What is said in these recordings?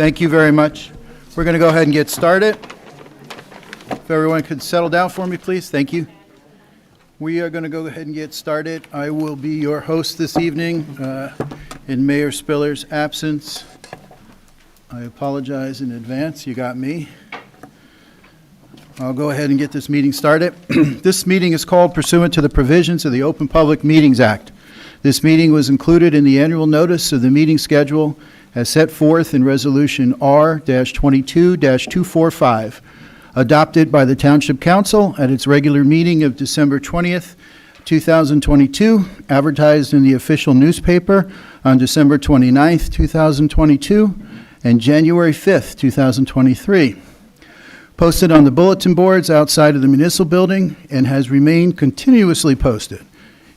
Thank you very much. We're going to go ahead and get started. If everyone could settle down for me, please. Thank you. We are going to go ahead and get started. I will be your host this evening in Mayor Spiller's absence. I apologize in advance. You got me. I'll go ahead and get this meeting started. This meeting is called pursuant to the provisions of the Open Public Meetings Act. This meeting was included in the annual notice of the meeting schedule as set forth in Resolution R-22-245, adopted by the Township Council at its regular meeting of December 20th, 2022, advertised in the official newspaper on December 29th, 2022, and January 5th, 2023. Posted on the bulletin boards outside of the municipal building and has remained continuously posted.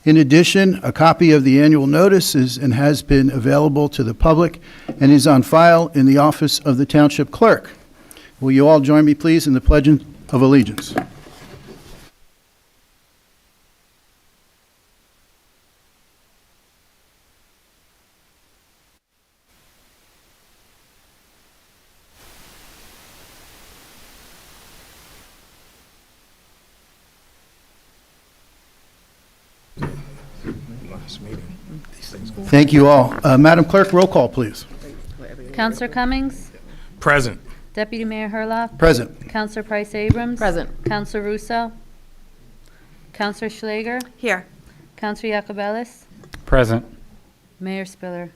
In addition, a copy of the annual notice is and has been available to the public and is on file in the office of the Township Clerk. Will you all join me, please, in the Pledge of Allegiance? Thank you all. Madam Clerk, roll call, please. Counselor Cummings? Present. Deputy Mayor Herlock? Present. Counselor Price Abrams? Present. Counselor Russo? Counselor Schlager? Here. Counselor Yacobelis? Present. Mayor Spiller,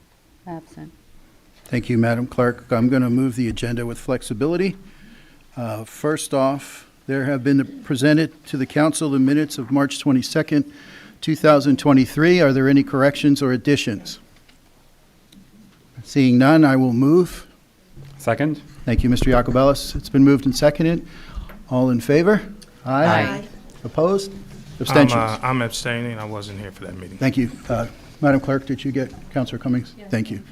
absent. Thank you, Madam Clerk. I'm going to move the agenda with flexibility. First off, there have been presented to the council the minutes of March 22nd, 2023. Are there any corrections or additions? Seeing none, I will move. Second. Thank you, Mr. Yacobelis. It's been moved and seconded. All in favor? Aye. Opposed? Abstentions? I'm abstaining. I wasn't here for that meeting. Thank you. Madam Clerk, did you get Councilor Cummings? Yes. Thank you.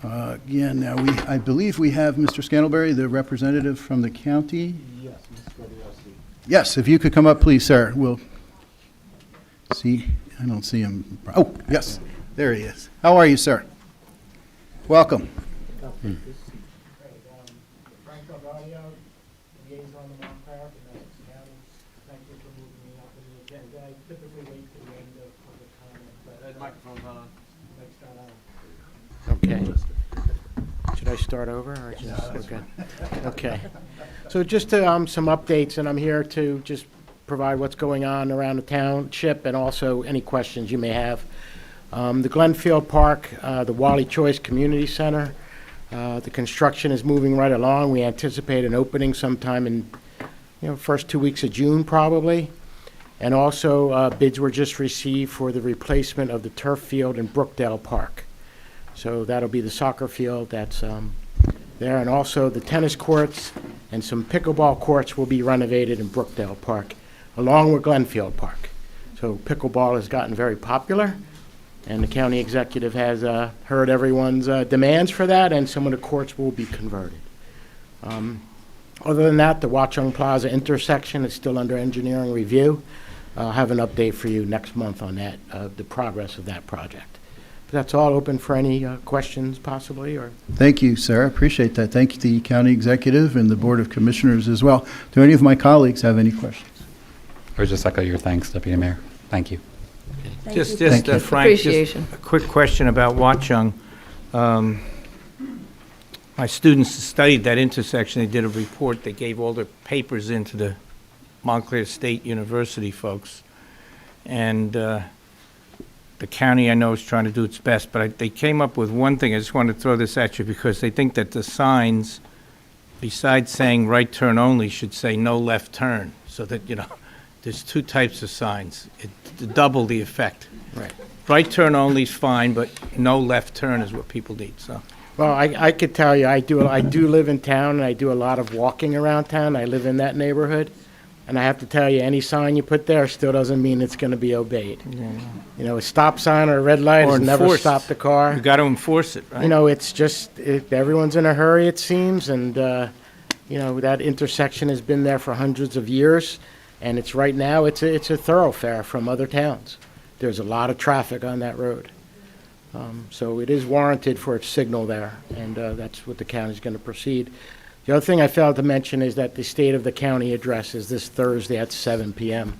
Again, now I believe we have Mr. Scantlebury, the representative from the county. Yes, Mr. Yes, if you could come up, please, sir. We'll see. I don't see him. Oh, yes, there he is. How are you, sir? Welcome. Frank Gargadio, liaison to Montclair in Essex County. Thank you for moving me up in the agenda. I typically wait to the end of public comment, but microphone's on. Next on. Okay. Should I start over or just, okay. Okay. So just to, some updates, and I'm here to just provide what's going on around the township and also any questions you may have. The Glenfield Park, the Wally Choice Community Center, the construction is moving right along. We anticipate an opening sometime in, first 2 weeks of June probably. And also bids were just received for the replacement of the turf field in Brookdale Park. So that'll be the soccer field that's there, and also the tennis courts and some pickleball courts will be renovated in Brookdale Park, along with Glenfield Park. So pickleball has gotten very popular, and the county executive has heard everyone's demands for that, and some of the courts will be converted. Other than that, the Watchung Plaza intersection is still under engineering review. I'll have an update for you next month on that, the progress of that project. That's all open for any questions possibly, or? Thank you, sir. I appreciate that. Thank you to the county executive and the Board of Commissioners as well. Do any of my colleagues have any questions? Or just echo your thanks, Deputy Mayor. Thank you. Just Thank you. Frank, Appreciation. just a quick question about Watchung. My students studied that intersection. They did a report. They gave all their papers in to the Montclair State University folks. And the county, I know, is trying to do its best, but they came up with one thing. I just want to throw this at you because they think that the signs, besides saying right turn only, should say no left turn, so that, there's two types of signs. To double the effect. Right. Right turn only is fine, but no left turn is what people need, so. Well, I could tell you, I do live in town, and I do a lot of walking around town. I live in that neighborhood. And I have to tell you, any sign you put there still doesn't mean it's going to be obeyed. Yeah. A stop sign or a red light has never stopped the car. You got to enforce it, right? It's just, everyone's in a hurry, it seems, and, that intersection has been there for hundreds of years, and it's right now, it's a thoroughfare from other towns. There's a lot of traffic on that road. So it is warranted for its signal there, and that's what the county's going to proceed. The other thing I failed to mention is that the State of the County address is this Thursday at 7 p.m.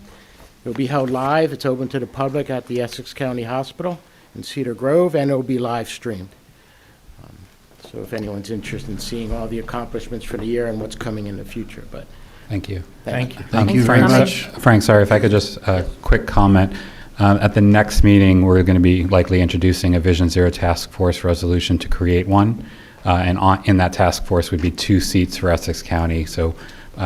It will be held live. It's open to the public at the Essex County Hospital in Cedar Grove, and it will be live streamed. So if anyone's interested in seeing all the accomplishments for the year and what's coming in the future, but Thank you. Thank you. Thank you very Frank, much. Frank, sorry, if I could just, quick comment. At the next meeting, we're going to be likely introducing a Vision Zero Task Force resolution to create one. In that task force would be 2 seats for Essex County. So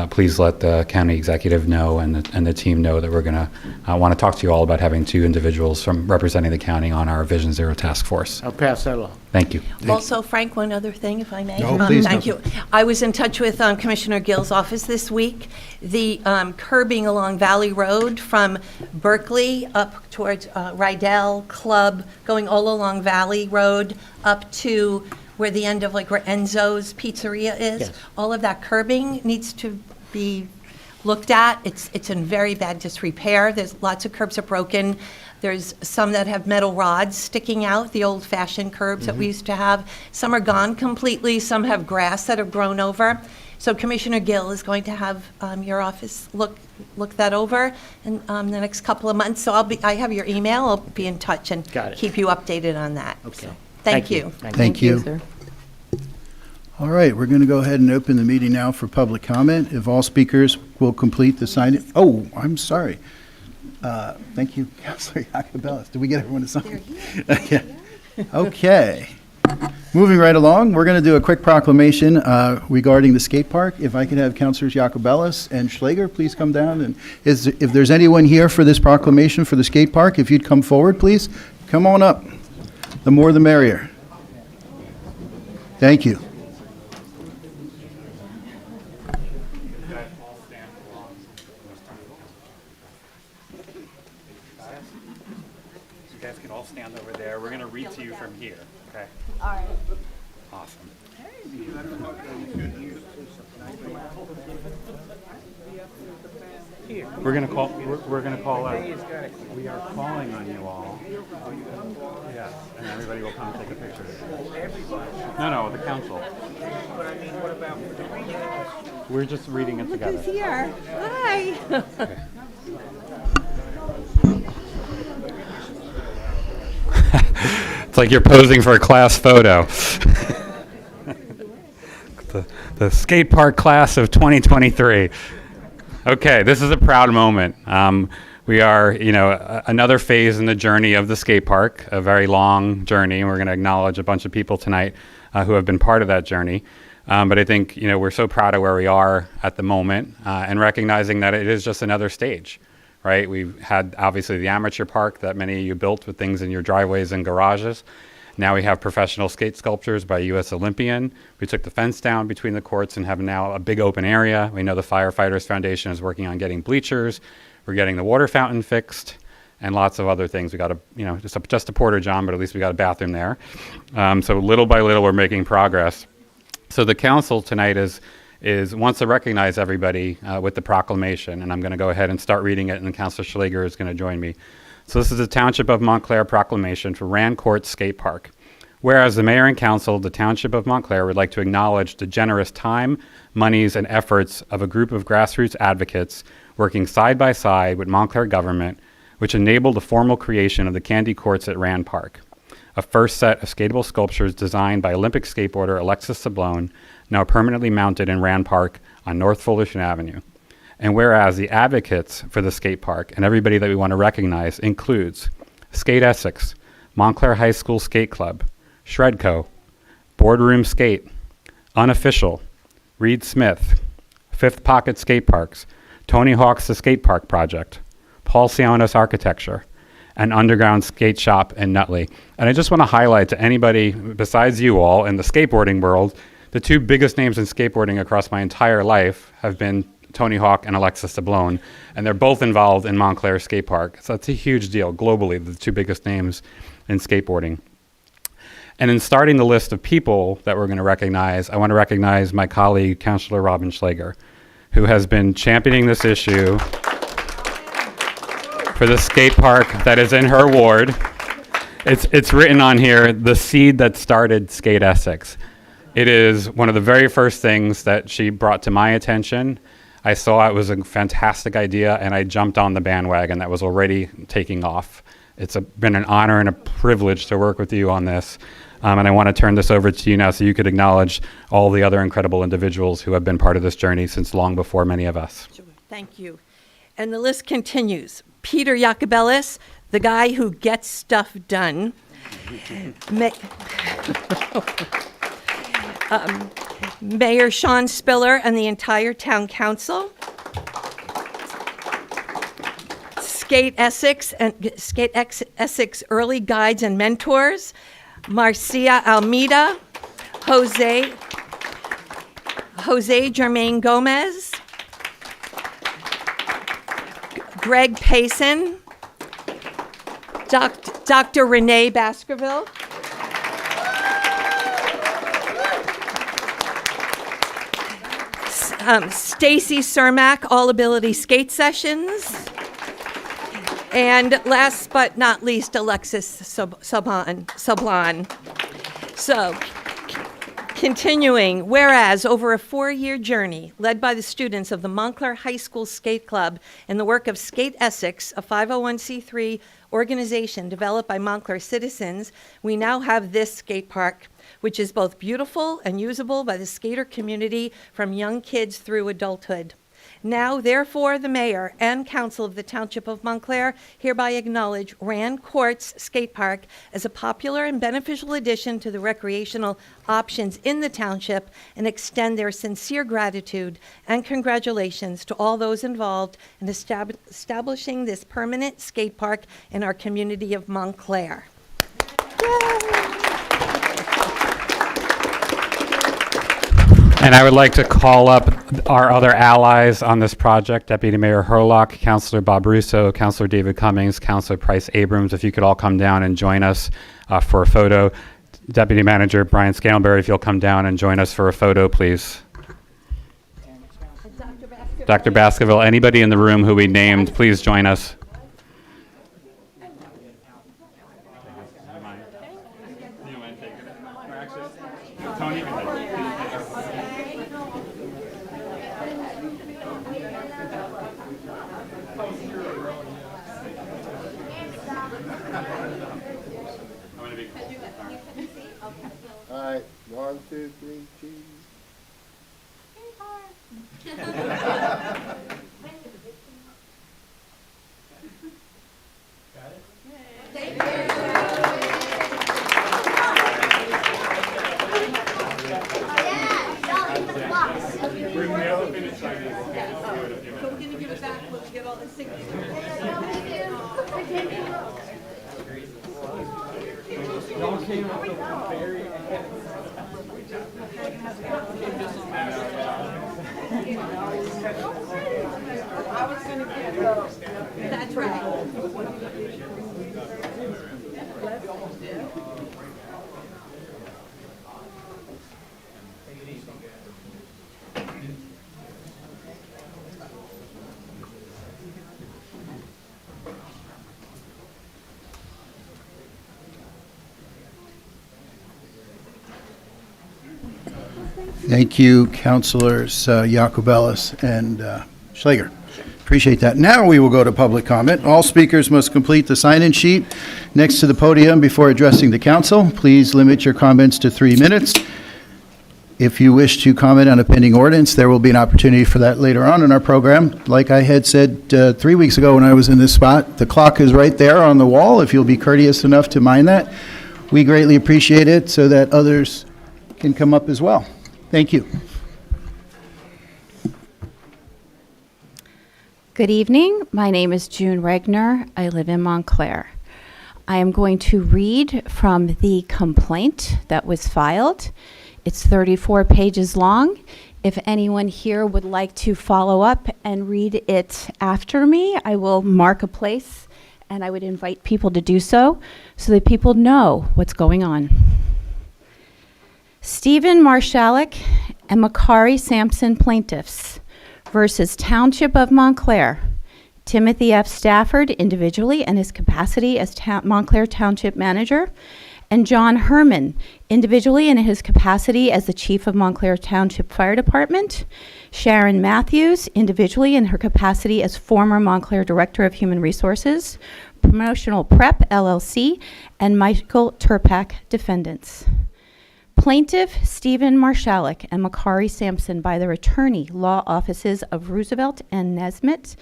please let the county executive know and the team know that we're going to want to talk to you all about having 2 individuals from representing the county on our Vision Zero Task Force. I'll pass that along. Thank you. Also, Frank, one other thing, if I may. No, please, Thank you. I was in touch with Commissioner Gill's office this week. The curbing along Valley Road from Berkeley up towards Rydell Club, going all along Valley Road up to where the end of like where Enzo's Pizzeria is. Yes. All of that curbing needs to be looked at. It's in very bad disrepair. There's lots of curbs are broken. There's some that have metal rods sticking out, the old-fashioned curbs that we used to have. Some are gone completely. Some have grass that have grown over. So Commissioner Gill is going to have your office look that over in the next couple of months. So I have your email. I'll be in touch and Got it. keep you updated on that. Okay. So, thank you. Thank you. sir. All right, we're going to go ahead and open the meeting now for public comment. If all speakers will complete the sign. Oh, I'm sorry. Thank you, Councilor Iacobellis. Did we get everyone to sign? Yeah. Okay. Moving right along, we're going to do a quick proclamation regarding the skate park. If I could have Councilors Iacobellis and Schlager please come down. And if there's anyone here for this proclamation for the skate park, if you'd come forward, please. Come on up. The more the merrier. Thank you. You guys can all stand over there. We're going to read to you from here, okay? All right. Awesome. We're going to call, we're going to call out. We are calling on you all. Yes, and everybody will come take a picture. No, the council. We're just reading it together. Who's here? Hi. It's like you're posing for a class photo. the skate park class of 2023. Okay, this is a proud moment. We are, another phase in the journey of the skate park, a very long journey, and we're going to acknowledge a bunch of people tonight who have been part of that journey. But I think, we're so proud of where we are at the moment and recognizing that it is just another stage. Right, we've had obviously the amateur park that many of you built with things in your driveways and garages. Now we have professional skate sculptures by U.S. Olympian. We took the fence down between the courts and have now a big open area. We know the Firefighters Foundation is working on getting bleachers. We're getting the water fountain fixed and lots of other things. We got just a porta john, but at least we got a bathroom there. So little by little, we're making progress. So the council tonight wants to recognize everybody with the proclamation, and I'm going to go ahead and start reading it, and Councilor Schlager is going to join me. So this is the Township of Montclair Proclamation for Rand Court Skate Park. Whereas the Mayor and Council of the Township of Montclair would like to acknowledge the generous time, monies, and efforts of a group of grassroots advocates working side by side with Montclair government, which enabled the formal creation of the Candy Courts at Rand Park, a first set of skatable sculptures designed by Olympic skateboarder Alexis Sablone, now permanently mounted in Rand Park on North Fullerton Avenue. And whereas the advocates for the skate park and everybody that we want to recognize includes Skate Essex, Montclair High School Skate Club, Shredco, Boardroom Skate, Unofficial, Reed Smith, Fifth Pocket Skate Parks, Tony Hawk's The Skate Park Project, Paul Sionis Architecture, and Underground Skate Shop in Nutley. And I just want to highlight to anybody besides you all in the skateboarding world, the 2 biggest names in skateboarding across my entire life have been Tony Hawk and Alexis Sablone, and they're both involved in Montclair Skate Park. So it's a huge deal globally, the 2 biggest names in skateboarding. And in starting the list of people that we're going to recognize, I want to recognize my colleague, Councilor Robin Schlager, who has been championing this issue for the skate park that is in her ward. It's written on here, the seed that started Skate Essex. It is one of the very first things that she brought to my attention. I saw it was a fantastic idea, and I jumped on the bandwagon that was already taking off. It's been an honor and a privilege to work with you on this. And I want to turn this over to you now so you could acknowledge all the other incredible individuals who have been part of this journey since long before many of us. Sure. Thank you. And the list continues. Peter Yacobelis, the guy who gets stuff done. Mayor Sean Spiller and the entire town council. Skate Essex early guides and mentors. Marcia Almeida, Jose Germain Gomez, Greg Payson, Dr. Renee Baskerville, Stacy Cermak, All Ability Skate Sessions, and last but not least, Alexis Sablan. So, continuing, whereas over a 4-year journey led by the students of the Montclair High School Skate Club and the work of Skate Essex, a 501c3 organization developed by Montclair citizens, we now have this skate park, which is both beautiful and usable by the skater community from young kids through adulthood. Now, therefore, the mayor and council of the Township of Montclair hereby acknowledge Rand Courts Skate Park as a popular and beneficial addition to the recreational options in the township and extend their sincere gratitude and congratulations to all those involved in establishing this permanent skate park in our community of Montclair. And I would like to call up our other allies on this project, Deputy Mayor Herlock, Councilor Bob Russo, Councilor David Cummings, Councilor Price Abrams, if you could all come down and join us for a photo. Deputy Manager Brian Scalberry, if you'll come down and join us for a photo, please. Dr. Baskerville, anybody in the room who we named, please join us. All right, 1, 2, 3, cheese. That's right. Thank you, Councilors Yacobelis and Schlager. Appreciate that. Now we will go to public comment. All speakers must complete the sign-in sheet next to the podium before addressing the council. Please limit your comments to 3 minutes. If you wish to comment on a pending ordinance, there will be an opportunity for that later on in our program. Like I had said 3 weeks ago when I was in this spot, the clock is right there on the wall, if you'll be courteous enough to mind that. We greatly appreciate it so that others can come up as well. Thank you. Good evening. My name is June Regner. I live in Montclair. I am going to read from the complaint that was filed. It's 34 pages long. If anyone here would like to follow up and read it after me, I will mark a place, and I would invite people to do so that people know what's going on. Stephen Marshalik and Makari Sampson plaintiffs versus Township of Montclair, Timothy F. Stafford individually in his capacity as Montclair Township Manager, and John Herman individually in his capacity as the Chief of Montclair Township Fire Department, Sharon Matthews individually in her capacity as former Montclair Director of Human Resources, Promotional Prep LLC, and Michael Turpak, defendants. Plaintiff Stephen Marshalik and Makari Sampson by their attorney, law offices of Roosevelt and Nesmith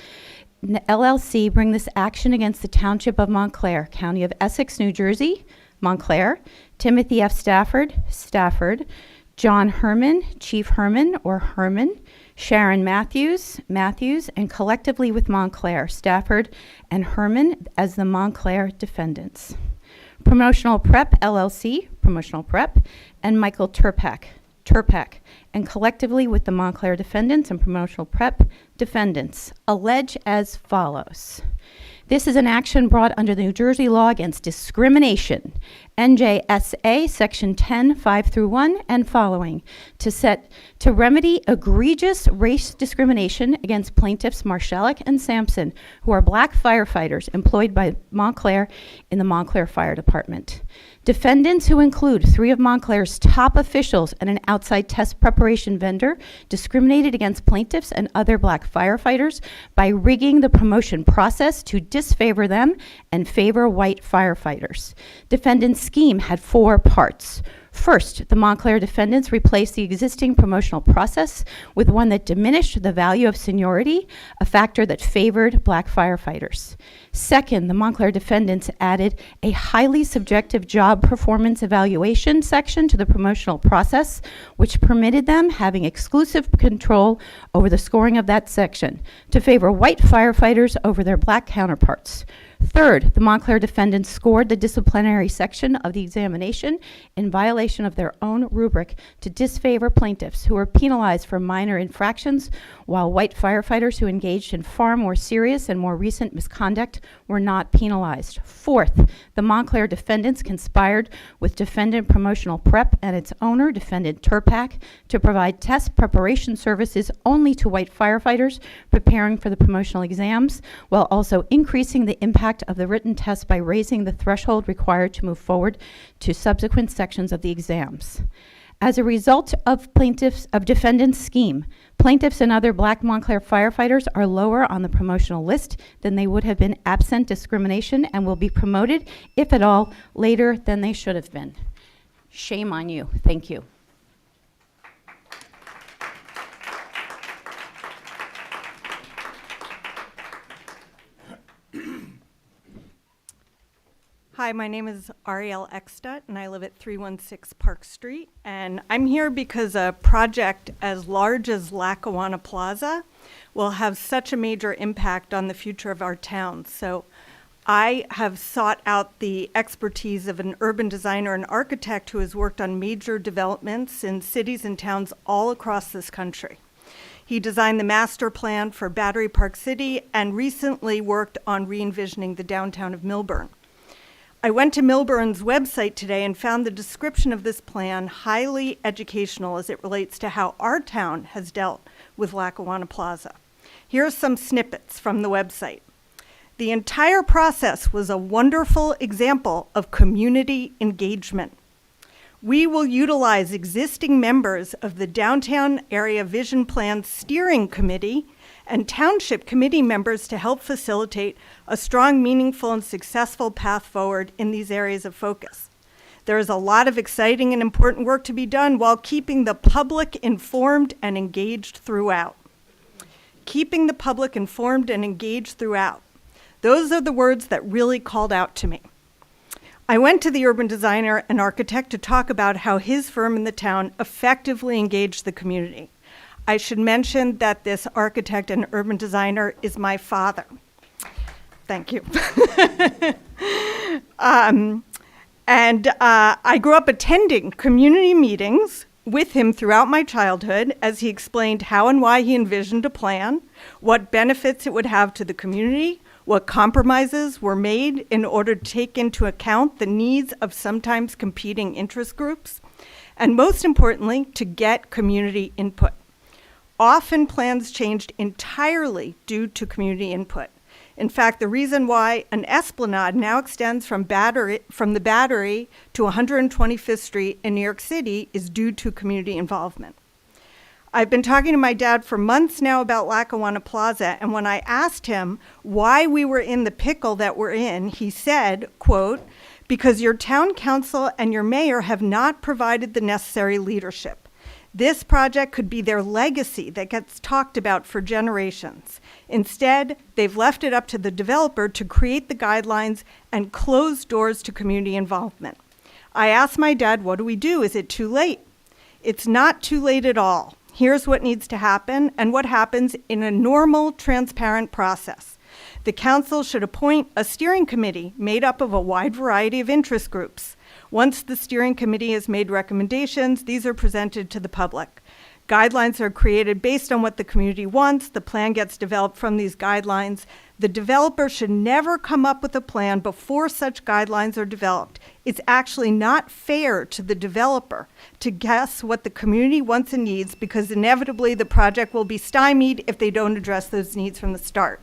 LLC, bring this action against the Township of Montclair, County of Essex, New Jersey, Montclair, Timothy F. Stafford, John Herman, Chief Herman or Herman, Sharon Matthews, and collectively with Montclair, Stafford and Herman as the Montclair defendants. Promotional Prep LLC, Promotional Prep, and Michael Turpak, and collectively with the Montclair defendants and Promotional Prep defendants, allege as follows. This is an action brought under the New Jersey law against discrimination, N.J.S.A. Section 10, 5 through 1 and following, to remedy egregious race discrimination against plaintiffs Marshalik and Sampson, who are black firefighters employed by Montclair in the Montclair Fire Department. Defendants, who include 3 of Montclair's top officials and an outside test preparation vendor, discriminated against plaintiffs and other black firefighters by rigging the promotion process to disfavor them and favor white firefighters. Defendants' scheme had 4 parts. First, the Montclair defendants replaced the existing promotional process with one that diminished the value of seniority, a factor that favored black firefighters. Second, the Montclair defendants added a highly subjective job performance evaluation section to the promotional process, which permitted them having exclusive control over the scoring of that section to favor white firefighters over their black counterparts. Third, the Montclair defendants scored the disciplinary section of the examination in violation of their own rubric to disfavor plaintiffs who were penalized for minor infractions, while white firefighters who engaged in far more serious and more recent misconduct were not penalized. Fourth, the Montclair defendants conspired with Defendant Promotional Prep and its owner, Defendant Turpak, to provide test preparation services only to white firefighters preparing for the promotional exams, while also increasing the impact of the written test by raising the threshold required to move forward to subsequent sections of the exams. As a result of defendants' scheme, plaintiffs and other black Montclair firefighters are lower on the promotional list than they would have been absent discrimination and will be promoted, if at all, later than they should have been. Shame on you. Thank you. Hi, my name is Ariel Eckstadt, and I live at 316 Park Street. And I'm here because a project as large as Lackawanna Plaza will have such a major impact on the future of our town. So I have sought out the expertise of an urban designer and architect who has worked on major developments in cities and towns all across this country. He designed the master plan for Battery Park City and recently worked on re-envisioning the downtown of Millburn. I went to Millburn's website today and found the description of this plan highly educational as it relates to how our town has dealt with Lackawanna Plaza. Here are some snippets from the website. The entire process was a wonderful example of community engagement. We will utilize existing members of the Downtown Area Vision Plan Steering Committee and Township Committee members to help facilitate a strong, meaningful, and successful path forward in these areas of focus. There is a lot of exciting and important work to be done while keeping the public informed and engaged throughout. Keeping the public informed and engaged throughout. Those are the words that really called out to me. I went to the urban designer and architect to talk about how his firm in the town effectively engaged the community. I should mention that this architect and urban designer is my father. Thank you. I grew up attending community meetings with him throughout my childhood as he explained how and why he envisioned a plan, what benefits it would have to the community, what compromises were made in order to take into account the needs of sometimes competing interest groups, and most importantly, to get community input. Often plans changed entirely due to community input. In fact, the reason why an esplanade now extends from the Battery to 125th Street in New York City is due to community involvement. I've been talking to my dad for months now about Lackawanna Plaza, and when I asked him why we were in the pickle that we're in, he said, quote, "Because your town council and your mayor have not provided the necessary leadership. This project could be their legacy that gets talked about for generations. Instead, they've left it up to the developer to create the guidelines and close doors to community involvement." I asked my dad, what do we do? Is it too late? It's not too late at all. Here's what needs to happen and what happens in a normal, transparent process. The council should appoint a steering committee made up of a wide variety of interest groups. Once the steering committee has made recommendations, these are presented to the public. Guidelines are created based on what the community wants. The plan gets developed from these guidelines. The developer should never come up with a plan before such guidelines are developed. It's actually not fair to the developer to guess what the community wants and needs, because inevitably the project will be stymied if they don't address those needs from the start.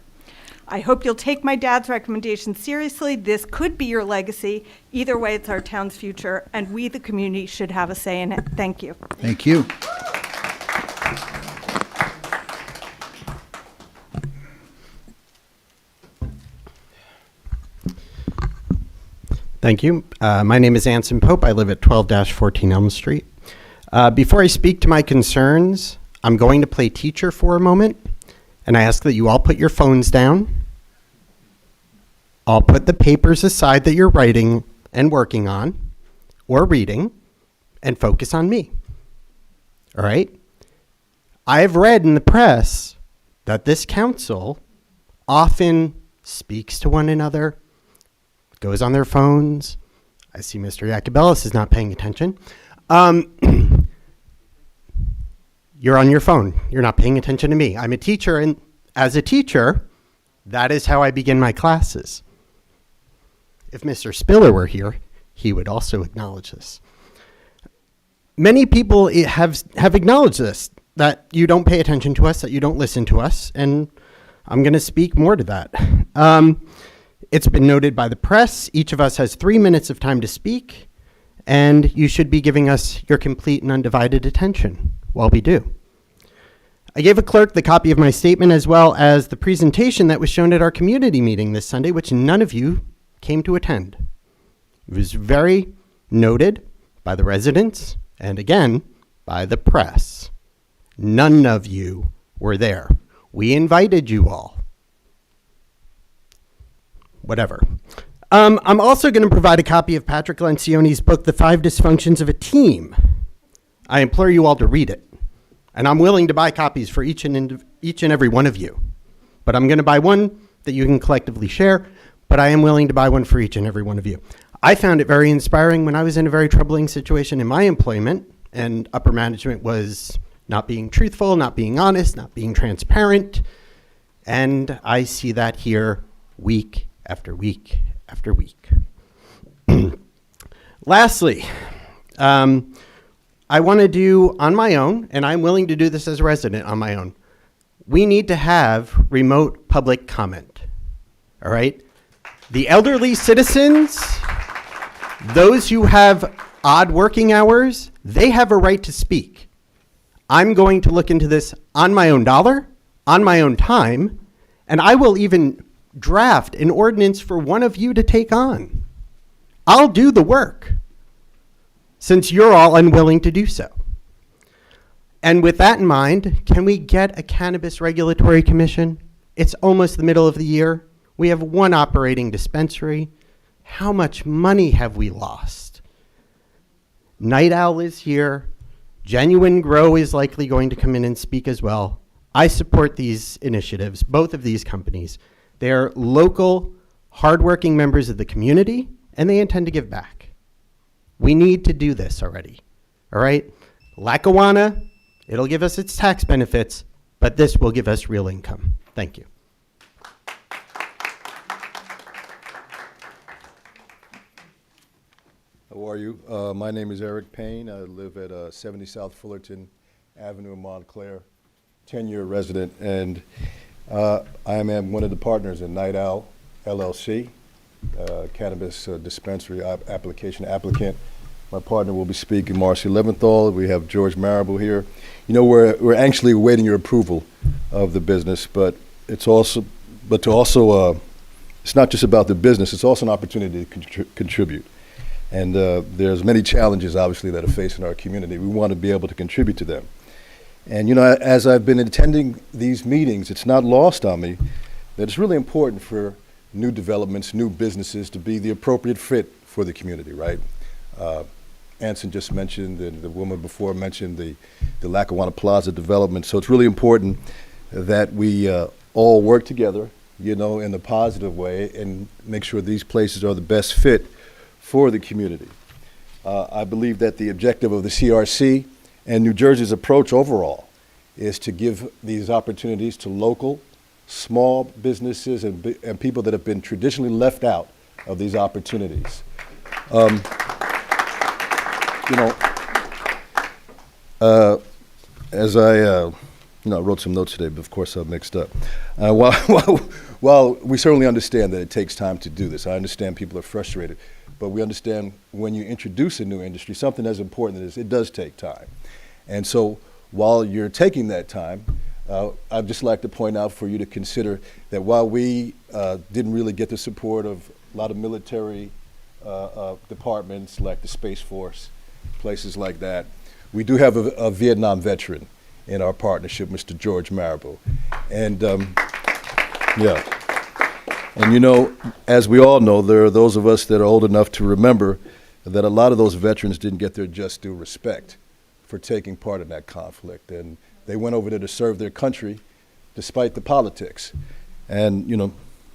I hope you'll take my dad's recommendation seriously. This could be your legacy. Either way, it's our town's future, and we, the community, should have a say in it. Thank you. Thank you. Thank you. My name is Anson Pope. I live at 12-14 Elm Street. Before I speak to my concerns, I'm going to play teacher for a moment, and I ask that you all put your phones down. I'll put the papers aside that you're writing and working on or reading and focus on me. All right? I've read in the press that this council often speaks to one another, goes on their phones. I see Mr. Yacobelis is not paying attention. You're on your phone. You're not paying attention to me. I'm a teacher, and as a teacher, that is how I begin my classes. If Mr. Spiller were here, he would also acknowledge this. Many people have acknowledged this, that you don't pay attention to us, that you don't listen to us, and I'm going to speak more to that. It's been noted by the press. Each of us has 3 minutes of time to speak, and you should be giving us your complete and undivided attention while we do. I gave a clerk the copy of my statement as well as the presentation that was shown at our community meeting this Sunday, which none of you came to attend. It was very noted by the residents and again by the press. None of you were there. We invited you all. Whatever. I'm also going to provide a copy of Patrick Lencioni's book, The 5 Dysfunctions of a Team. I implore you all to read it. And I'm willing to buy copies for each and every one of you. But I'm going to buy one that you can collectively share, but I am willing to buy one for each and every one of you. I found it very inspiring when I was in a very troubling situation in my employment, and upper management was not being truthful, not being honest, not being transparent. And I see that here week after week after week. Lastly, I want to do on my own, and I'm willing to do this as a resident on my own. We need to have remote public comment, all right? The elderly citizens, those who have odd working hours, they have a right to speak. I'm going to look into this on my own dollar, on my own time, and I will even draft an ordinance for one of you to take on. I'll do the work, since you're all unwilling to do so. And with that in mind, can we get a cannabis regulatory commission? It's almost the middle of the year. We have one operating dispensary. How much money have we lost? Night Owl is here. Genuine Grow is likely going to come in and speak as well. I support these initiatives, both of these companies. They're local, hardworking members of the community, and they intend to give back. We need to do this already, all right? Lackawanna, it'll give us its tax benefits, but this will give us real income. Thank you. How are you? My name is Eric Payne. I live at 70 South Fullerton Avenue in Montclair, 10-year resident. And I am one of the partners in Night Owl LLC, cannabis dispensary applicant. My partner will be speaking, Marcy Leventhal. We have George Marable here. You know, we're anxiously awaiting your approval of the business, but it's not just about the business, it's also an opportunity to contribute. And there's many challenges, obviously, that are facing our community. We want to be able to contribute to them. And, you know, as I've been attending these meetings, it's not lost on me that it's really important for new developments, new businesses to be the appropriate fit for the community, right? Anson just mentioned, and the woman before mentioned the Lackawanna Plaza development. So it's really important that we all work together, you know, in a positive way and make sure these places are the best fit for the community. I believe that the objective of the CRC and New Jersey's approach overall is to give these opportunities to local, small businesses and people that have been traditionally left out of these opportunities. You know, as I wrote some notes today, but of course I'm mixed up. While we certainly understand that it takes time to do this, I understand people are frustrated, but we understand when you introduce a new industry, something as important as this, it does take time. And so while you're taking that time, I'd just like to point out for you to consider that while we didn't really get the support of a lot of military departments like the Space Force, places like that, we do have a Vietnam veteran in our partnership, Mr. George Marable. And yeah. And you know, as we all know, there are those of us that are old enough to remember that a lot of those veterans didn't get their just due respect for taking part in that conflict. And they went over there to serve their country despite the politics. And, you know,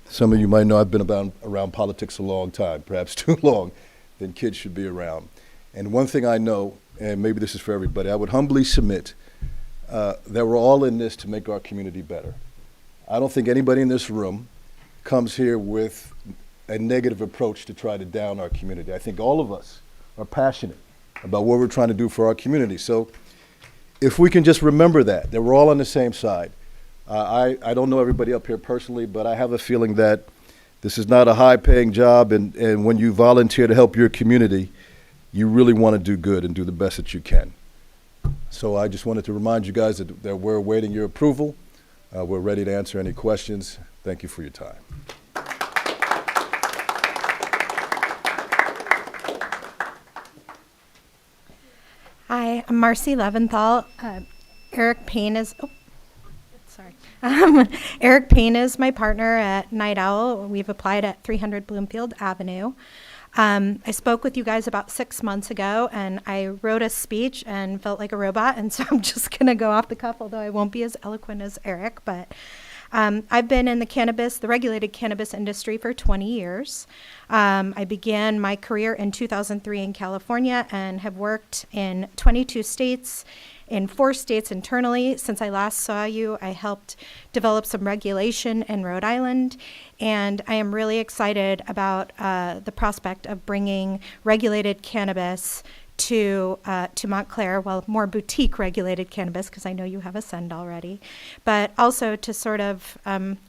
some of you might know I've been around politics a long time, perhaps too long, than kids should be around. And one thing I know, and maybe this is for everybody, I would humbly submit that we're all in this to make our community better. I don't think anybody in this room comes here with a negative approach to try to down our community. I think all of us are passionate about what we're trying to do for our community. So if we can just remember that we're all on the same side. I don't know everybody up here personally, but I have a feeling that this is not a high-paying job, and when you volunteer to help your community, you really want to do good and do the best that you can. So I just wanted to remind you guys that we're awaiting your approval. We're ready to answer any questions. Thank you for your time. Hi, I'm Marcy Leventhal. Eric Payne is, Eric Payne is my partner at Night Owl. We've applied at 300 Bloomfield Avenue. I spoke with you guys about 6 months ago, and I wrote a speech and felt like a robot, and so I'm just going to go off the cuff, although I won't be as eloquent as Eric. But I've been in the regulated cannabis industry for 20 years. I began my career in 2003 in California and have worked in 22 states, in 4 states internally. Since I last saw you, I helped develop some regulation in Rhode Island, and I am really excited about the prospect of bringing regulated cannabis to Montclair, well, more boutique regulated cannabis, because I know you have Ascend already, but also to sort of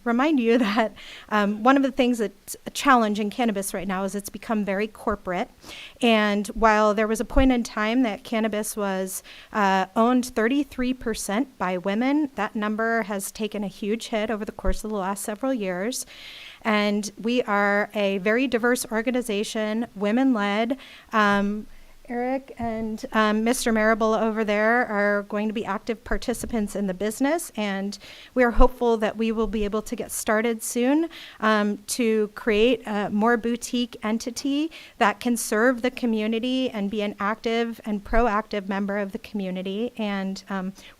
remind you that one of the things that's a challenge in cannabis right now is it's become very corporate. And while there was a point in time that cannabis was owned 33% by women, that number has taken a huge hit over the course of the last several years. And we are a very diverse organization, women-led. Eric and Mr. Marable over there are going to be active participants in the business, and we are hopeful that we will be able to get started soon to create a more boutique entity that can serve the community and be an active and proactive member of the community. And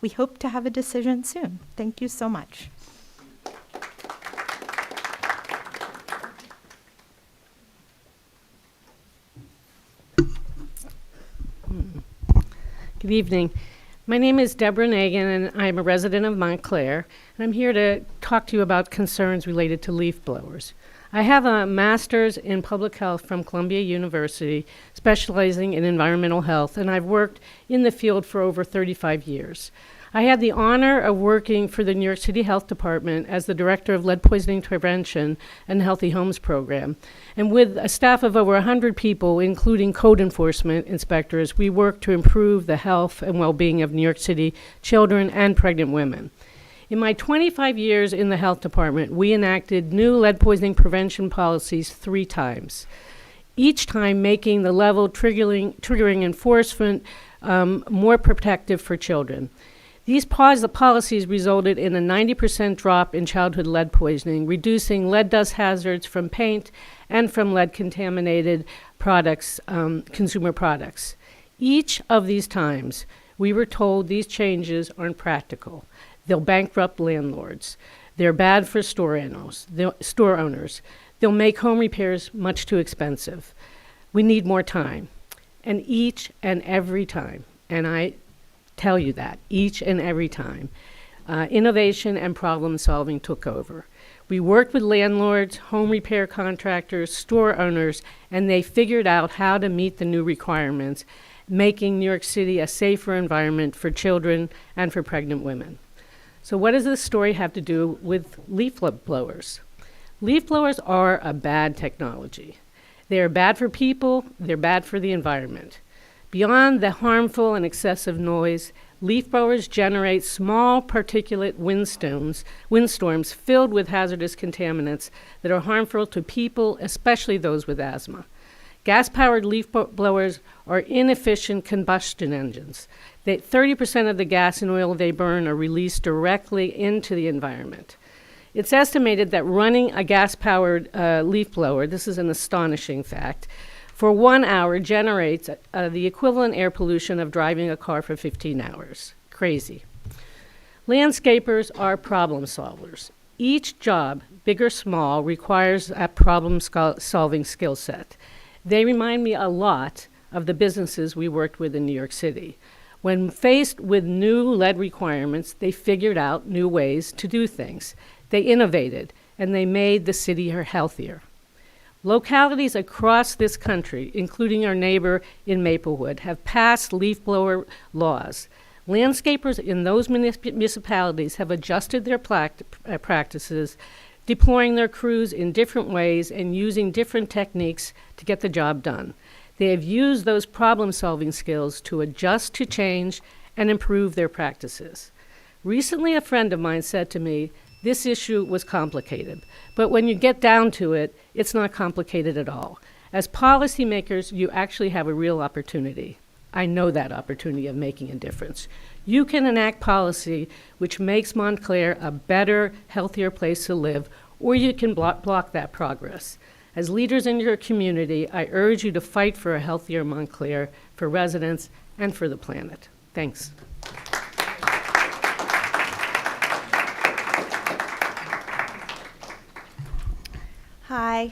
we hope to have a decision soon. Thank you so much. Good evening. My name is Deborah Nagan, and I'm a resident of Montclair, and I'm here to talk to you about concerns related to leaf blowers. I have a master's in public health from Columbia University, specializing in environmental health, and I've worked in the field for over 35 years. I had the honor of working for the New York City Health Department as the director of lead poisoning prevention and Healthy Homes program. And with a staff of over 100 people, including code enforcement inspectors, we worked to improve the health and well-being of New York City children and pregnant women. In my 25 years in the health department, we enacted new lead poisoning prevention policies 3 times, each time making the level triggering enforcement more protective for children. These policies resulted in a 90% drop in childhood lead poisoning, reducing lead dust hazards from paint and from lead-contaminated products, consumer products. Each of these times, we were told these changes aren't practical. They'll bankrupt landlords. They're bad for store owners. They'll make home repairs much too expensive. We need more time. And each and every time, and I tell you that, each and every time, innovation and problem solving took over. We worked with landlords, home repair contractors, store owners, and they figured out how to meet the new requirements, making New York City a safer environment for children and for pregnant women. So what does this story have to do with leaf blowers? Leaf blowers are a bad technology. They are bad for people, they're bad for the environment. Beyond the harmful and excessive noise, leaf blowers generate small particulate windstorms filled with hazardous contaminants that are harmful to people, especially those with asthma. Gas-powered leaf blowers are inefficient combustion engines. 30% of the gas and oil they burn are released directly into the environment. It's estimated that running a gas-powered leaf blower, this is an astonishing fact, for 1 hour generates the equivalent air pollution of driving a car for 15 hours. Crazy. Landscapers are problem solvers. Each job, big or small, requires a problem-solving skill set. They remind me a lot of the businesses we worked with in New York City. When faced with new lead requirements, they figured out new ways to do things. They innovated, and they made the city healthier. Localities across this country, including our neighbor in Maplewood, have passed leaf blower laws. Landscapers in those municipalities have adjusted their practices, deploying their crews in different ways and using different techniques to get the job done. They have used those problem-solving skills to adjust to change and improve their practices. Recently, a friend of mine said to me, this issue was complicated, but when you get down to it, it's not complicated at all. As policymakers, you actually have a real opportunity. I know that opportunity of making a difference. You can enact policy which makes Montclair a better, healthier place to live, or you can block that progress. As leaders in your community, I urge you to fight for a healthier Montclair, for residents, and for the planet. Thanks. Hi,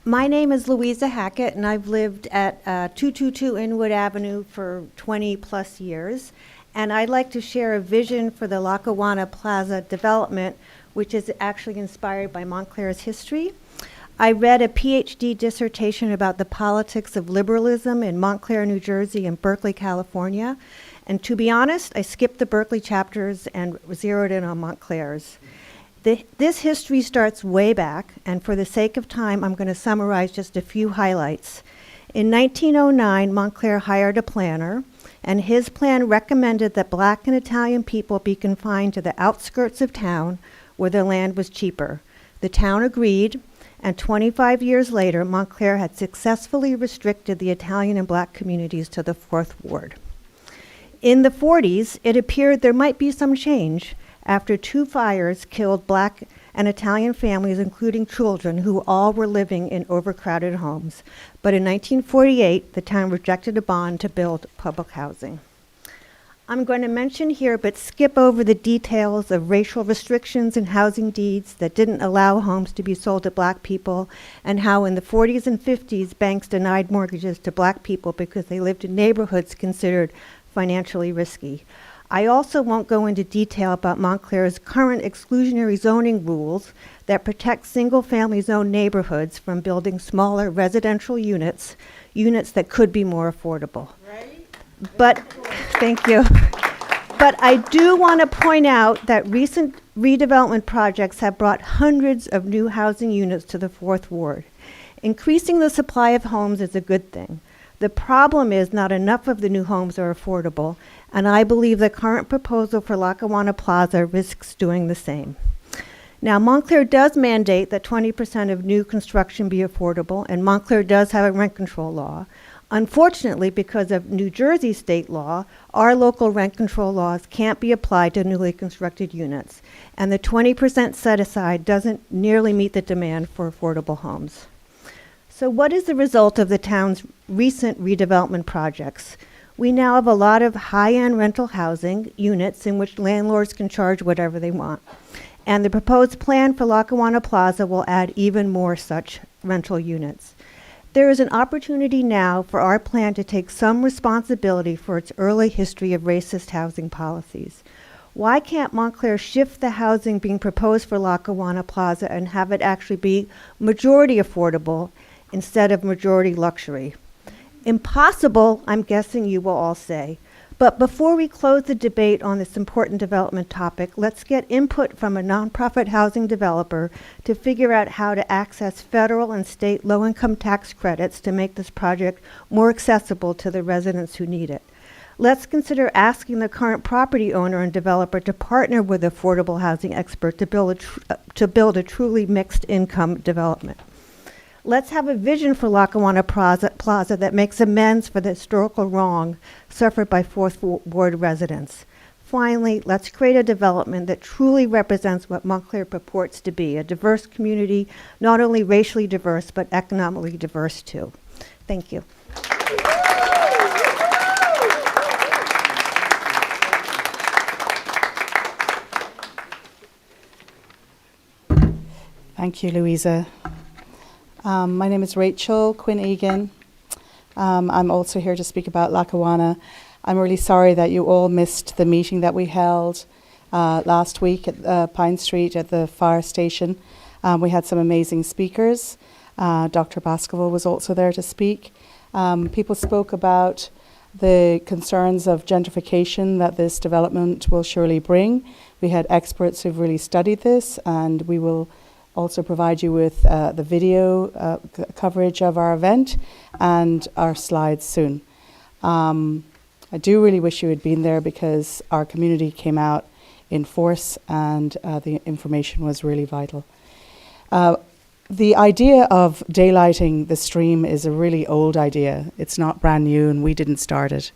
my name is Louisa Hackett, and I've lived at 222 Inwood Avenue for 20 plus years. And I'd like to share a vision for the Lackawanna Plaza development, which is actually inspired by Montclair's history. I read a PhD dissertation about the politics of liberalism in Montclair, New Jersey, and Berkeley, California. And to be honest, I skipped the Berkeley chapters and zeroed in on Montclair's. This history starts way back, and for the sake of time, I'm going to summarize just a few highlights. In 1909, Montclair hired a planner, and his plan recommended that Black and Italian people be confined to the outskirts of town where the land was cheaper. The town agreed, and 25 years later, Montclair had successfully restricted the Italian and Black communities to the 4th Ward. In the 40s, it appeared there might be some change after 2 fires killed Black and Italian families, including children, who all were living in overcrowded homes. But in 1948, the town rejected a bond to build public housing. I'm going to mention here, but skip over the details of racial restrictions and housing deeds that didn't allow homes to be sold to Black people, and how in the 40s and 50s, banks denied mortgages to Black people because they lived in neighborhoods considered financially risky. I also won't go into detail about Montclair's current exclusionary zoning rules that protect single-family zone neighborhoods from building smaller residential units that could be more affordable. Right? But, thank you. But I do want to point out that recent redevelopment projects have brought hundreds of new housing units to the Fourth Ward. Increasing the supply of homes is a good thing. The problem is not enough of the new homes are affordable, and I believe the current proposal for Lackawanna Plaza risks doing the same. Now, Montclair does mandate that 20% of new construction be affordable, and Montclair does have a rent control law. Unfortunately, because of New Jersey state law, our local rent control laws can't be applied to newly constructed units, and the 20% set aside doesn't nearly meet the demand for affordable homes. So what is the result of the town's recent redevelopment projects? We now have a lot of high-end rental housing units in which landlords can charge whatever they want. And the proposed plan for Lackawanna Plaza will add even more such rental units. There is an opportunity now for our plan to take some responsibility for its early history of racist housing policies. Why can't Montclair shift the housing being proposed for Lackawanna Plaza and have it actually be majority affordable instead of majority luxury? Impossible, I'm guessing you will all say. But before we close the debate on this important development topic, let's get input from a nonprofit housing developer to figure out how to access federal and state low-income tax credits to make this project more accessible to the residents who need it. Let's consider asking the current property owner and developer to partner with affordable housing expert to build a truly mixed income development. Let's have a vision for Lackawanna Plaza that makes amends for the historical wrong suffered by Fourth Ward residents. Finally, let's create a development that truly represents what Montclair purports to be, a diverse community, not only racially diverse, but economically diverse too. Thank you. Thank you, Louisa. My name is Rachel Quinn-Egan. I'm also here to speak about Lackawanna. I'm really sorry that you all missed the meeting that we held last week at Pine Street at the fire station. We had some amazing speakers. Dr. Baskerville was also there to speak. People spoke about the concerns of gentrification that this development will surely bring. We had experts who've really studied this, and we will also provide you with the video coverage of our event and our slides soon. I do really wish you had been there because our community came out in force and the information was really vital. The idea of daylighting the stream is a really old idea. It's not brand new and we didn't start it.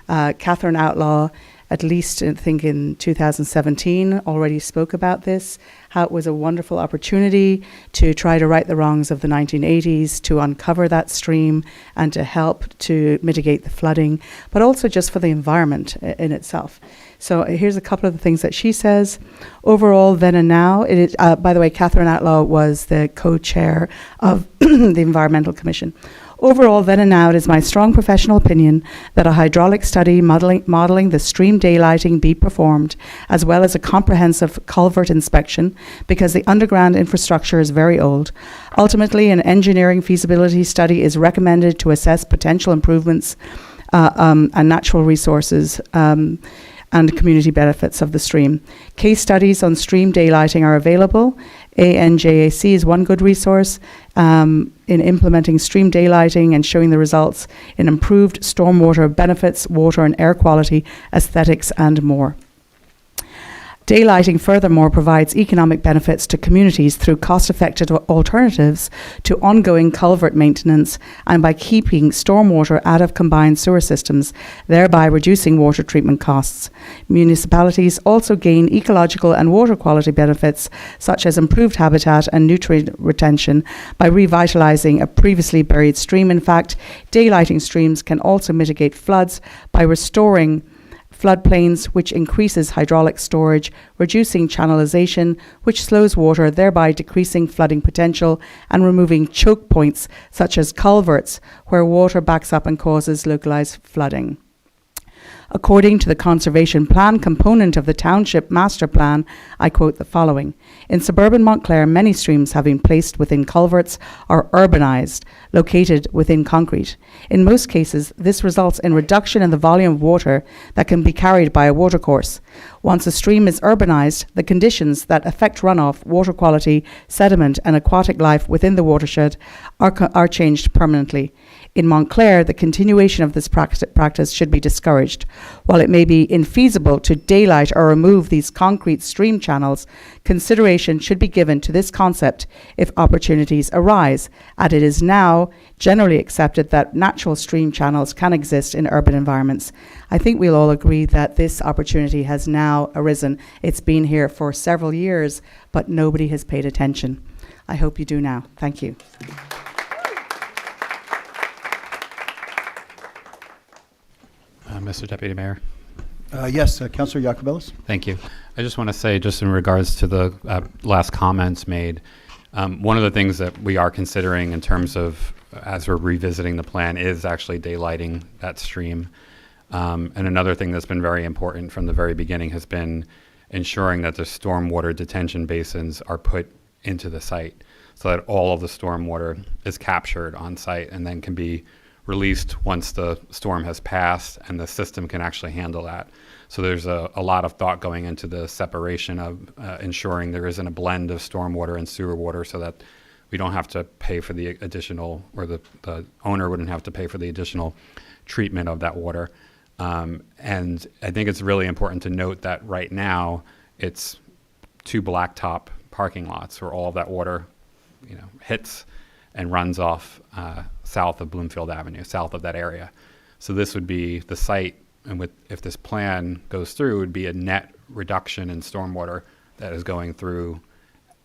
Catherine Outlaw, at least I think in 2017, already spoke about this, how it was a wonderful opportunity to try to right the wrongs of the 1980s, to uncover that stream and to help to mitigate the flooding, but also just for the environment in itself. So here's a couple of the things that she says. Overall, then and now, it is, by the way, Catherine Outlaw was the co-chair of the Environmental Commission. Overall, then and now, it is my strong professional opinion that a hydraulic study modelling the stream daylighting be performed, as well as a comprehensive culvert inspection, because the underground infrastructure is very old. Ultimately, an engineering feasibility study is recommended to assess potential improvements and natural resources and community benefits of the stream. Case studies on stream daylighting are available. N.J.S.A is one good resource in implementing stream daylighting and showing the results in improved stormwater benefits, water and air quality, aesthetics and more. Daylighting furthermore provides economic benefits to communities through cost-effective alternatives to ongoing culvert maintenance and by keeping stormwater out of combined sewer systems, thereby reducing water treatment costs. Municipalities also gain ecological and water quality benefits such as improved habitat and nutrient retention by revitalizing a previously buried stream. In fact, daylighting streams can also mitigate floods by restoring floodplains, which increases hydraulic storage, reducing channelization, which slows water, thereby decreasing flooding potential, and removing choke points, such as culverts, where water backs up and causes localized flooding. According to the conservation plan component of the Township Master Plan, I quote the following: "In suburban Montclair, many streams have been placed within culverts or urbanized, located within concrete. In most cases, this results in reduction in the volume of water that can be carried by a watercourse. Once a stream is urbanized, the conditions that affect runoff, water quality, sediment, and aquatic life within the watershed are changed permanently. In Montclair, the continuation of this practice should be discouraged. While it may be infeasible to daylight or remove these concrete stream channels, consideration should be given to this concept if opportunities arise, as it is now generally accepted that natural stream channels can exist in urban environments." I think we'll all agree that this opportunity has now arisen. It's been here for several years, but nobody has paid attention. I hope you do now. Thank you. Mr. Deputy Mayor. Yes, Councilor Iacobellis? Thank you. I just want to say, just in regards to the last comments made, one of the things that we are considering in terms of, as we're revisiting the plan, is actually daylighting that stream. And another thing that's been very important from the very beginning has been ensuring that the stormwater detention basins are put into the site so that all of the stormwater is captured on site and then can be released once the storm has passed, and the system can actually handle that. So there's a lot of thought going into the separation of ensuring there isn't a blend of stormwater and sewer water, so that we don't have to pay for the additional, or the owner wouldn't have to pay for the additional treatment of that water. And I think it's really important to note that right now it's 2 blacktop parking lots where all of that water, hits and runs off south of Bloomfield Avenue, south of that area. So this would be the site, and if this plan goes through, it would be a net reduction in stormwater that is going through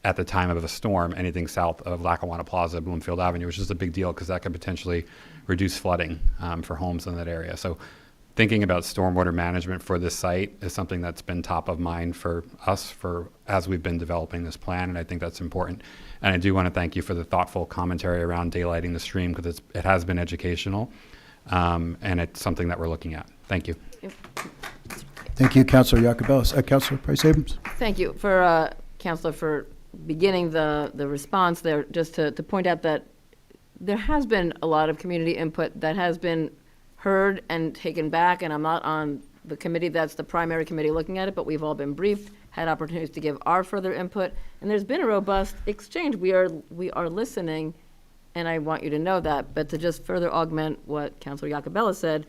at the time of a storm, anything south of Lackawanna Plaza, Bloomfield Avenue, which is a big deal because that could potentially reduce flooding for homes in that area. So thinking about stormwater management for this site is something that's been top of mind for us as we've been developing this plan, and I think that's important. And I do want to thank you for the thoughtful commentary around daylighting the stream, because it has been educational, and it's something that we're looking at. Thank you. Thank you, Councilor Iacobellis. Councilor Price Abrams? Thank you, Councilor, for beginning the response there. Just to point out that there has been a lot of community input that has been heard and taken back, and I'm not on the committee that's the primary committee looking at it, but we've all been briefed, had opportunities to give our further input, and there's been a robust exchange. We are listening, and I want you to know that. But to just further augment what Councilor Iacobellis said,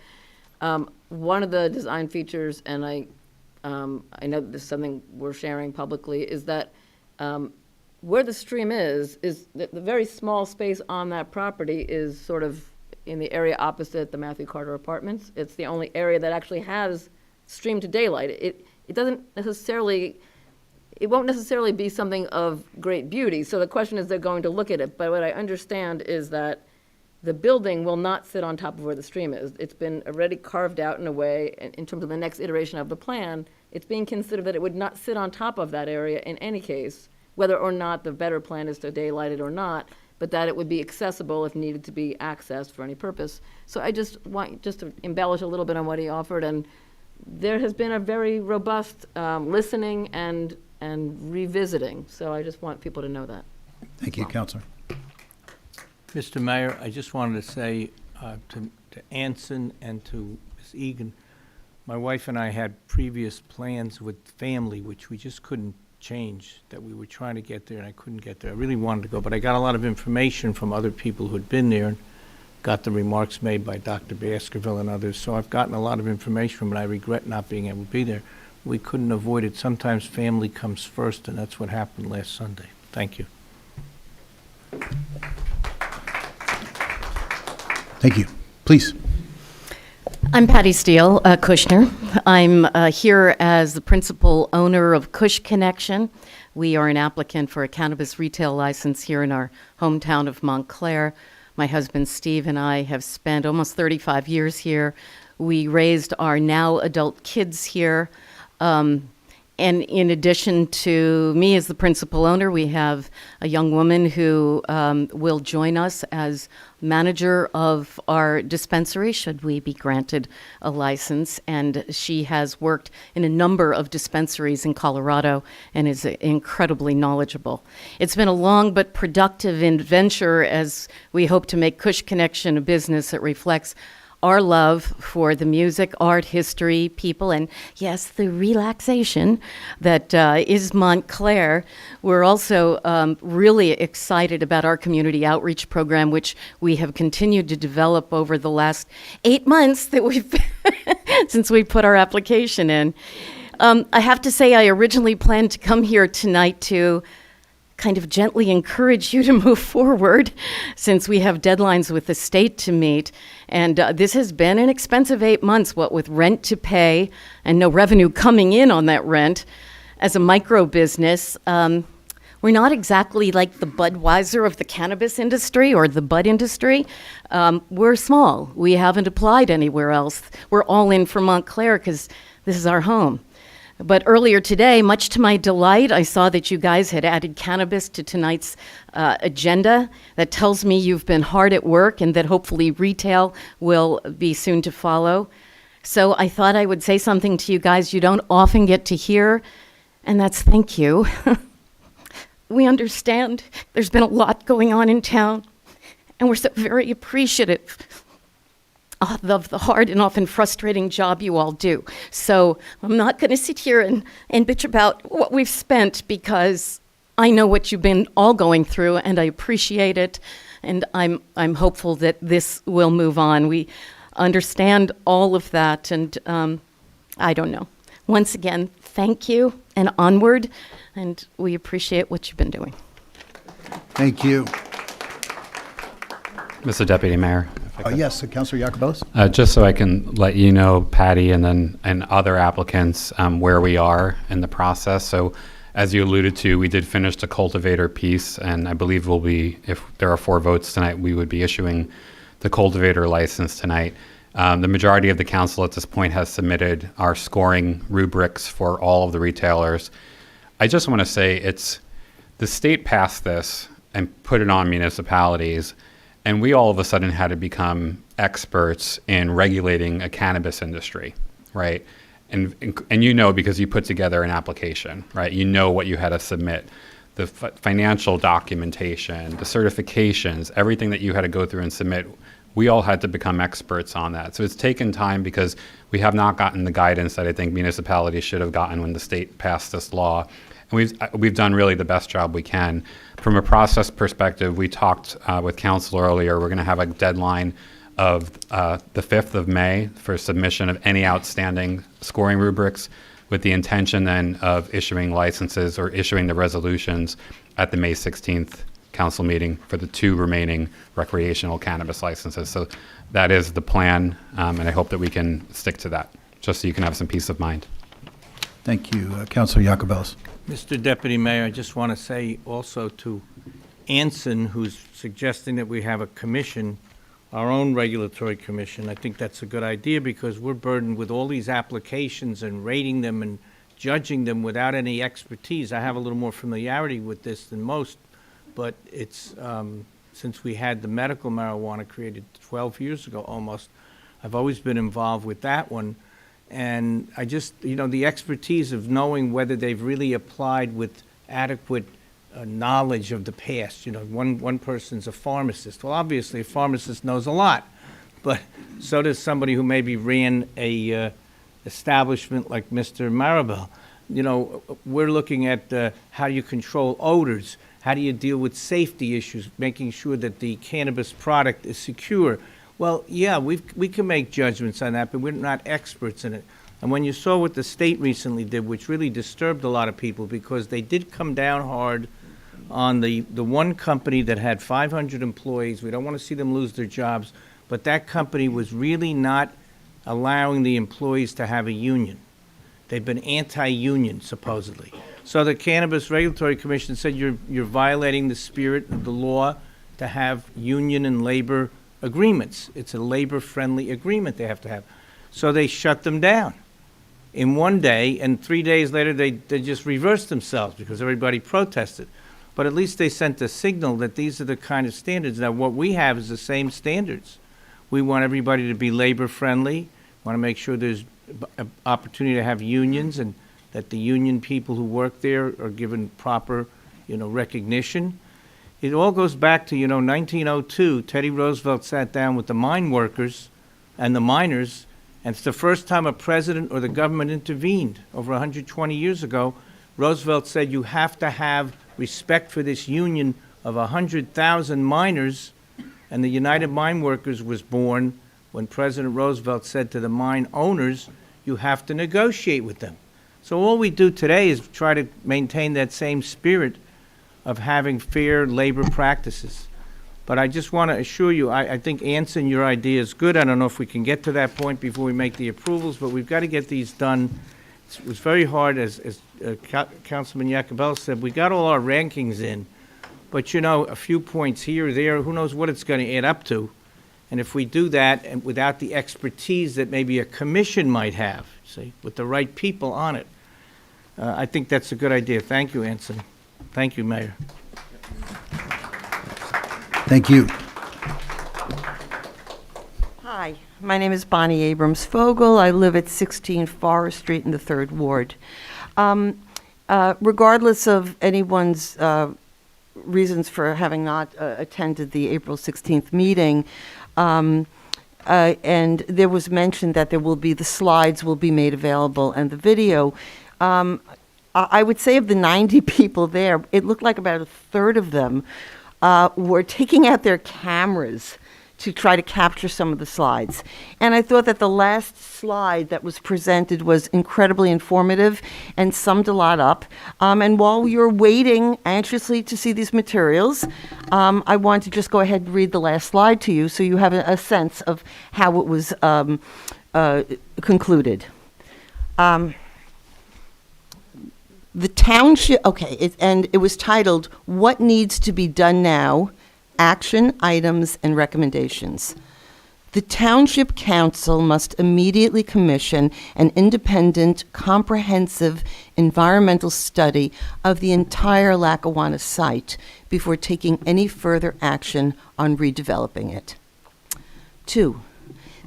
one of the design features, and I know this is something we're sharing publicly, is that where the stream is the very small space on that property is sort of in the area opposite the Matthew Carter Apartments. It's the only area that actually has stream to daylight. It won't necessarily be something of great beauty. So the question is, they're going to look at it. But what I understand is that the building will not sit on top of where the stream is. It's been already carved out in a way, in terms of the next iteration of the plan, it's being considered that it would not sit on top of that area in any case, whether or not the better plan is to daylight it or not, but that it would be accessible if needed to be accessed for any purpose. So I just want to embellish a little bit on what he offered, and there has been a very robust listening and revisiting. So I just want people to know that. Thank you, Councilor. Mr. Mayor, I just wanted to say to Anson and to Ms. Egan, my wife and I had previous plans with family, which we just couldn't change, that we were trying to get there, and I couldn't get there. I really wanted to go, but I got a lot of information from other people who'd been there and got the remarks made by Dr. Baskerville and others. So I've gotten a lot of information from it. I regret not being able to be there. We couldn't avoid it. Sometimes family comes first, and that's what happened last Sunday. Thank you. Thank you. Please. I'm Patty Steele, Kushner. I'm here as the principal owner of Kush Connection. We are an applicant for a cannabis retail license here in our hometown of Montclair. My husband Steve and I have spent almost 35 years here. We raised our now adult kids here. And in addition to me as the principal owner, we have a young woman who will join us as manager of our dispensary, should we be granted a license. And she has worked in a number of dispensaries in Colorado and is incredibly knowledgeable. It's been a long but productive adventure as we hope to make Cush Connection a business that reflects our love for the music, art, history, people, and yes, the relaxation that is Montclair. We're also really excited about our community outreach program, which we have continued to develop over the last 8 months that we've since we put our application in. I have to say, I originally planned to come here tonight to kind of gently encourage you to move forward since we have deadlines with the state to meet. And this has been an expensive 8 months, what with rent to pay and no revenue coming in on that rent. As a micro business, we're not exactly like the Budweiser of the cannabis industry or the bud industry. We're small. We haven't applied anywhere else. We're all in for Montclair because this is our home. But earlier today, much to my delight, I saw that you guys had added cannabis to tonight's agenda. That tells me you've been hard at work and that hopefully retail will be soon to follow. So I thought I would say something to you guys you don't often get to hear, and that's thank you. We understand there's been a lot going on in town, and we're so very appreciative of the hard and often frustrating job you all do. So I'm not going to sit here and bitch about what we've spent because I know what you've been all going through and I appreciate it. And I'm hopeful that this will move on. We understand all of that and I don't know. Once again, thank you and onward. And we appreciate what you've been doing. Thank you. Mr. Deputy Mayor. Yes, Councilor Yacobelis. Just so I can let you know, Patty, and other applicants, where we are in the process. So as you alluded to, we did finish the Cultivator piece, and I believe we'll be, if there are 4 votes tonight, we would be issuing the Cultivator license tonight. The majority of the council at this point has submitted our scoring rubrics for all of the retailers. I just want to say the state passed this and put it on municipalities, and we all of a sudden had to become experts in regulating a cannabis industry, right? And you know, because you put together an application, right? You know what you had to submit, the financial documentation, the certifications, everything that you had to go through and submit. We all had to become experts on that. So it's taken time because we have not gotten the guidance that I think municipalities should have gotten when the state passed this law. And we've done really the best job we can. From a process perspective, we talked with council earlier. We're going to have a deadline of the 5th of May for submission of any outstanding scoring rubrics, with the intention then of issuing licenses or issuing the resolutions at the May 16th council meeting for the 2 remaining recreational cannabis licenses. So that is the plan, and I hope that we can stick to that, just so you can have some peace of mind. Thank you, Councilor Yacobelis. Mr. Deputy Mayor, I just want to say also to Anson, who's suggesting that we have a commission, our own regulatory commission. I think that's a good idea because we're burdened with all these applications and rating them and judging them without any expertise. I have a little more familiarity with this than most, but it's since we had the medical marijuana created 12 years ago almost, I've always been involved with that one. And I just, the expertise of knowing whether they've really applied with adequate knowledge of the past. One person's a pharmacist. Well, obviously, a pharmacist knows a lot, but so does somebody who maybe ran a establishment like Mr. Maribel. We're looking at how you control odors, how do you deal with safety issues, making sure that the cannabis product is secure. Well, yeah, we can make judgments on that, but we're not experts in it. And when you saw what the state recently did, which really disturbed a lot of people because they did come down hard on the one company that had 500 employees. We don't want to see them lose their jobs, but that company was really not allowing the employees to have a union. They've been anti-union, supposedly. So the Cannabis Regulatory Commission said you're violating the spirit of the law to have union and labor agreements. It's a labor-friendly agreement they have to have. So they shut them down. in one day, and 3 days later, they just reversed themselves because everybody protested. But at least they sent a signal that these are the kind of standards. Now, what we have is the same standards. We want everybody to be labor-friendly, want to make sure there's an opportunity to have unions, and that the union people who work there are given proper, recognition. It all goes back to, 1902, Teddy Roosevelt sat down with the mine workers and the miners, and it's the first time a president or the government intervened. Over 120 years ago, Roosevelt said you have to have respect for this union of 100,000 miners, and the United Mine Workers was born when President Roosevelt said to the mine owners, you have to negotiate with them. So all we do today is try to maintain that same spirit of having fair labor practices. But I just want to assure you, I think, Anson, your idea is good. I don't know if we can get to that point before we make the approvals, but we've got to get these done. It was very hard, as Councilman Iacobello said. We got all our rankings in, but, a few points here or there, who knows what it's going to add up to. And if we do that and without the expertise that maybe a commission might have, see, with the right people on it, I think that's a good idea. Thank you, Anson. Thank you, Mayor. Thank you. Hi, my name is Bonnie Abrams-Fogel. I live at 16 Forest Street in the 3rd Ward. Regardless of anyone's reasons for having not attended the April 16th meeting, and there was mention that the slides will be made available and the video. I would say of the 90 people there, it looked like about a third of them were taking out their cameras to try to capture some of the slides. And I thought that the last slide that was presented was incredibly informative and summed a lot up. And while you're waiting anxiously to see these materials, I want to just go ahead and read the last slide to you so you have a sense of how it was concluded. The township, and it was titled, What Needs to Be Done Now? Action, Items, and Recommendations. The Township Council must immediately commission an independent, comprehensive environmental study of the entire Lackawanna site before taking any further action on redeveloping it. 2,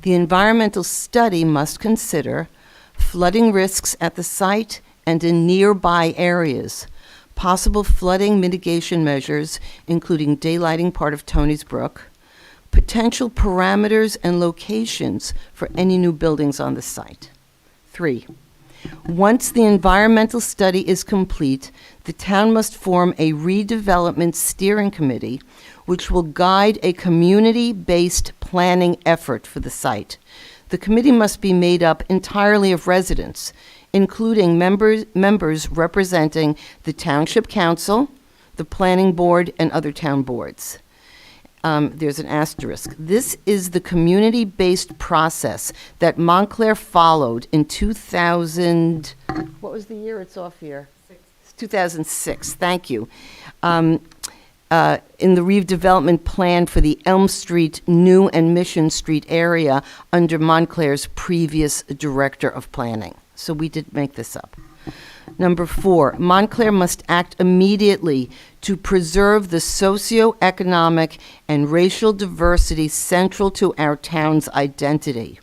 the environmental study must consider flooding risks at the site and in nearby areas, possible flooding mitigation measures, including daylighting part of Tony's Brook, potential parameters and locations for any new buildings on the site. 3, once the environmental study is complete, the town must form a redevelopment steering committee, which will guide a community-based planning effort for the site. The committee must be made up entirely of residents, including members representing the Township Council, the Planning Board, and other town boards. There's an asterisk. This is the community-based process that Montclair followed in 2000, what was the year? It's off here. 2006, thank you. In the redevelopment plan for the Elm Street, New and Mission Street area under Montclair's previous Director of Planning. So we did make this up. Number 4, Montclair must act immediately to preserve the socioeconomic and racial diversity central to our town's identity.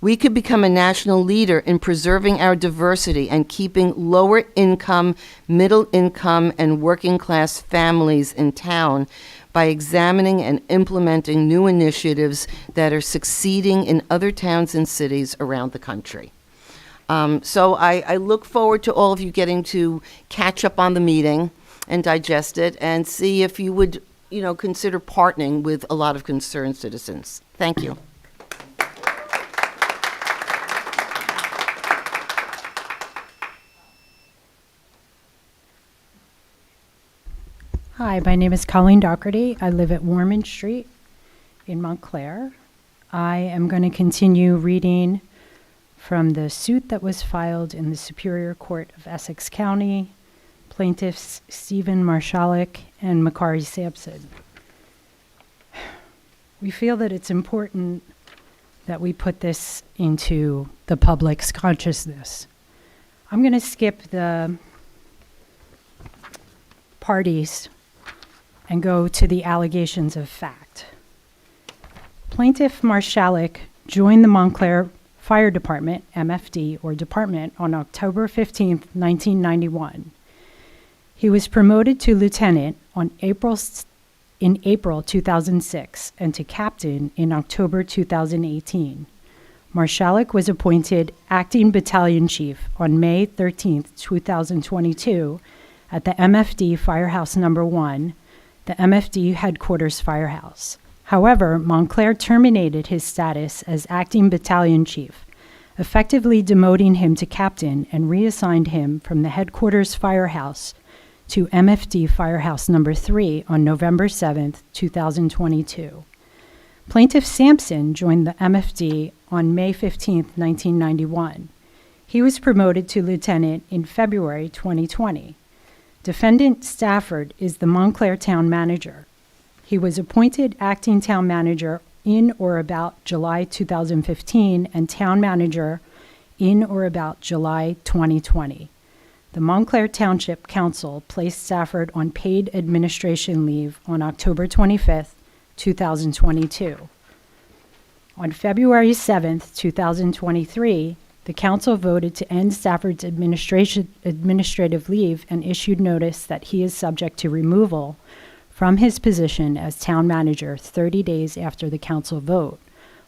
We could become a national leader in preserving our diversity and keeping lower income, middle income, and working class families in town by examining and implementing new initiatives that are succeeding in other towns and cities around the country. So I look forward to all of you getting to catch up on the meeting and digest it and see if you would, consider partnering with a lot of concerned citizens. Thank you. Hi, my name is Colleen Doherty. I live at Warman Street in Montclair. I am going to continue reading from the suit that was filed in the Superior Court of Essex County, plaintiffs Stephen Marshalik and Makari Sampson. We feel that it's important that we put this into the public's consciousness. I'm going to skip the parties and go to the allegations of fact. Plaintiff Marshalik joined the Montclair Fire Department, MFD, or department, on October 15, 1991. He was promoted to lieutenant in April 2006 and to captain in October 2018. Marshalik was appointed acting battalion chief on May 13, 2022 at the MFD Firehouse No. 1, the MFD headquarters firehouse. However, Montclair terminated his status as acting battalion chief, effectively demoting him to captain and reassigned him from the headquarters firehouse to MFD Firehouse No. 3 on November 7, 2022. Plaintiff Sampson joined the MFD on May 15, 1991. He was promoted to lieutenant in February 2020. Defendant Stafford is the Montclair town manager. He was appointed acting town manager in or about July 2015 and town manager in or about July 2020. The Montclair Township Council placed Stafford on paid administration leave on October 25, 2022. On February 7, 2023, the council voted to end Stafford's administrative leave and issued notice that he is subject to removal from his position as town manager 30 days after the council vote,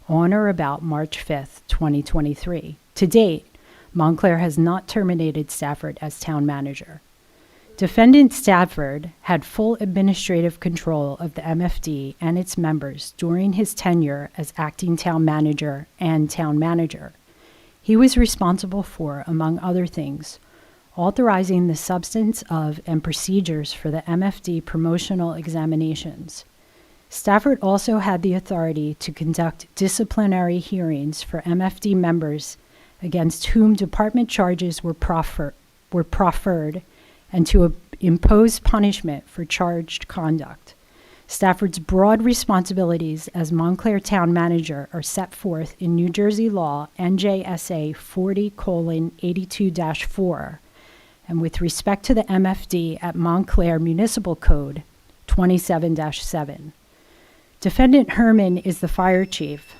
on or about March 5, 2023. To date, Montclair has not terminated Stafford as town manager. Defendant Stafford had full administrative control of the MFD and its members during his tenure as acting town manager and town manager. He was responsible for, among other things, authorizing the substance of and procedures for the MFD promotional examinations. Stafford also had the authority to conduct disciplinary hearings for MFD members against whom department charges were proffered, and to impose punishment for charged conduct. Stafford's broad responsibilities as Montclair town manager are set forth in New Jersey law N.J.S.A 40:82-4, and with respect to the MFD at Montclair Municipal Code 27-7. Defendant Herman is the fire chief.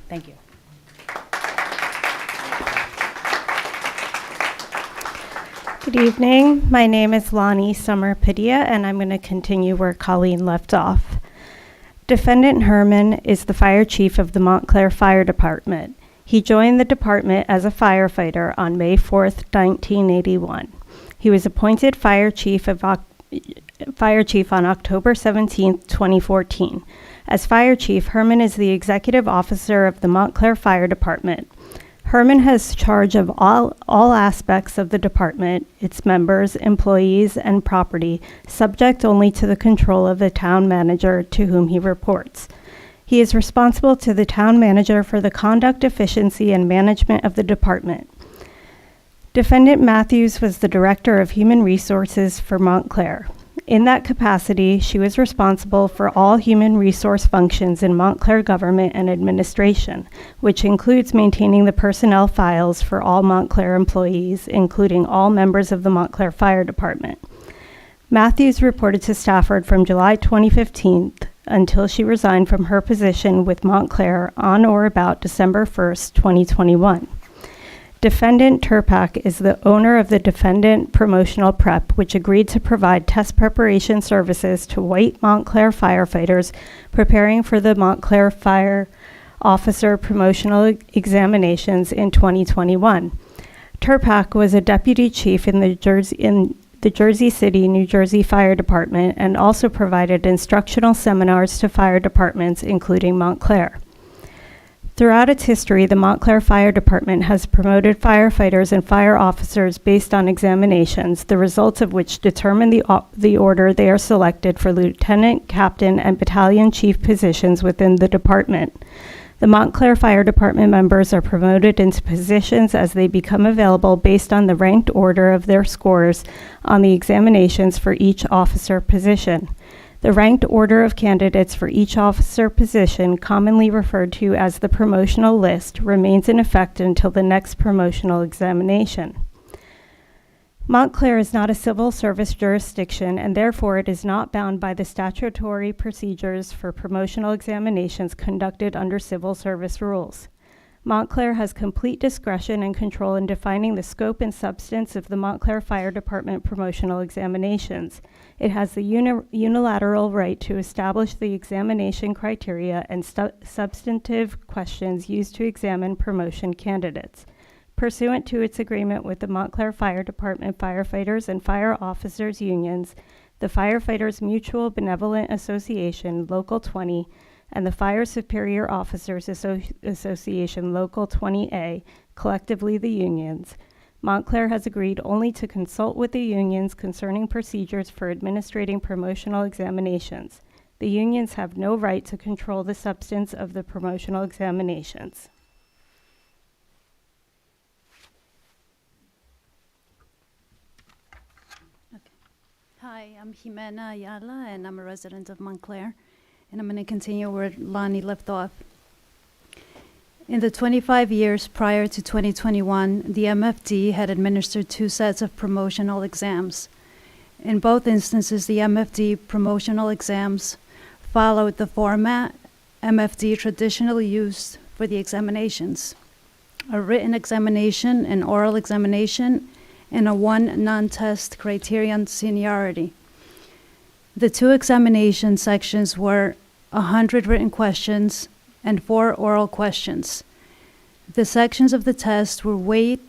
Thank you. Good evening. My name is Lonnie Summer-Padilla, and I'm going to continue where Colleen left off. Defendant Herman is the fire chief of the Montclair Fire Department. He joined the department as a firefighter on May 4th, 1981. He was appointed fire chief on October 17th, 2014. As fire chief, Herman is the executive officer of the Montclair Fire Department. Herman has charge of all aspects of the department, its members, employees, and property, subject only to the control of the town manager to whom he reports. He is responsible to the town manager for the conduct, efficiency, and management of the department. Defendant Matthews was the director of human resources for Montclair. In that capacity, she was responsible for all human resource functions in Montclair government and administration, which includes maintaining the personnel files for all Montclair employees, including all members of the Montclair Fire Department. Matthews reported to Stafford from July 2015 until she resigned from her position with Montclair on or about December 1st, 2021. Defendant Turpak is the owner of the Defendant Promotional Prep, which agreed to provide test preparation services to white Montclair firefighters preparing for the Montclair Fire Officer Promotional Examinations in 2021. Turpak was a deputy chief in the Jersey City, New Jersey Fire Department, and also provided instructional seminars to fire departments, including Montclair. Throughout its history, the Montclair Fire Department has promoted firefighters and fire officers based on examinations, the results of which determine the order they are selected for lieutenant, captain, and battalion chief positions within the department. The Montclair Fire Department members are promoted into positions as they become available based on the ranked order of their scores on the examinations for each officer position. The ranked order of candidates for each officer position, commonly referred to as the promotional list, remains in effect until the next promotional examination. Montclair is not a civil service jurisdiction, and therefore it is not bound by the statutory procedures for promotional examinations conducted under civil service rules. Montclair has complete discretion and control in defining the scope and substance of the Montclair Fire Department promotional examinations. It has the unilateral right to establish the examination criteria and substantive questions used to examine promotion candidates. Pursuant to its agreement with the Montclair Fire Department firefighters and fire officers unions, the Firefighters Mutual Benevolent Association, Local 20, and the Fire Superior Officers Association, Local 20A, collectively the unions, Montclair has agreed only to consult with the unions concerning procedures for administrating promotional examinations. The unions have no right to control the substance of the promotional examinations. Hi, I'm Jimena Ayala, and I'm a resident of Montclair, and I'm going to continue where Lonnie left off. In the 25 years prior to 2021, the MFD had administered 2 sets of promotional exams. In both instances, the MFD promotional exams followed the format MFD traditionally used for the examinations: a written examination, an oral examination, and a 1 non-test criterion seniority. The 2 examination sections were 100 written questions and 4 oral questions. The sections of the test were weighed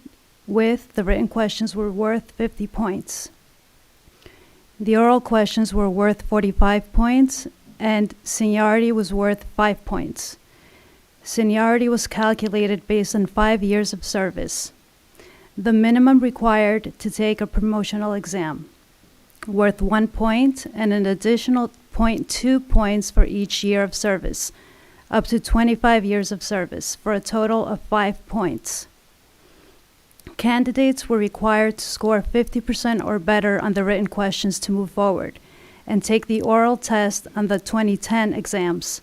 with the written questions were worth 50 points. The oral questions were worth 45 points, and seniority was worth 5 points. Seniority was calculated based on 5 years of service. The minimum required to take a promotional exam, worth 1 point, and an additional 0.2 points for each year of service, up to 25 years of service, for a total of 5 points. Candidates were required to score 50% or better on the written questions to move forward, and take the oral test on the 2010 exams.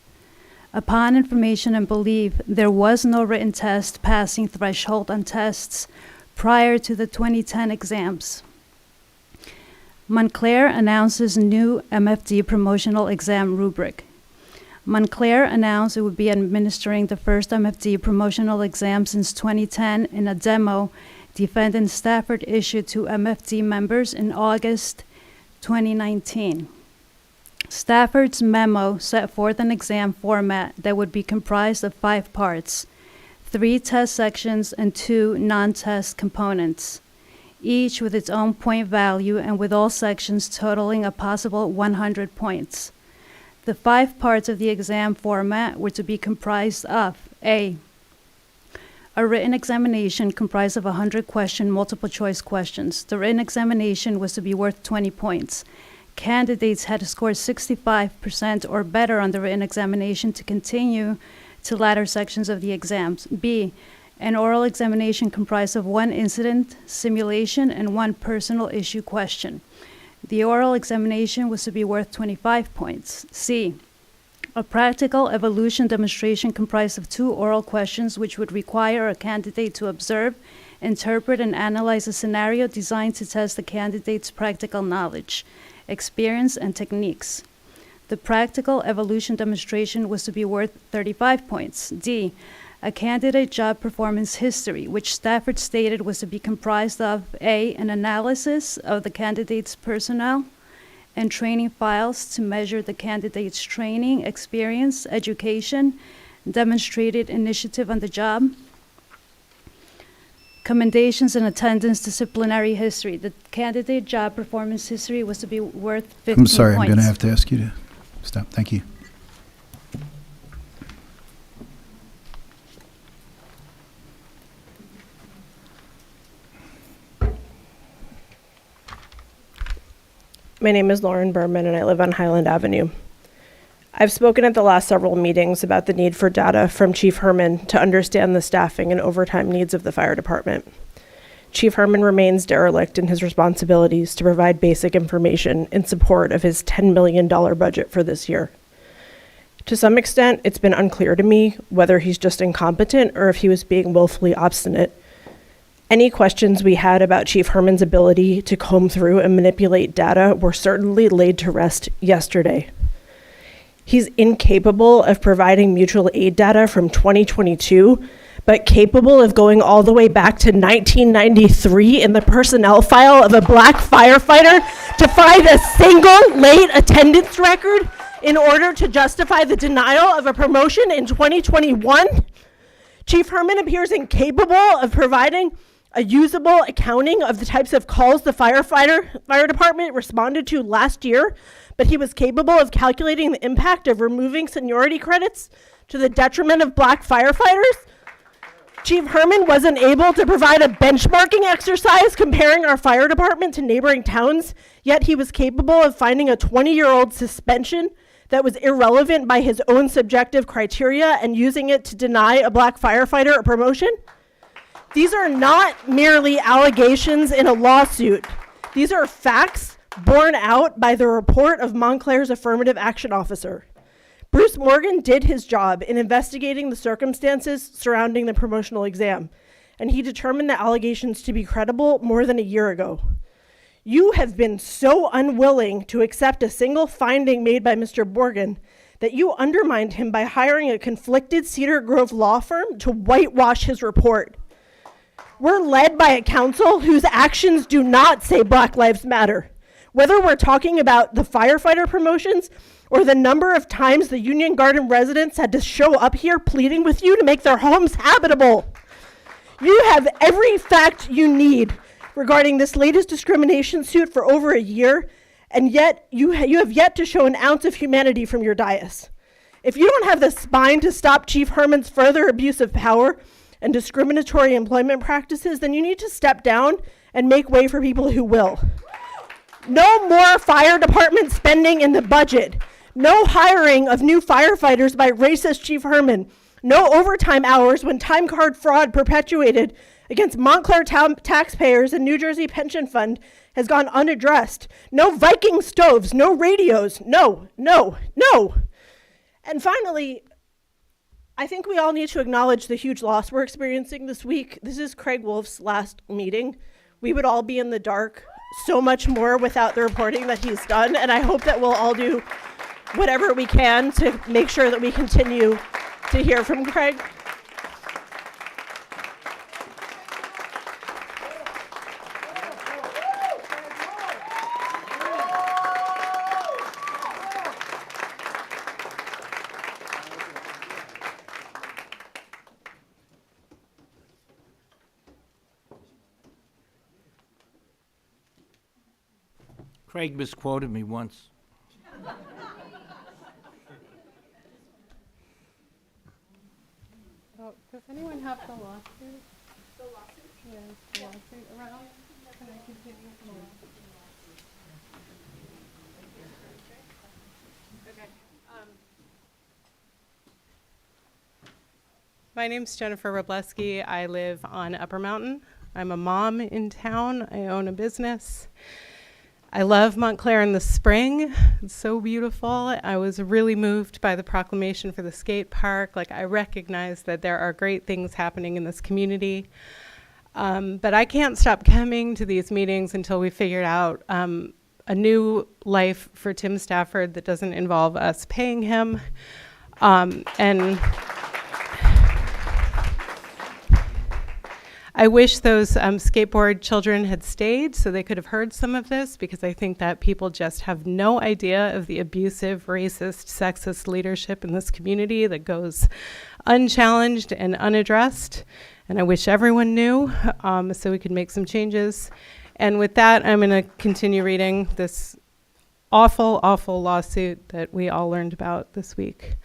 Upon information and belief, there was no written test passing threshold on tests prior to the 2010 exams. Montclair announces new MFD promotional exam rubric. Montclair announced it would be administering the first MFD promotional exam since 2010 in a demo Defendant Stafford issued to MFD members in August 2019. Stafford's memo set forth an exam format that would be comprised of 5 parts: 3 test sections and 2 non-test components, each with its own point value and with all sections totaling a possible 100 points. The 5 parts of the exam format were to be comprised of A, a written examination comprised of 100-question multiple-choice questions. The written examination was to be worth 20 points. Candidates had to score 65% or better on the written examination to continue to latter sections of the exams. B, an oral examination comprised of 1 incident, simulation, and 1 personal issue question. The oral examination was to be worth 25 points. C, a practical evolution demonstration comprised of 2 oral questions which would require a candidate to observe, interpret, and analyze a scenario designed to test the candidate's practical knowledge, experience, and techniques. The practical evolution demonstration was to be worth 35 points. D, a candidate job performance history, which Stafford stated was to be comprised of A, an analysis of the candidate's personnel and training files to measure the candidate's training, experience, education, demonstrated initiative on the job, commendations and attendance, disciplinary history. The candidate job performance history was to be worth 15 points. I'm sorry, I'm going to have to ask you to stop. Thank you. My name is Lauren Berman, and I live on Highland Avenue. I've spoken at the last several meetings about the need for data from Chief Herman to understand the staffing and overtime needs of the fire department. Chief Herman remains derelict in his responsibilities to provide basic information in support of his $10 million budget for this year. To some extent, it's been unclear to me whether he's just incompetent or if he was being willfully obstinate. Any questions we had about Chief Herman's ability to comb through and manipulate data were certainly laid to rest yesterday. He's incapable of providing mutual aid data from 2022, but capable of going all the way back to 1993 in the personnel file of a black firefighter to find a single late attendance record in order to justify the denial of a promotion in 2021. Chief Herman appears incapable of providing a usable accounting of the types of calls the fire department responded to last year, but he was capable of calculating the impact of removing seniority credits to the detriment of black firefighters. Chief Herman wasn't able to provide a benchmarking exercise comparing our fire department to neighboring towns, yet he was capable of finding a 20-year-old suspension that was irrelevant by his own subjective criteria and using it to deny a black firefighter a promotion. These are not merely allegations in a lawsuit. These are facts borne out by the report of Montclair's affirmative action officer. Bruce Morgan did his job in investigating the circumstances surrounding the promotional exam, and he determined the allegations to be credible more than a year ago. You have been so unwilling to accept a single finding made by Mr. Morgan that you undermined him by hiring a conflicted Cedar Grove law firm to whitewash his report. We're led by a council whose actions do not say Black Lives Matter. Whether we're talking about the firefighter promotions or the number of times the Union Garden residents had to show up here pleading with you to make their homes habitable. You have every fact you need regarding this latest discrimination suit for over a year, and yet you have yet to show an ounce of humanity from your dais. If you don't have the spine to stop Chief Herman's further abuse of power and discriminatory employment practices, then you need to step down and make way for people who will. No more fire department spending in the budget. No hiring of new firefighters by racist Chief Herman. No overtime hours when time card fraud perpetuated against Montclair taxpayers and New Jersey pension fund has gone unaddressed. No Viking stoves, no radios, no. And finally, I think we all need to acknowledge the huge loss we're experiencing this week. This is Craig Wolf's last meeting. We would all be in the dark so much more without the reporting that he's done, and I hope that we'll all do whatever we can to make sure that we continue to hear from Craig. Craig misquoted me once. Oh, does anyone have the lawsuit? The lawsuit? Yeah, the lawsuit around. Can I continue? Okay. My name's Jennifer Robleski. I live on Upper Mountain. I'm a mom in town. I own a business. I love Montclair in the spring. It's so beautiful. I was really moved by the proclamation for the skate park. I recognize that there are great things happening in this community. But I can't stop coming to these meetings until we figured out a new life for Tim Stafford that doesn't involve us paying him. And I wish those skateboard children had stayed so they could have heard some of this, because I think that people just have no idea of the abusive, racist, sexist leadership in this community that goes unchallenged and unaddressed. And I wish everyone knew so we could make some changes. And with that, I'm going to continue reading this awful, awful lawsuit that we all learned about this week.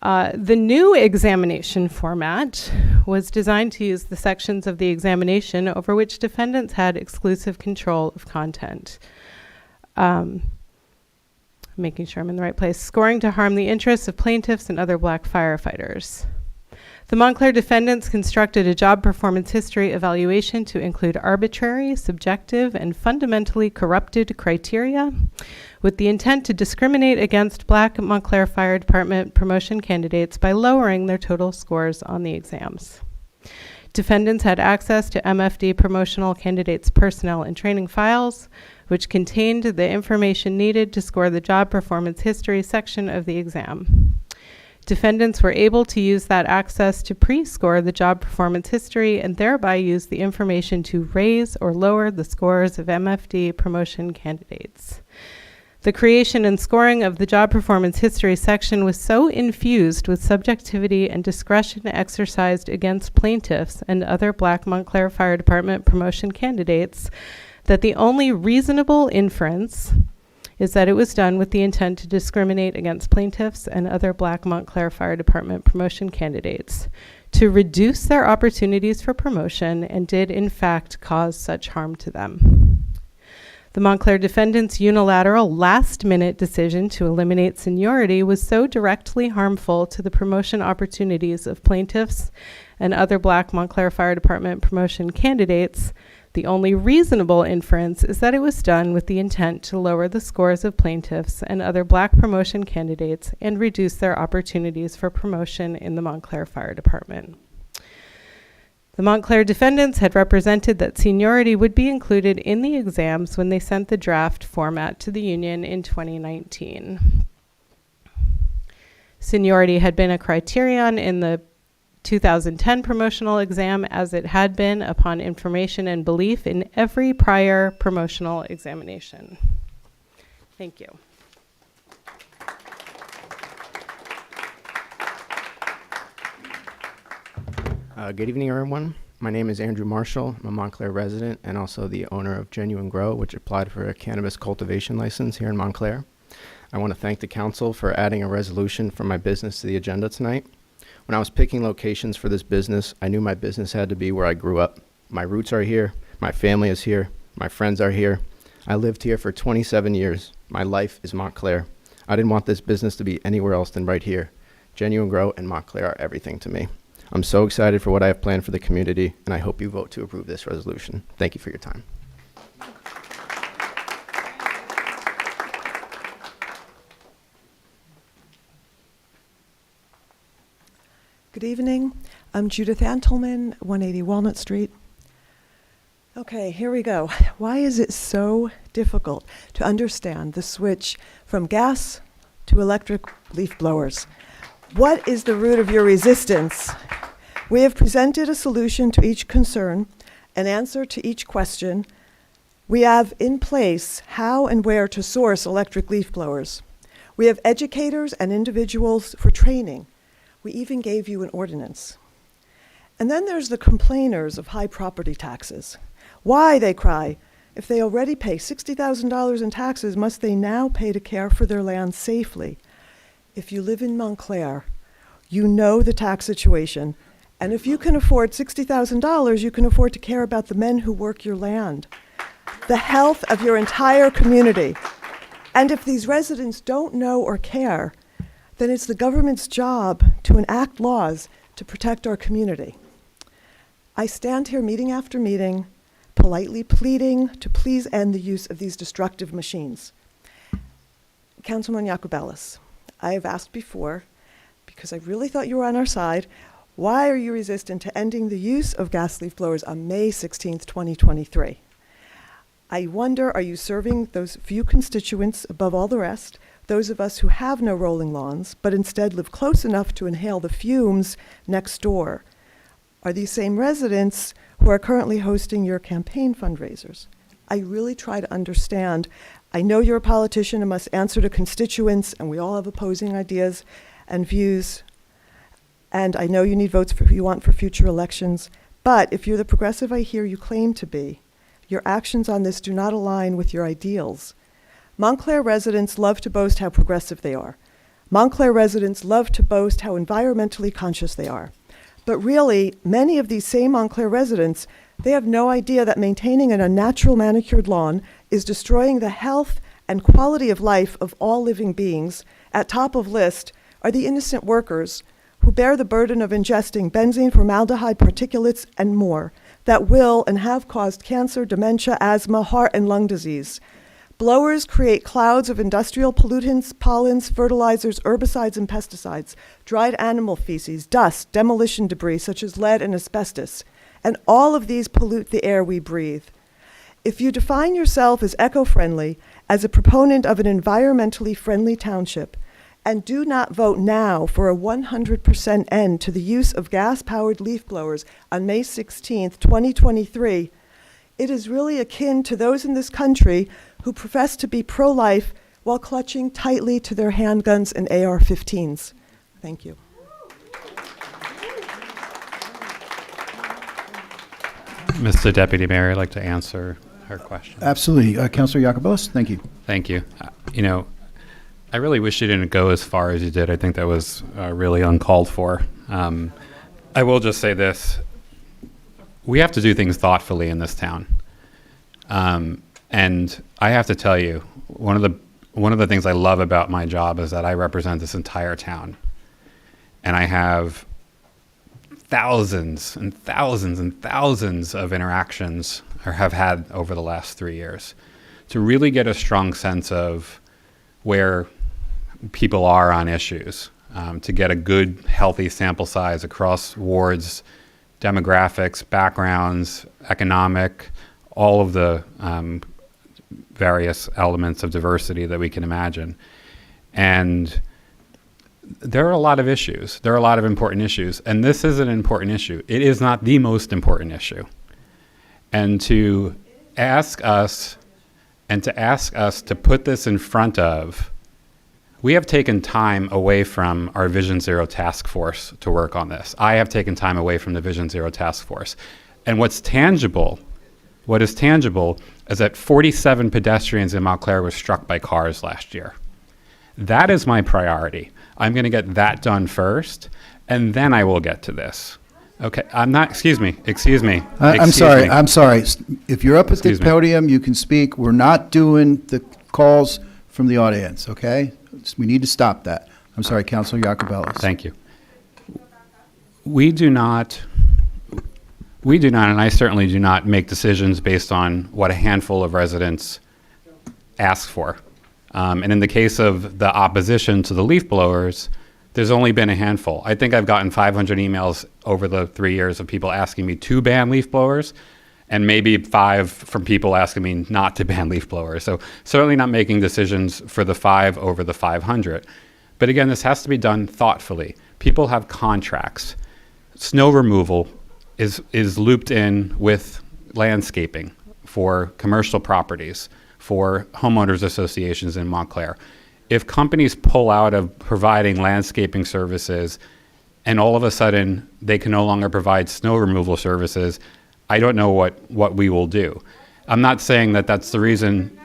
The new examination format was designed to use the sections of the examination over which defendants had exclusive control of content. Making sure I'm in the right place. Scoring to harm the interests of plaintiffs and other black firefighters. The Montclair defendants constructed a job performance history evaluation to include arbitrary, subjective, and fundamentally corrupted criteria with the intent to discriminate against Black Montclair Fire Department promotion candidates by lowering their total scores on the exams. Defendants had access to MFD promotional candidates' personnel and training files, which contained the information needed to score the job performance history section of the exam. Defendants were able to use that access to pre-score the job performance history and thereby use the information to raise or lower the scores of MFD promotion candidates. The creation and scoring of the job performance history section was so infused with subjectivity and discretion exercised against plaintiffs and other Black Montclair Fire Department promotion candidates that the only reasonable inference is that it was done with the intent to discriminate against plaintiffs and other Black Montclair Fire Department promotion candidates, to reduce their opportunities for promotion, and did in fact cause such harm to them. The Montclair defendants' unilateral last-minute decision to eliminate seniority was so directly harmful to the promotion opportunities of plaintiffs and other Black Montclair Fire Department promotion candidates. The only reasonable inference is that it was done with the intent to lower the scores of plaintiffs and other Black promotion candidates and reduce their opportunities for promotion in the Montclair Fire Department. The Montclair defendants had represented that seniority would be included in the exams when they sent the draft format to the union in 2019. Seniority had been a criterion in the 2010 promotional exam, as it had been upon information and belief in every prior promotional examination. Thank you. Good evening, everyone. My name is Andrew Marshall. I'm a Montclair resident and also the owner of Genuine Grow, which applied for a cannabis cultivation license here in Montclair. I want to thank the council for adding a resolution for my business to the agenda tonight. When I was picking locations for this business, I knew my business had to be where I grew up. My roots are here, my family is here, my friends are here. I lived here for 27 years. My life is Montclair. I didn't want this business to be anywhere else than right here. Genuine Grow and Montclair are everything to me. I'm so excited for what I have planned for the community, and I hope you vote to approve this resolution. Thank you for your time. Good evening. I'm Judith Antleman, 180 Walnut Street. Okay, here we go. Why is it so difficult to understand the switch from gas to electric leaf blowers? What is the root of your resistance? We have presented a solution to each concern, an answer to each question. We have in place how and where to source electric leaf blowers. We have educators and individuals for training. We even gave you an ordinance. And then there's the complainers of high property taxes. Why, they cry, if they already pay $60,000 in taxes, must they now pay to care for their land safely? If you live in Montclair, you know the tax situation. And if you can afford $60,000, you can afford to care about the men who work your land, the health of your entire community. And if these residents don't know or care, then it's the government's job to enact laws to protect our community. I stand here meeting after meeting, politely pleading to please end the use of these destructive machines. Councilman Yacobelis, I have asked before, because I really thought you were on our side, why are you resistant to ending the use of gas leaf blowers on May 16th, 2023? I wonder, are you serving those few constituents above all the rest, those of us who have no rolling lawns, but instead live close enough to inhale the fumes next door? Are these same residents who are currently hosting your campaign fundraisers? I really try to understand. I know you're a politician and must answer to constituents, and we all have opposing ideas and views. And I know you need votes for who you want for future elections. But if you're the progressive I hear you claim to be, your actions on this do not align with your ideals. Montclair residents love to boast how progressive they are. Montclair residents love to boast how environmentally conscious they are. But really, many of these same Montclair residents, they have no idea that maintaining an unnatural manicured lawn is destroying the health and quality of life of all living beings. At top of list are the innocent workers who bear the burden of ingesting benzene, formaldehyde, particulates, and more that will and have caused cancer, dementia, asthma, heart, and lung disease. Blowers create clouds of industrial pollutants, pollens, fertilizers, herbicides, and pesticides, dried animal feces, dust, demolition debris such as lead and asbestos, and all of these pollute the air we breathe. If you define yourself as eco-friendly, as a proponent of an environmentally friendly township, and do not vote now for a 100% end to the use of gas-powered leaf blowers on May 16th, 2023, it is really akin to those in this country who profess to be pro-life while clutching tightly to their handguns and AR-15s. Thank you. Mr. Deputy Mayor, I'd like to answer her question. Absolutely. Councilor Yakubos, thank you. Thank you. I really wish you didn't go as far as you did. I think that was really uncalled for. I will just say this. We have to do things thoughtfully in this town. And I have to tell you, one of the things I love about my job is that I represent this entire town. And I have thousands and thousands and thousands of interactions, or have had over the last 3 years, to really get a strong sense of where people are on issues, to get a good, healthy sample size across wards, demographics, backgrounds, economic, all of the various elements of diversity that we can imagine. And there are a lot of issues. There are a lot of important issues. And this is an important issue. It is not the most important issue. And to ask us to put this in front of, we have taken time away from our Vision Zero task force to work on this. I have taken time away from the Vision Zero task force. And what is tangible is that 47 pedestrians in Montclair were struck by cars last year. That is my priority. I'm going to get that done first, and then I will get to this. Okay, excuse me. I'm sorry. If you're up at the podium, you can speak. We're not doing the calls from the audience, okay? We need to stop that. I'm sorry, Councilor Yacobelis. Thank you. We do not, and I certainly do not make decisions based on what a handful of residents ask for. And in the case of the opposition to the leaf blowers, there's only been a handful. I think I've gotten 500 emails over the 3 years of people asking me to ban leaf blowers, and maybe 5 from people asking me not to ban leaf blowers. So certainly not making decisions for the 5 over the 500. But again, this has to be done thoughtfully. People have contracts. Snow removal is looped in with landscaping for commercial properties, for homeowners associations in Montclair. If companies pull out of providing landscaping services and all of a sudden they can no longer provide snow removal services, I don't know what we will do. I'm not saying that that's the reason.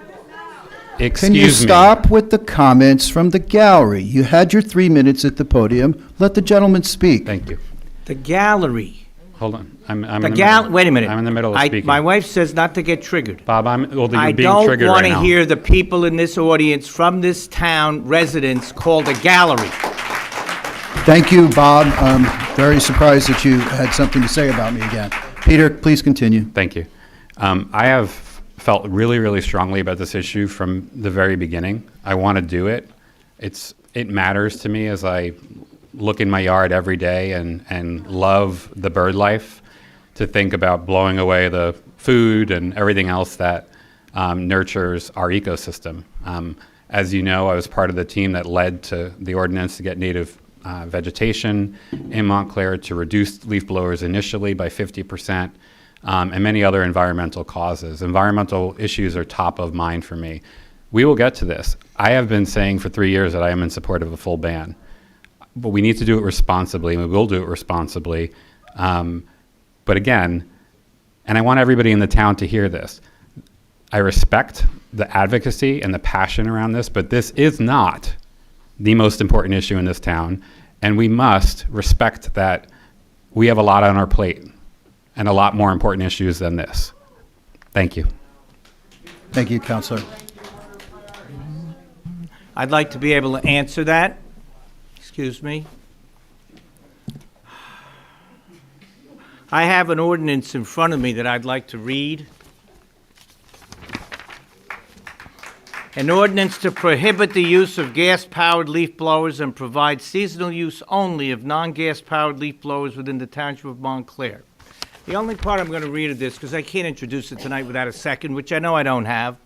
Can you stop with the comments from the gallery? You had your 3 minutes at the podium. Let the gentleman speak. Thank you. The gallery. Hold on. Wait a minute. I'm in the middle of speaking. My wife says not to get triggered. Bob, you're being I triggered don't right want now. to hear the people in this audience from this town, residents, called a gallery. Thank you, Bob. I'm very surprised that you had something to say about me again. Peter, please continue. Thank you. I have felt really, really strongly about this issue from the very beginning. I want to do it. It matters to me as I look in my yard every day and love the bird life, to think about blowing away the food and everything else that nurtures our ecosystem. As you know, I was part of the team that led to the ordinance to get native vegetation in Montclair, to reduce leaf blowers initially by 50%, and many other environmental causes. Environmental issues are top of mind for me. We will get to this. I have been saying for 3 years that I am in support of a full ban. But we need to do it responsibly, and we will do it responsibly. But again, and I want everybody in the town to hear this, I respect the advocacy and the passion around this, but this is not the most important issue in this town, and we must respect that we have a lot on our plate and a lot more important issues than this. Thank you. Thank you, Councilor. I'd like to be able to answer that. Excuse me. I have an ordinance in front of me that I'd like to read. An ordinance to prohibit the use of gas-powered leaf blowers and provide seasonal use only of non-gas-powered leaf blowers within the Township of Montclair. The only part I'm going to read of this, because I can't introduce it tonight without a second, which I know I don't have.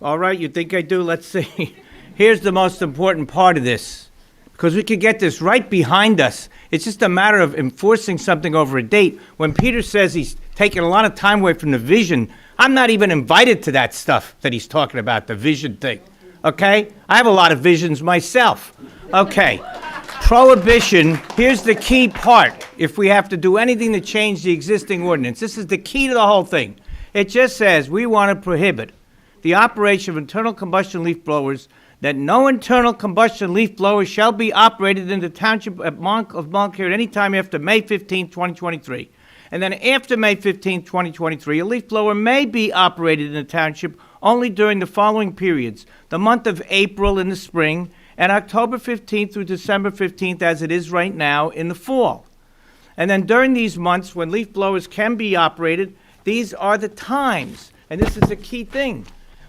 All right, you think I do? Let's see. Here's the most important part of this, because we could get this right behind us. It's just a matter of enforcing something over a date. When Peter says he's taking a lot of time away from the vision, I'm not even invited to that stuff that he's talking about, the vision thing, okay? I have a lot of visions myself. Okay, prohibition, here's the key part. If we have to do anything to change the existing ordinance, this is the key to the whole thing. It just says we want to prohibit the operation of internal combustion leaf blowers, that no internal combustion leaf blower shall be operated in the Township of Montclair at any time after May 15, 2023. And then after May 15, 2023, a leaf blower may be operated in the township only during the following periods: the month of April in the spring, and October 15th through December 15th, as it is right now, in the fall. And then during these months when leaf blowers can be operated, these are the times, and this is the key thing: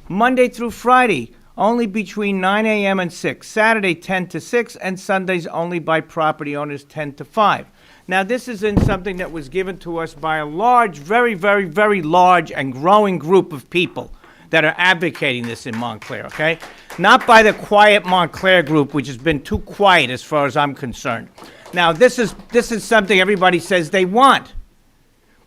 Monday through Friday, only between 9 a.m. and 6, Saturday 10 to 6, and Sundays only by property owners 10 to 5. Now, this is in something that was given to us by a large, very, very, very large and growing group of people that are advocating this in Montclair, okay? Not by the quiet Montclair group, which has been too quiet as far as I'm concerned. Now, this is something everybody says they want.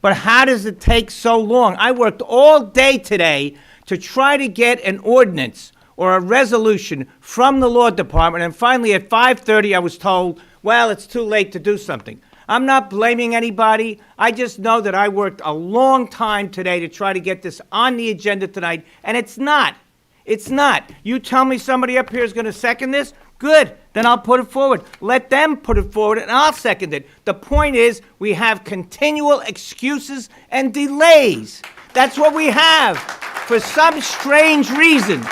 But how does it take so long? I worked all day today to try to get an ordinance or a resolution from the law department, and finally at 5:30 I was told, well, it's too late to do something. I'm not blaming anybody. I just know that I worked a long time today to try to get this on the agenda tonight, and it's not. It's not. You tell me somebody up here is going to second this? Good. Then I'll put it forward. Let them put it forward, and I'll second it. The point is, we have continual excuses and delays. That's what we have for some strange reason.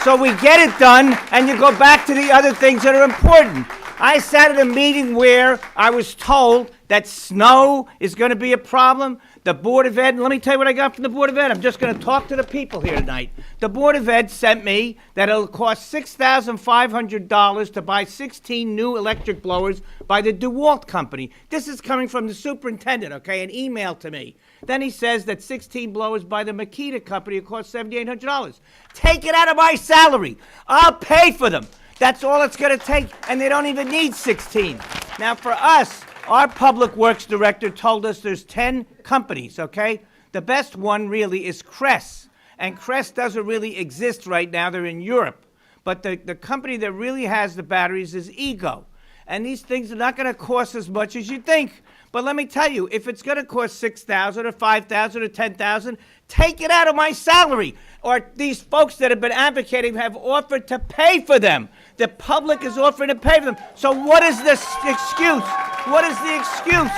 So we get it done, and you go back to the other things that are important. I sat at a meeting where I was told that snow is going to be a problem. The Board of Ed, let me tell you what I got from the Board of Ed. I'm just going to talk to the people here tonight. The Board of Ed sent me that it'll cost $6,500 to buy 16 new electric blowers by the DeWalt company. This is coming from the superintendent, okay, an email to me. Then he says that 16 blowers by the Makita company will cost $7,800. Take it out of my salary. I'll pay for them. That's all it's going to take, and they don't even need 16. Now, for us, our Public Works Director told us there's 10 companies, okay? The best one really is Crest, and Crest doesn't really exist right now. They're in Europe. But the company that really has the batteries is Ego. And these things are not going to cost as much as you think. But let me tell you, if it's going to cost $6,000 or $5,000 or $10,000, take it out of my salary. Or these folks that have been advocating have offered to pay for them. The public is offering to pay for them. So what is this excuse? What is the excuse?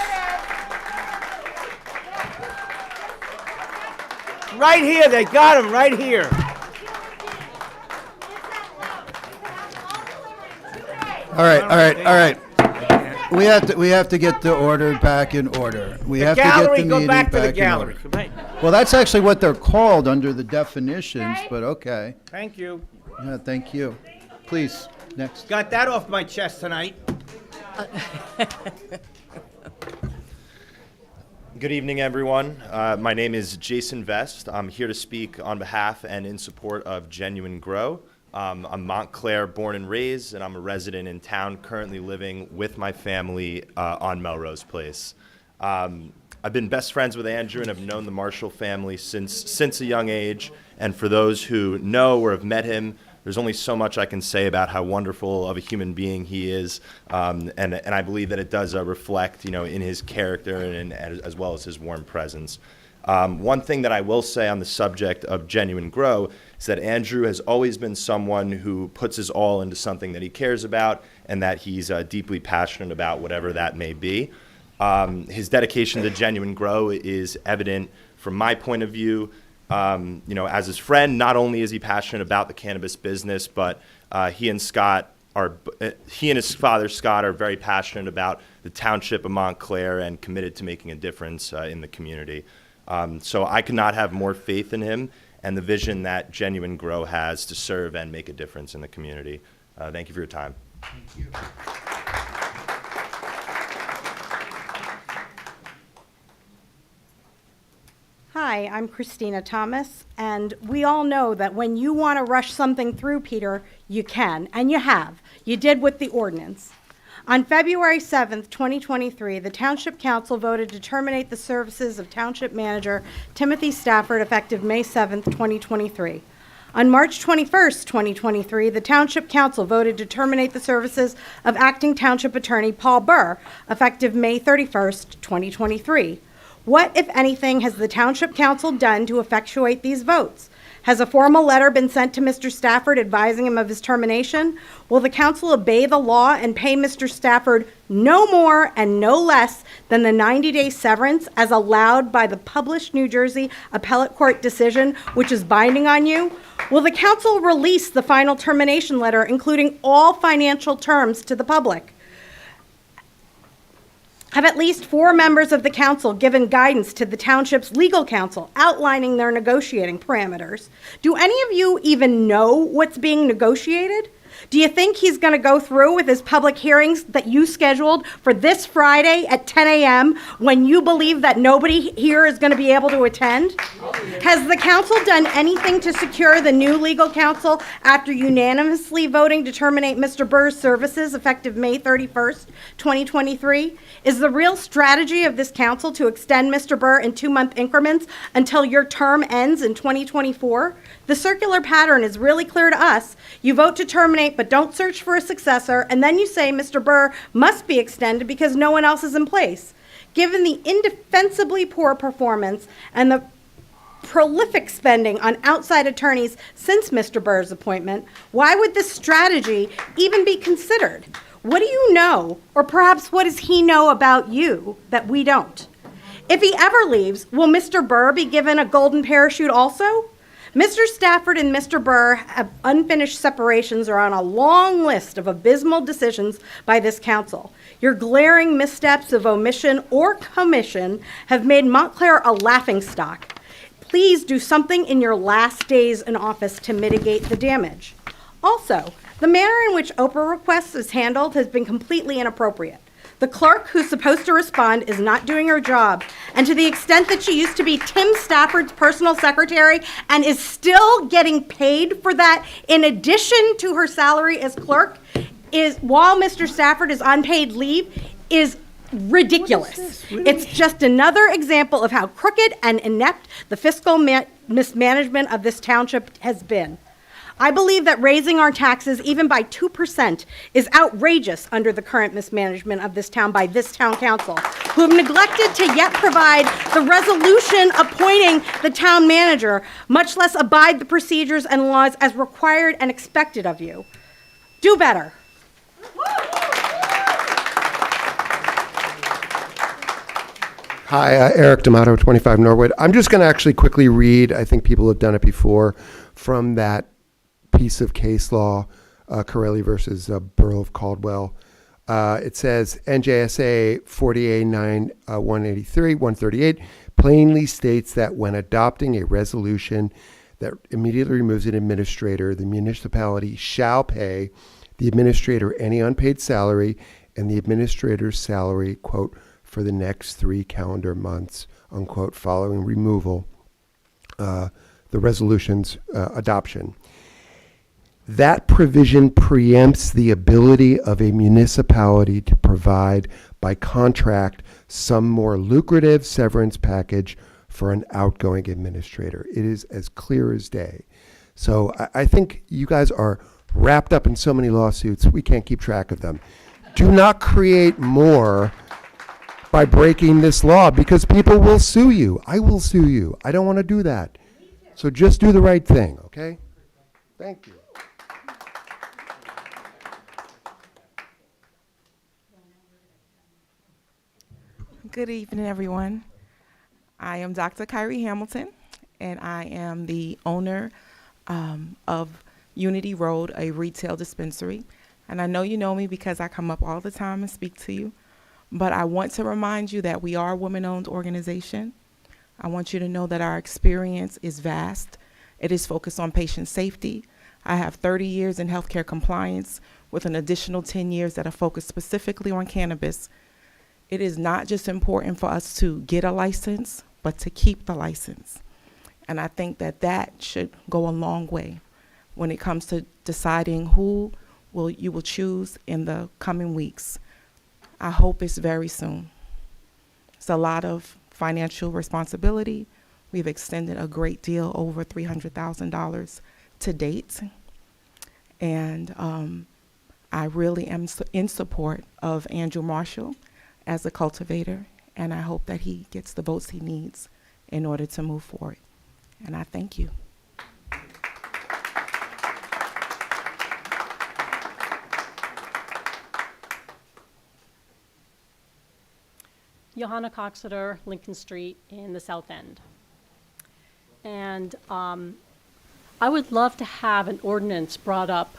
Right here, they got him right here. All right. We have to get the order back in order. We have to get the meeting go back to the in gallery. order. Well, that's actually what they're called under the definitions, but okay. Thank you. Yeah, thank you. Please, next. Got that off my chest tonight. Good evening, everyone. My name is Jason Vest. I'm here to speak on behalf and in support of Genuine Grow. I'm Montclair born and raised, and I'm a resident in town, currently living with my family on Melrose Place. I've been best friends with Andrew and have known the Marshall family since a young age. And for those who know or have met him, there's only so much I can say about how wonderful of a human being he is, and I believe that it does reflect, in his character and as well as his warm presence. One thing that I will say on the subject of Genuine Grow is that Andrew has always been someone who puts his all into something that he cares about and that he's deeply passionate about, whatever that may be. His dedication to Genuine Grow is evident from my point of view. As his friend, not only is he passionate about the cannabis business, but he and Scott he and his father, Scott, are very passionate about the Township of Montclair and committed to making a difference in the community. So I could not have more faith in him and the vision that Genuine Grow has to serve and make a difference in the community. Thank you for your time. Thank you. Hi, I'm Christina Thomas, and we all know that when you want to rush something through, Peter, you can, and you have. You did with the ordinance. On February 7th, 2023, the Township Council voted to terminate the services of Township Manager Timothy Stafford effective May 7th, 2023. On March 21st, 2023, the Township Council voted to terminate the services of Acting Township Attorney Paul Burr effective May 31st, 2023. What, if anything, has the Township Council done to effectuate these votes? Has a formal letter been sent to Mr. Stafford advising him of his termination? Will the council obey the law and pay Mr. Stafford no more and no less than the 90-day severance as allowed by the published New Jersey appellate court decision, which is binding on you? Will the council release the final termination letter, including all financial terms, to the public? Have at least 4 members of the council given guidance to the township's legal counsel outlining their negotiating parameters? Do any of you even know what's being negotiated? Do you think he's going to go through with his public hearings that you scheduled for this Friday at 10 a.m. when you believe that nobody here is going to be able to attend? Has the council done anything to secure the new legal counsel after unanimously voting to terminate Mr. Burr's services effective May 31st, 2023? Is the real strategy of this council to extend Mr. Burr in 2-month increments until your term ends in 2024? The circular pattern is really clear to us. You vote to terminate, but don't search for a successor, and then you say Mr. Burr must be extended because no one else is in place. Given the indefensibly poor performance and the prolific spending on outside attorneys since Mr. Burr's appointment, why would this strategy even be considered? What do you know, or perhaps what does he know about you that we don't? If he ever leaves, will Mr. Burr be given a golden parachute also? Mr. Stafford and Mr. Burr have unfinished separations are on a long list of abysmal decisions by this council. Your glaring missteps of omission or commission have made Montclair a laughingstock. Please do something in your last days in office to mitigate the damage. Also, the manner in which Oprah requests is handled has been completely inappropriate. The clerk who's supposed to respond is not doing her job, and to the extent that she used to be Tim Stafford's personal secretary and is still getting paid for that in addition to her salary as clerk, is while Mr. Stafford is on paid leave, is ridiculous. It's just another example of how crooked and inept the fiscal mismanagement of this township has been. I believe that raising our taxes even by 2% is outrageous under the current mismanagement of this town by this town council, who have neglected to yet provide the resolution appointing the town manager, much less abide the procedures and laws as required and expected of you. Do better. Hi, Eric D'Amato, 25 Norwood. I'm just going to actually quickly read, I think people have done it before, from that piece of case law, Corelli versus Borough of Caldwell. It says N.J.S.A. 48-9-183-138 plainly states that when adopting a resolution that immediately removes an administrator, the municipality shall pay the administrator any unpaid salary and the administrator's salary, quote, for the next 3 calendar months, unquote, following removal, the resolution's adoption. That provision preempts the ability of a municipality to provide by contract some more lucrative severance package for an outgoing administrator. It is as clear as day. So I think you guys are wrapped up in so many lawsuits, we can't keep track of them. Do not create more by breaking this law because people will sue you. I will sue you. I don't want to do that. So just do the right thing, okay? Thank you. Good evening, everyone. I am Dr. Kyrie Hamilton, and I am the owner of Unity Road, a retail dispensary. And I know you know me because I come up all the time and speak to you. But I want to remind you that we are a women-owned organization. I want you to know that our experience is vast. It is focused on patient safety. I have 30 years in healthcare compliance with an additional 10 years that are focused specifically on cannabis. It is not just important for us to get a license, but to keep the license. And I think that that should go a long way when it comes to deciding who you will choose in the coming weeks. I hope it's very soon. It's a lot of financial responsibility. We've extended a great deal, over $300,000 to date. And I really am in support of Andrew Marshall as a cultivator, and I hope that he gets the votes he needs in order to move forward. And I thank you. Johanna Coxeter, Lincoln Street in the South End. And I would love to have an ordinance brought up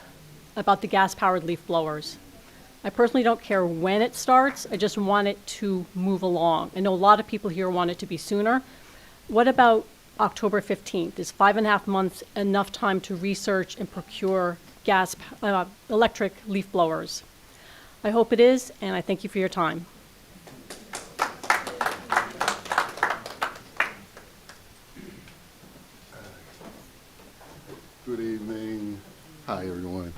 about the gas-powered leaf blowers. I personally don't care when it starts, I just want it to move along. I know a lot of people here want it to be sooner. What about October 15th? Is 5.5 months enough time to research and procure electric leaf blowers? I hope it is, and I thank you for your time. Good evening. Hi, everyone.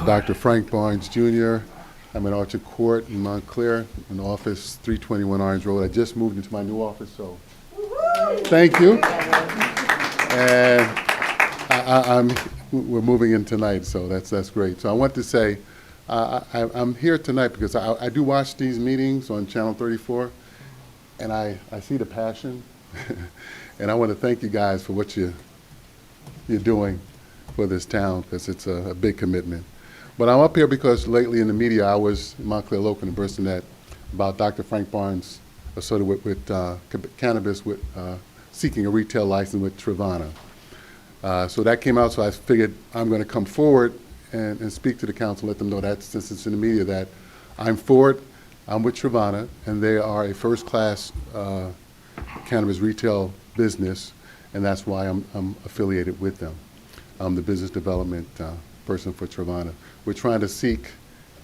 Dr. Frank Barnes, Jr. I'm at Orchard Court in Montclair, in office 321 Orange Road. I just moved into my new office, so thank you. And we're moving in tonight, so that's great. So I want to say I'm here tonight because I do watch these meetings on Channel 34, and I see the passion, and I want to thank you guys for what you're doing for this town, because it's a big commitment. But I'm up here because lately in the media I was in Montclair Local and Burstonet about Dr. Frank Barnes associated with Cannabis, with seeking a retail license with Trevana. So that came out, so I figured I'm going to come forward and speak to the council, let them know that since it's in the media that I'm for it. I'm with Trevana, and they are a first-class cannabis retail business, and that's why I'm affiliated with them. I'm the business development person for Trevana. We're trying to seek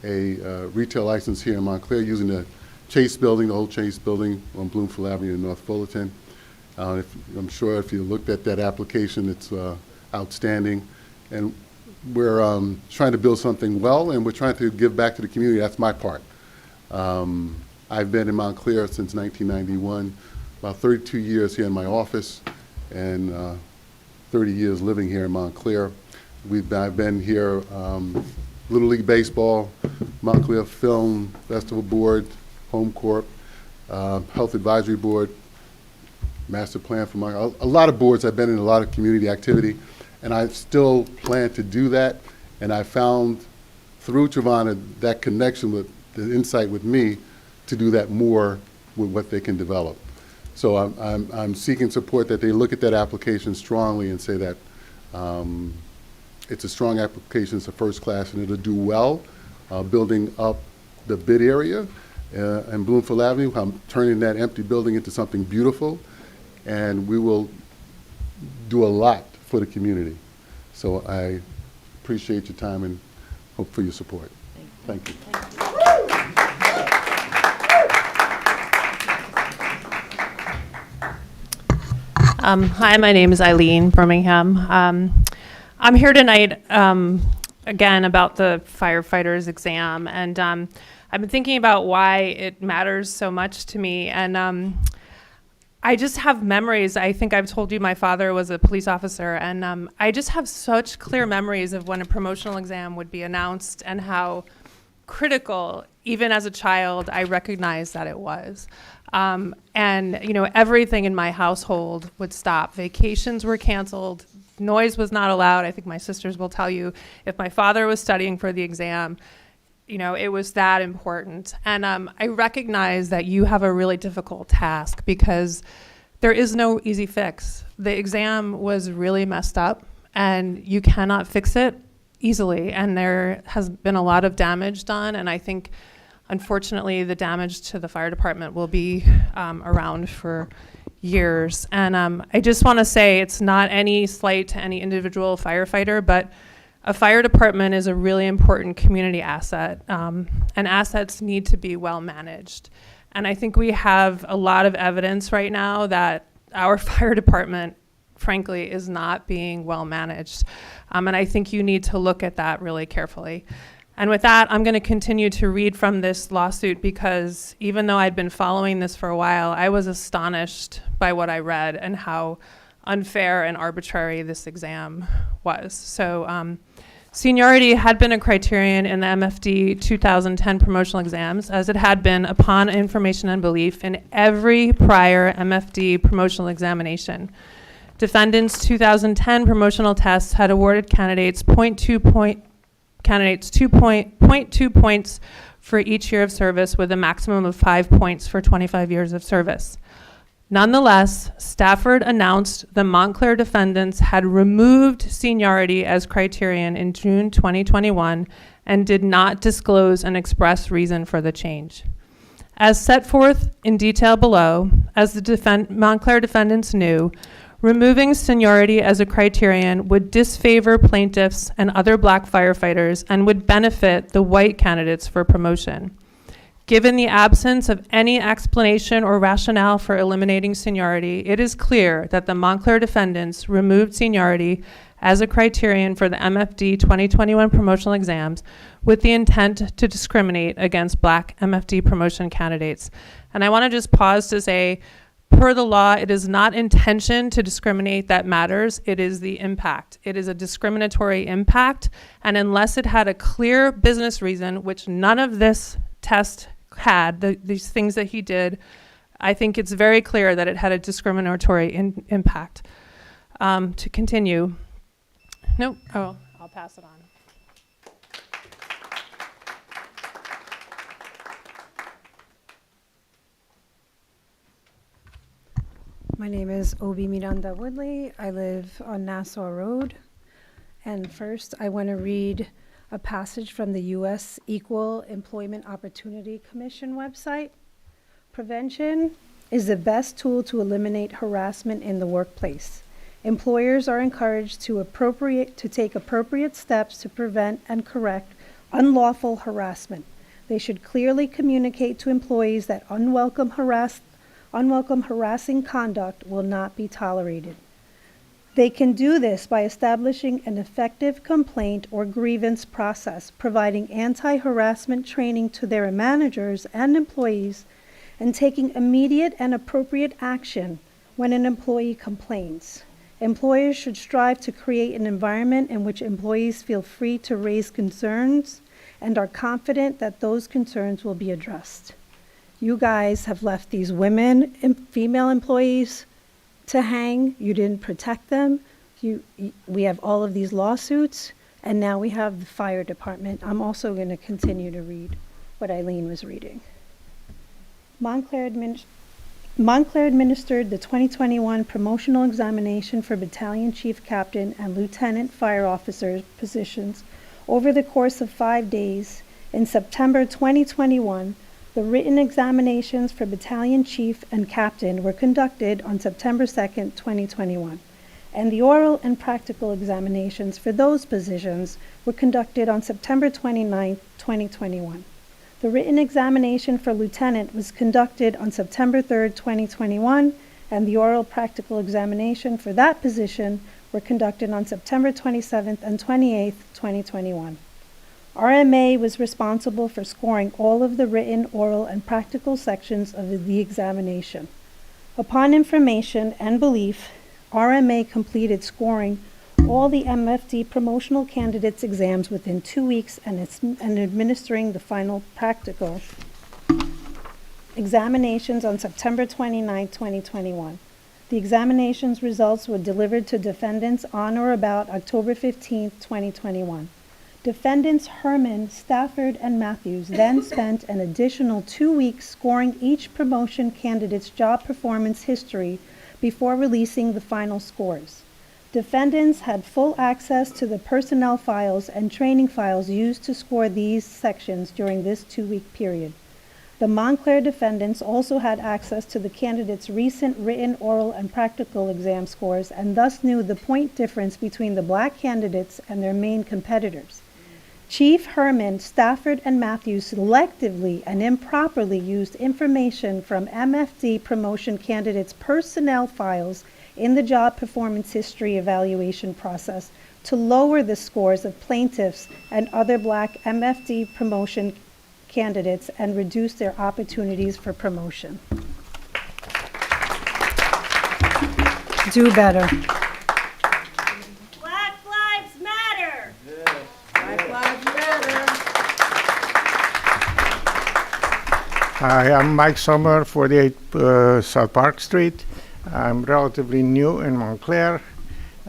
a retail license here in Montclair using the Chase building, the old Chase building on Bloomfield Avenue in North Fullerton. I'm sure if you looked at that application, it's outstanding. And we're trying to build something well, and we're trying to give back to the community. That's my part. I've been in Montclair since 1991, about 32 years here in my office, and 30 years living here in Montclair. I've been here, Little League Baseball, Montclair Film Festival Board, Home Corp, Health Advisory Board, Master Plan for Montclair. A lot of boards. I've been in a lot of community activity, and I still plan to do that. And I found through Trevana that connection with the insight with me to do that more with what they can develop. So I'm seeking support that they look at that application strongly and say that it's a strong application, it's a first class, and it'll do well, building up the bid area in Bloomfield Avenue. I'm turning that empty building into something beautiful, and we will do a lot for the community. So I appreciate your time and hope for your support. Thank you. Hi, my name is Eileen Birmingham. I'm here tonight again about the firefighters exam, and I've been thinking about why it matters so much to me. And I just have memories. I think I've told you my father was a police officer, and I just have such clear memories of when a promotional exam would be announced and how critical, even as a child, I recognized that it was. And, you know, everything in my household would stop. Vacations were canceled. Noise was not allowed. I think my sisters will tell you, if my father was studying for the exam, you know, it was that important. And I recognize that you have a really difficult task because there is no easy fix. The exam was really messed up, and you cannot fix it easily, and there has been a lot of damage done, and I think, unfortunately, the damage to the fire department will be around for years. And I just want to say it's not any slight to any individual firefighter, but a fire department is a really important community asset, and assets need to be well managed. And I think we have a lot of evidence right now that our fire department, frankly, is not being well managed. And I think you need to look at that really carefully. And with that, I'm going to continue to read from this lawsuit because even though I'd been following this for a while, I was astonished by what I read and how unfair and arbitrary this exam was. So seniority had been a criterion in the MFD 2010 promotional exams, as it had been upon information and belief in every prior MFD promotional examination. Defendants' 2010 promotional tests had awarded candidates 0.2 points for each year of service, with a maximum of 5 points for 25 years of service. Nonetheless, Stafford announced the Montclair defendants had removed seniority as criterion in June 2021 and did not disclose an express reason for the change. As set forth in detail below, as the Montclair defendants knew, removing seniority as a criterion would disfavor plaintiffs and other black firefighters and would benefit the white candidates for promotion. Given the absence of any explanation or rationale for eliminating seniority, it is clear that the Montclair defendants removed seniority as a criterion for the MFD 2021 promotional exams with the intent to discriminate against black MFD promotion candidates. And I want to just pause to say, per the law, it is not intention to discriminate that matters, it is the impact. It is a discriminatory impact, and unless it had a clear business reason, which none of this test had, these things that he did, I think it's very clear that it had a discriminatory impact. To continue. Nope, oh, I'll pass it on. My name is Obi Miranda Woodley. I live on Nassau Road. And first, I want to read a passage from the U.S. Equal Employment Opportunity Commission website. Prevention is the best tool to eliminate harassment in the workplace. Employers are encouraged to take appropriate steps to prevent and correct unlawful harassment. They should clearly communicate to employees that unwelcome harassing conduct will not be tolerated. They can do this by establishing an effective complaint or grievance process, providing anti-harassment training to their managers and employees, and taking immediate and appropriate action when an employee complains. Employers should strive to create an environment in which employees feel free to raise concerns and are confident that those concerns will be addressed. You guys have left these women and female employees to hang. You didn't protect them. We have all of these lawsuits, and now we have the fire department. I'm also going to continue to read what Eileen was reading. Montclair administered the 2021 promotional examination for battalion chief captain and lieutenant fire officer positions over the course of 5 days. In September 2021, the written examinations for battalion chief and captain were conducted on September 2nd, 2021, and the oral and practical examinations for those positions were conducted on September 29th, 2021. The written examination for lieutenant was conducted on September 3rd, 2021, and the oral practical examination for that position were conducted on September 27th and 28th, 2021. RMA was responsible for scoring all of the written, oral, and practical sections of the examination. Upon information and belief, RMA completed scoring all the MFD promotional candidates exams within 2 weeks and administering the final practical examinations on September 29, 2021. The examinations results were delivered to defendants on or about October 15, 2021. Defendants Herman, Stafford, and Matthews then spent an additional 2 weeks scoring each promotion candidate's job performance history before releasing the final scores. Defendants had full access to the personnel files and training files used to score these sections during this 2-week period. The Montclair defendants also had access to the candidates' recent written, oral, and practical exam scores and thus knew the point difference between the black candidates and their main competitors. Chief Herman, Stafford, and Matthews selectively and improperly used information from MFD promotion candidates' personnel files in the job performance history evaluation process to lower the scores of plaintiffs and other black MFD promotion candidates and reduce their opportunities for promotion. Do better. Black Lives Matter! Black Lives Matter. Hi, I'm Mike Sommer, 48 South Park Street. I'm relatively new in Montclair.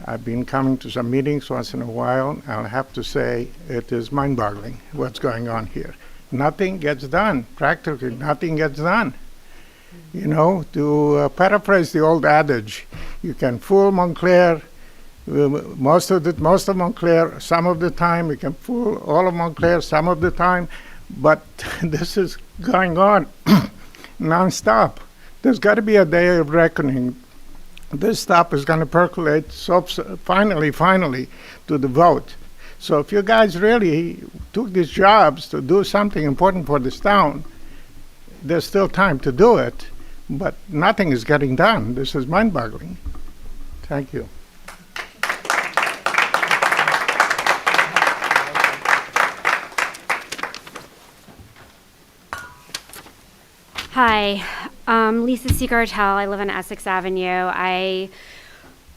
I've been coming to some meetings once in a while. I'll have to say it is mind-boggling what's going on here. Nothing gets done. Practically nothing gets done. You know, to paraphrase the old adage, you can fool Montclair most of Montclair some of the time. You can fool all of Montclair some of the time. But this is going on nonstop. There's got to be a day of reckoning. This stuff is going to percolate finally to the vote. So if you guys really took these jobs to do something important for this town, there's still time to do it, but nothing is getting done. This is mind-boggling. Thank you. Hi, Lisa Seagartell. I live on Essex Avenue. I've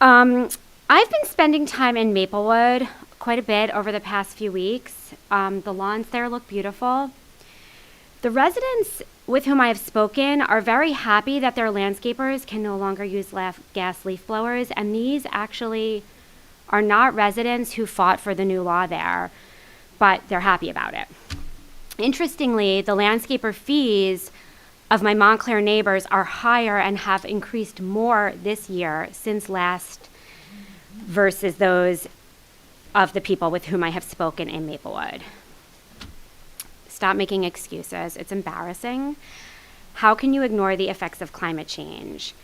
been spending time in Maplewood quite a bit over the past few weeks. The lawns there look beautiful. The residents with whom I have spoken are very happy that their landscapers can no longer use gas leaf blowers, and these actually are not residents who fought for the new law there, but they're happy about it. Interestingly, the landscaper fees of my Montclair neighbors are higher and have increased more this year since last versus those of the people with whom I have spoken in Maplewood. Stop making excuses. It's embarrassing. How can you ignore the effects of climate change?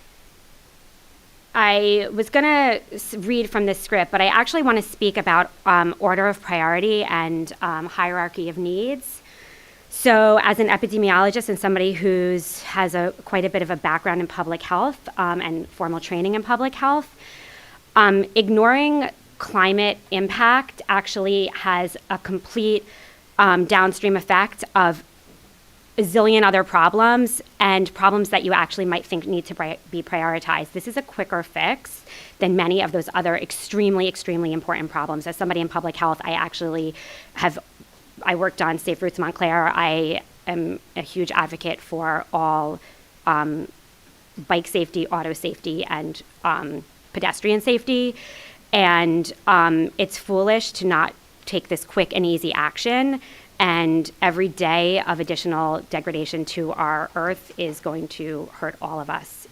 I was going to read from this script, but I actually want to speak about order of priority and hierarchy of needs. So as an epidemiologist and somebody who has quite a bit of a background in public health and formal training in public health, ignoring climate impact actually has a complete downstream effect of a zillion other problems and problems that you actually might think need to be prioritized. This is a quicker fix than many of those other extremely, extremely important problems. As somebody in public health, I worked on Safe Routes Montclair. I am a huge advocate for all bike safety, auto safety, and pedestrian safety. And it's foolish to not take this quick and easy action. And every day of additional degradation to our earth is going to hurt all of us.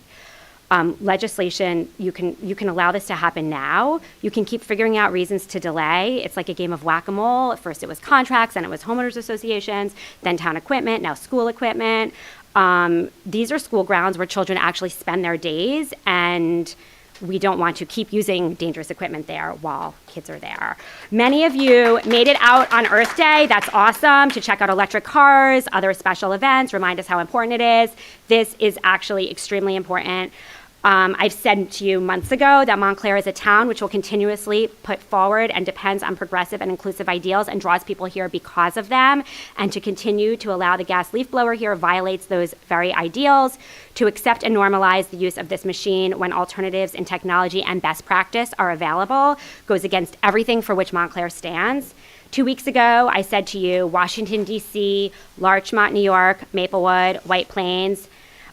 Legislation, you can allow this to happen now. You can keep figuring out reasons to delay. It's like a game of whack-a-mole. At first it was contracts, then it was homeowners associations, then town equipment, now school equipment. These are school grounds where children actually spend their days, and we don't want to keep using dangerous equipment there while kids are there. Many of you made it out on Earth Day. That's awesome, to check out electric cars, other special events, remind us how important it is. This is actually extremely important. I've said to you months ago that Montclair is a town which will continuously put forward and depends on progressive and inclusive ideals and draws people here because of them. And to continue to allow the gas leaf blower here violates those very ideals. To accept and normalize the use of this machine when alternatives in technology and best practice are available goes against everything for which Montclair stands. 2 weeks ago, I said to you, Washington, D.C., Larchmont, New York, Maplewood, White Plains.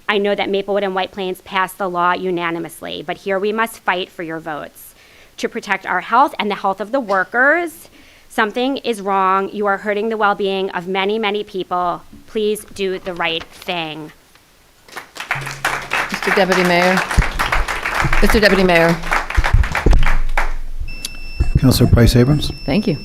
I know that Maplewood and White Plains passed the law unanimously, but here we must fight for your votes to protect our health and the health of the workers. Something is wrong. You are hurting the well-being of many, many people. Please do the right thing. Mr. Deputy Mayor. Mr. Deputy Mayor. Councilor Price Abrams. Thank you.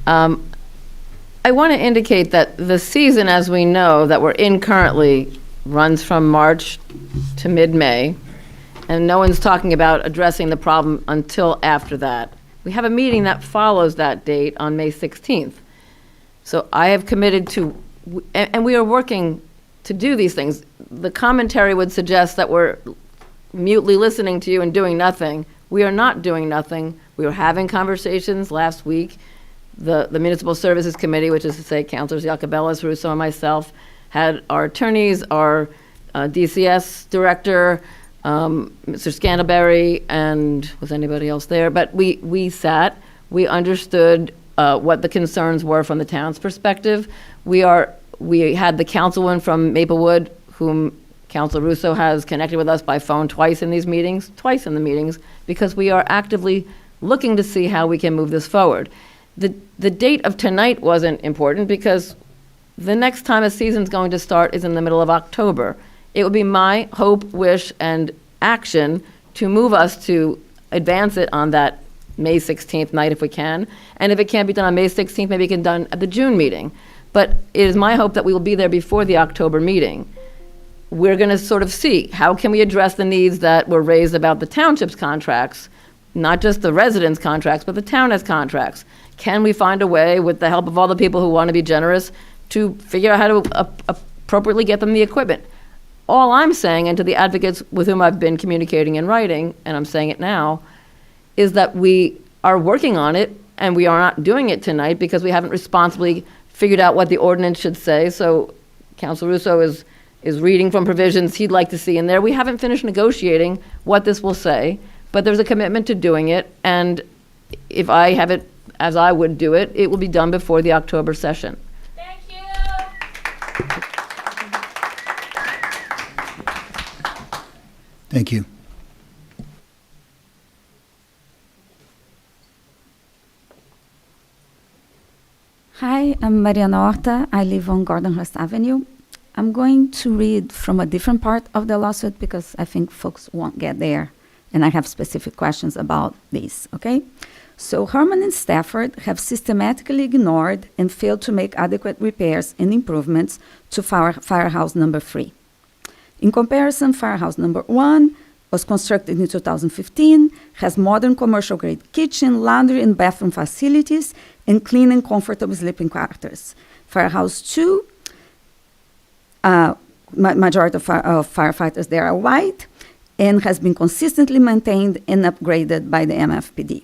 I want to indicate that the season, as we know, that we're in currently runs from March to mid-May, and no one's talking about addressing the problem until after that. We have a meeting that follows that date on May 16th. So I have committed to, and we are working to do these things. The commentary would suggest that we're mutely listening to you and doing nothing. We are not doing nothing. We were having conversations last week. The Municipal Services Committee, which is to say Councilors Iacobellis, Russo, and myself, had our attorneys, our DCS director, Mr. Scantlebury, and was anybody else there? But we sat, we understood what the concerns were from the town's perspective. We had the councilwoman from Maplewood, whom Councilor Russo has connected with us by phone twice in the meetings, because we are actively looking to see how we can move this forward. The date of tonight wasn't important because the next time a season's going to start is in the middle of October. It would be my hope, wish, and action to move us to advance it on that May 16th night if we can. And if it can't be done on May 16th, maybe it can be done at the June meeting. But it is my hope that we will be there before the October meeting. We're going to sort of see how can we address the needs that were raised about the township's contracts, not just the residents' contracts, but the town has contracts. Can we find a way, with the help of all the people who want to be generous, to figure out how to appropriately get them the equipment? All I'm saying, and to the advocates with whom I've been communicating in writing, and I'm saying it now, is that we are working on it, and we are not doing it tonight because we haven't responsibly figured out what the ordinance should say. So Councilor Russo is reading from provisions he'd like to see in there. We haven't finished negotiating what this will say, but there's a commitment to doing it, and if I have it as I would do it, it will be done before the October session. Thank you. Thank you. Hi, I'm Mariana Horta. I live on Gordonhurst Avenue. I'm going to read from a different part of the lawsuit because I think folks won't get there, and I have specific questions about this, okay? So Herman and Stafford have systematically ignored and failed to make adequate repairs and improvements to Firehouse Number 3. In comparison, Firehouse Number 1 was constructed in 2015, has modern commercial-grade kitchen, laundry, and bathroom facilities, and clean and comfortable sleeping quarters. Firehouse 2, majority of firefighters there are white, and has been consistently maintained and upgraded by the MFPD.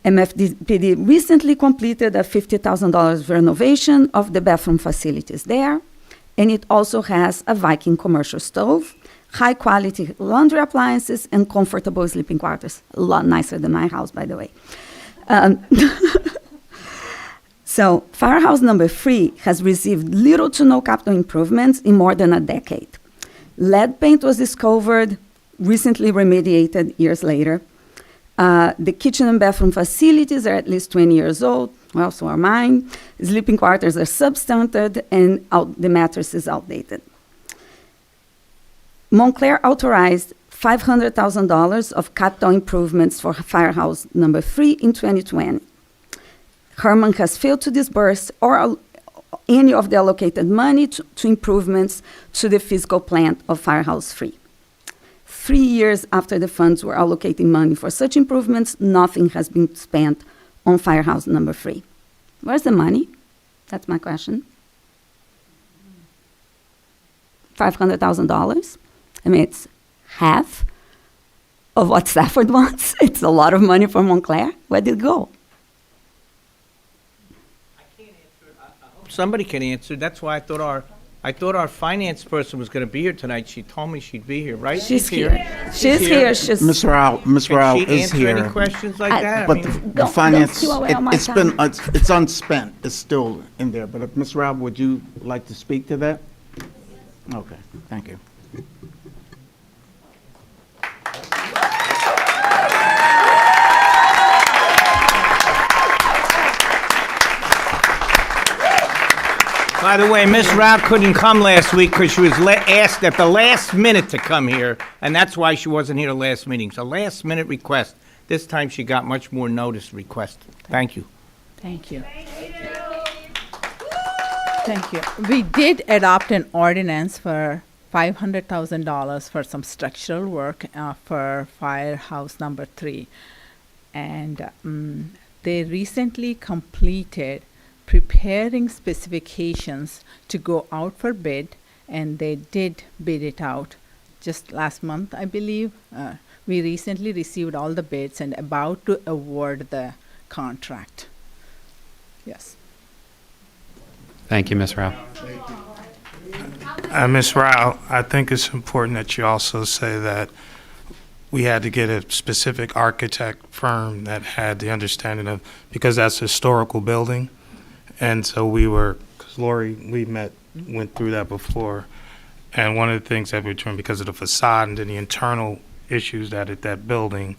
MFPD recently completed a $50,000 renovation of the bathroom facilities there, and it also has a Viking commercial stove, high-quality laundry appliances, and comfortable sleeping quarters. A lot nicer than my house, by the way. So Firehouse Number 3 has received little to no capital improvements in more than a decade. Lead paint was discovered, recently remediated years later. The kitchen and bathroom facilities are at least 20 years old. Well, so are mine. Sleeping quarters are substandard, and the mattress is outdated. Montclair authorized $500,000 of capital improvements for Firehouse Number 3 in 2020. Herman has failed to disburse any of the allocated money to improvements to the physical plant of Firehouse 3. 3 years after the funds were allocating money for such improvements, nothing has been spent on Firehouse Number 3. Where's the money? That's my question. $500,000? I mean, it's half of what Stafford wants. It's a lot of money for Montclair. Where did it go? Somebody can answer. That's why I thought our finance person was going to be here tonight. She told me she'd be here, right? She's here. She's here. Ms. Rao is Can she answer here. any questions like that? But the finance, it's time. it's unspent. It's still in there. But if Ms. Rao, would you like to speak to that? Okay, thank you. By the way, Miss Rao couldn't come last week because she was asked at the last minute to come here, and that's why she wasn't here last meeting. So last minute request. This time she got much more notice requested. Thank you. Thank you. Thank you. We did adopt an ordinance for $500,000 for some structural work for firehouse number 3. And they recently completed preparing specifications to go out for bid, and they did bid it out just last month, I believe. We recently received all the bids and about to award the contract. Yes. Thank you, Ms. Rao. Ms. Rao, I think it's important that you also say that we had to get a specific architect firm that had the understanding of, because that's a historical building. And so we were, because Lori, we went through that before. And one of the things that we're doing, because of the facade and then the internal issues that at that building,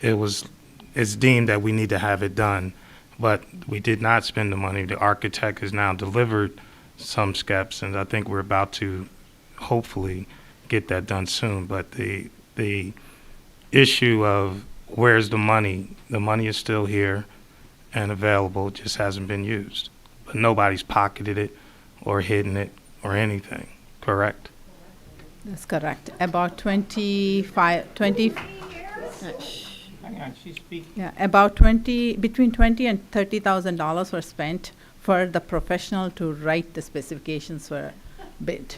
it's deemed that we need to have it done. But we did not spend the money. The architect has now delivered some steps, and I think we're about to hopefully get that done soon. But the issue of where's the money is still here and available, it just hasn't been used. But nobody's pocketed it or hidden it or anything, correct? That's correct. About between $20 and $30,000 were spent for the professional to write the specifications for bid.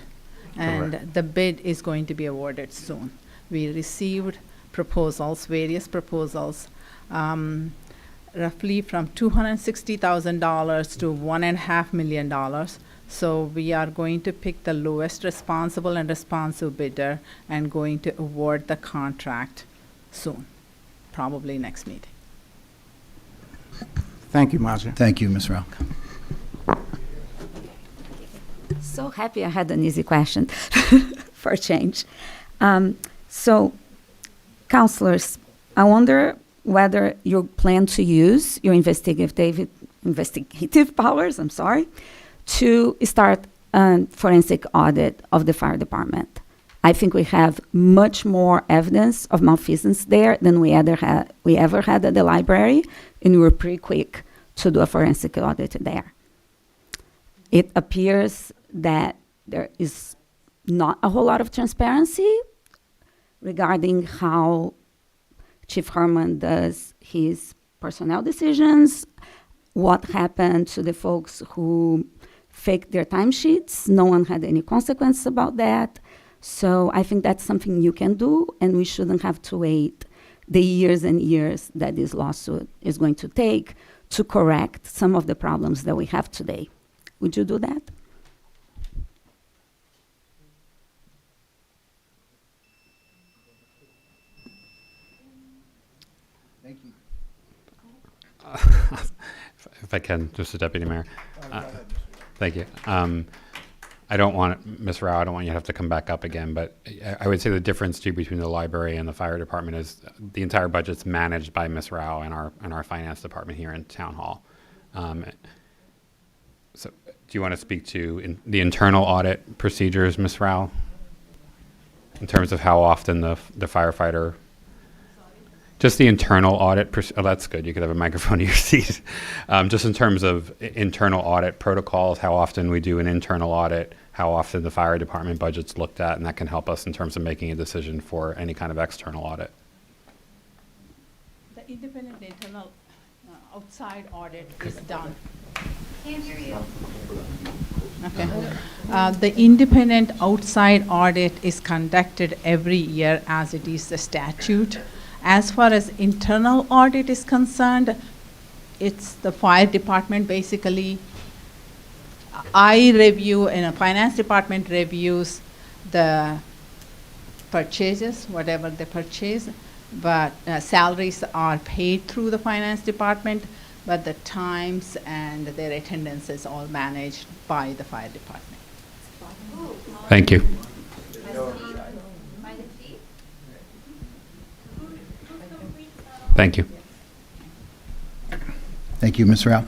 And Correct. the bid is going to be awarded soon. We received proposals, various proposals, roughly from $260,000 to $1.5 million. So we are going to pick the lowest responsible and responsive bidder and going to award the contract soon, probably next meeting. Thank you, Maja. Thank you, Ms. Rao. So happy I had an easy question for a change. So, councilors, I wonder whether you plan to use your investigative powers, to start a forensic audit of the fire department. I think we have much more evidence of malfeasance there than we ever had at the library, and we were pretty quick to do a forensic audit there. It appears that there is not a whole lot of transparency regarding how Chief Herman does his personnel decisions, what happened to the folks who faked their timesheets. No one had any consequence about that. So I think that's something you can do, and we shouldn't have to wait the years and years that this lawsuit is going to take to correct some of the problems that we have today. Would you do that? Thank you. If I can, Mr. Deputy Mayor. Thank you. I don't want, Ms. Rao, I don't want you to have to come back up again, but I would say the difference too between the library and the fire department is the entire budget's managed by Ms. Rao and our finance department here in Town Hall. So do you want to speak to the internal audit procedures, Ms. Rao? In terms of how often the firefighter, just the internal audit, oh, that's good, you could have a microphone to your seat. Just in terms of internal audit protocols, how often we do an internal audit, how often the fire department budget's looked at, and that can help us in terms of making a decision for any kind of external audit. The independent internal outside audit is done. Can't hear you. Okay. The independent outside audit is conducted every year as it is the statute. As far as internal audit is concerned, it's the fire department basically. I review, and a finance department reviews the purchases, whatever they purchase, but salaries are paid through the finance department, but the times and their attendance is all managed by the fire department. Thank you. Thank you. Thank you, Ms. Rao.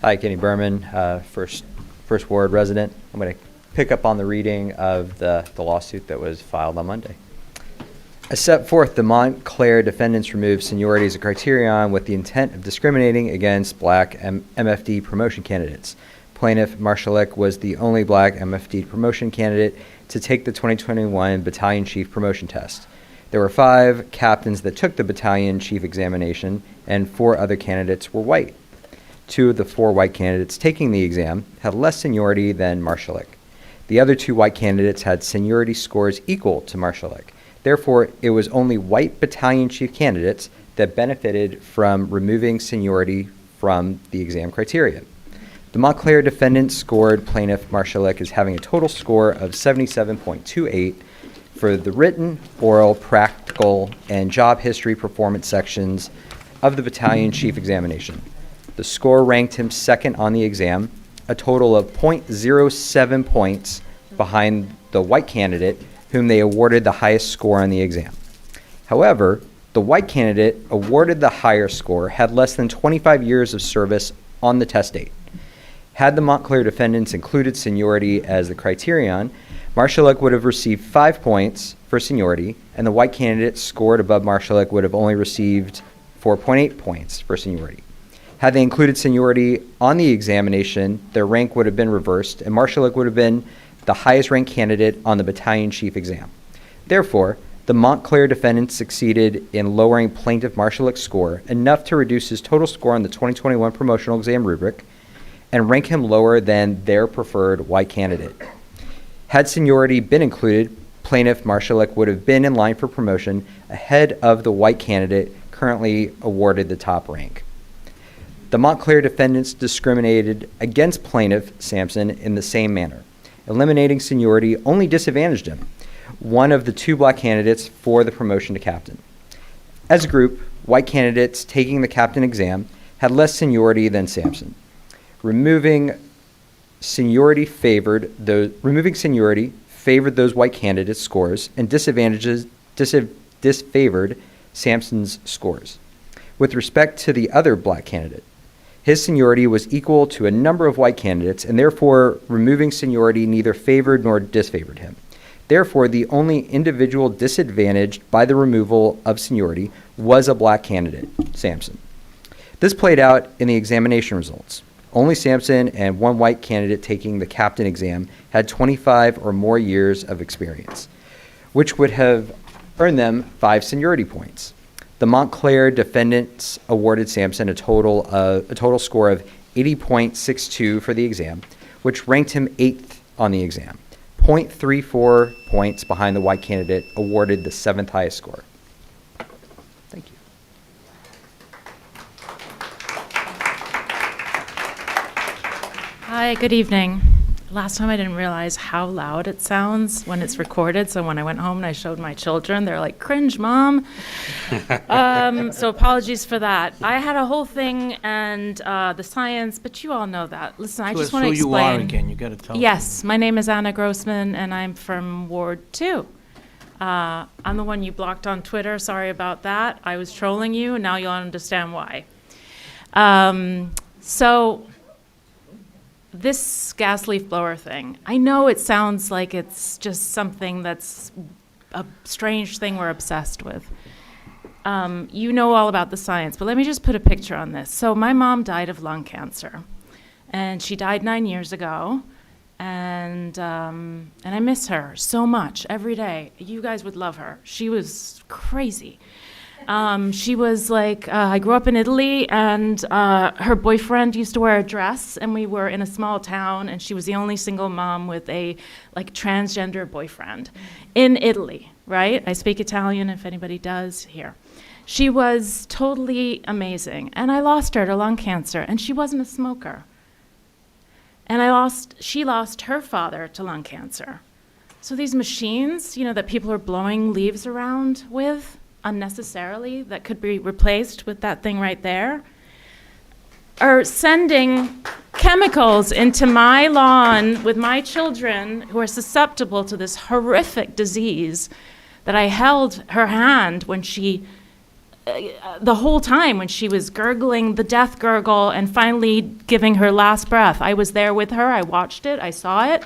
Hi, Kenny Berman, first ward resident. I'm going to pick up on the reading of the lawsuit that was filed on Monday. As set forth, the Montclair defendants removed seniority as a criterion with the intent of discriminating against black MFD promotion candidates. Plaintiff Marshalik was the only black MFD promotion candidate to take the 2021 Battalion Chief promotion test. There were 5 captains that took the Battalion Chief examination, and 4 other candidates were white. 2 of the 4 white candidates taking the exam had less seniority than Marshalik. The other 2 white candidates had seniority scores equal to Marshalik. Therefore, it was only white Battalion Chief candidates that benefited from removing seniority from the exam criteria. The Montclair defendants scored plaintiff Marshalik as having a total score of 77.28 for the written, oral, practical, and job history performance sections of the Battalion Chief examination. The score ranked him second on the exam, a total of 0.07 points behind the white candidate, whom they awarded the highest score on the exam. However, the white candidate awarded the higher score had less than 25 years of service on the test date. Had the Montclair defendants included seniority as the criterion, Marshalik would have received 5 points for seniority, and the white candidate scored above Marshalik would have only received 4.8 points for seniority. Had they included seniority on the examination, their rank would have been reversed, and Marshalik would have been the highest ranked candidate on the Battalion Chief exam. Therefore, the Montclair defendants succeeded in lowering plaintiff Marshalik's score enough to reduce his total score on the 2021 promotional exam rubric and rank him lower than their preferred white candidate. Had seniority been included, plaintiff Marshalik would have been in line for promotion ahead of the white candidate currently awarded the top rank. The Montclair defendants discriminated against plaintiff Sampson in the same manner. Eliminating seniority only disadvantaged him, one of the 2 black candidates for the promotion to captain. As a group, white candidates taking the captain exam had less seniority than Sampson. Removing seniority favored those white candidates' scores and disfavored Sampson's scores. With respect to the other black candidate, his seniority was equal to a number of white candidates, and therefore removing seniority neither favored nor disfavored him. Therefore, the only individual disadvantaged by the removal of seniority was a black candidate, Sampson. This played out in the examination results. Only Sampson and 1 white candidate taking the captain exam had 25 or more years of experience, which would have earned them 5 seniority points. The Montclair defendants awarded Sampson a total score of 80.62 for the exam, which ranked him 8th on the exam, 0.34 points behind the white candidate awarded the 7th highest score. Thank you. Hi, good evening. Last time I didn't realize how loud it sounds when it's recorded, so when I went home and I showed my children, they're like, "Cringe, Mom." So apologies for that. I had a whole thing and the science, but you all know that. Listen, I just want to explain. Who you are again, you got to tell Yes, my name is Anna Grossman, and I'm from Ward 2. I'm the one you blocked on Twitter. Sorry about that. I was trolling you, and now you'll understand why. So this gas leaf blower thing, I know it sounds like it's just something that's a strange thing we're obsessed with. You know all about the science, but let me just put a picture on this. So my mom died of lung cancer, and she died 9 years ago, and I miss her so much every day. You guys would love her. She was crazy. She was like, I grew up in Italy, and her boyfriend used to wear a dress, and we were in a small town, and she was the only single mom with a like transgender boyfriend in Italy, right? I speak Italian if anybody does here. She was totally amazing, and I lost her to lung cancer, and she wasn't a smoker. And she lost her father to lung cancer. So these machines, you know, that people are blowing leaves around with, unnecessarily, that could be replaced with that thing right there, are sending chemicals into my lawn with my children who are susceptible to this horrific disease that I held her hand when she, the whole time when she was gurgling the death gurgle and finally giving her last breath. I was there with her, I watched it, I saw it.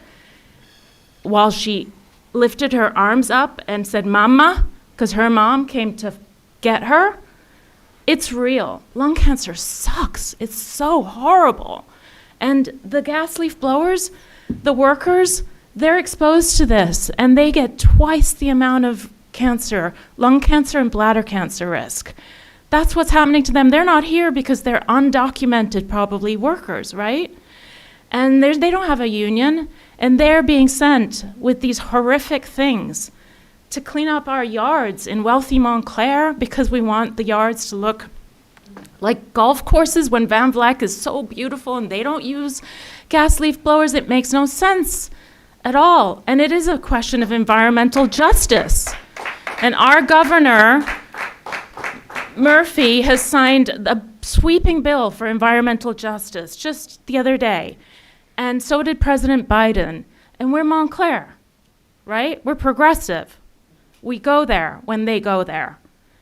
while she lifted her arms up and said, "Mama," because her mom came to get her. It's real. Lung cancer sucks. It's so horrible. And the gas leaf blowers, the workers, they're exposed to this, and they get twice the amount of cancer, lung cancer and bladder cancer risk. That's what's happening to them. They're not here because they're undocumented, probably, workers, right? And they don't have a union, and they're being sent with these horrific things to clean up our yards in wealthy Montclair because we want the yards to look like golf courses when Van Vleck is so beautiful and they don't use gas leaf blowers. It makes no sense at all. And it is a question of environmental justice. And our governor, Murphy, has signed a sweeping bill for environmental justice just the other day. And so did President Biden. And we're Montclair, right? We're progressive. We go there when they go there.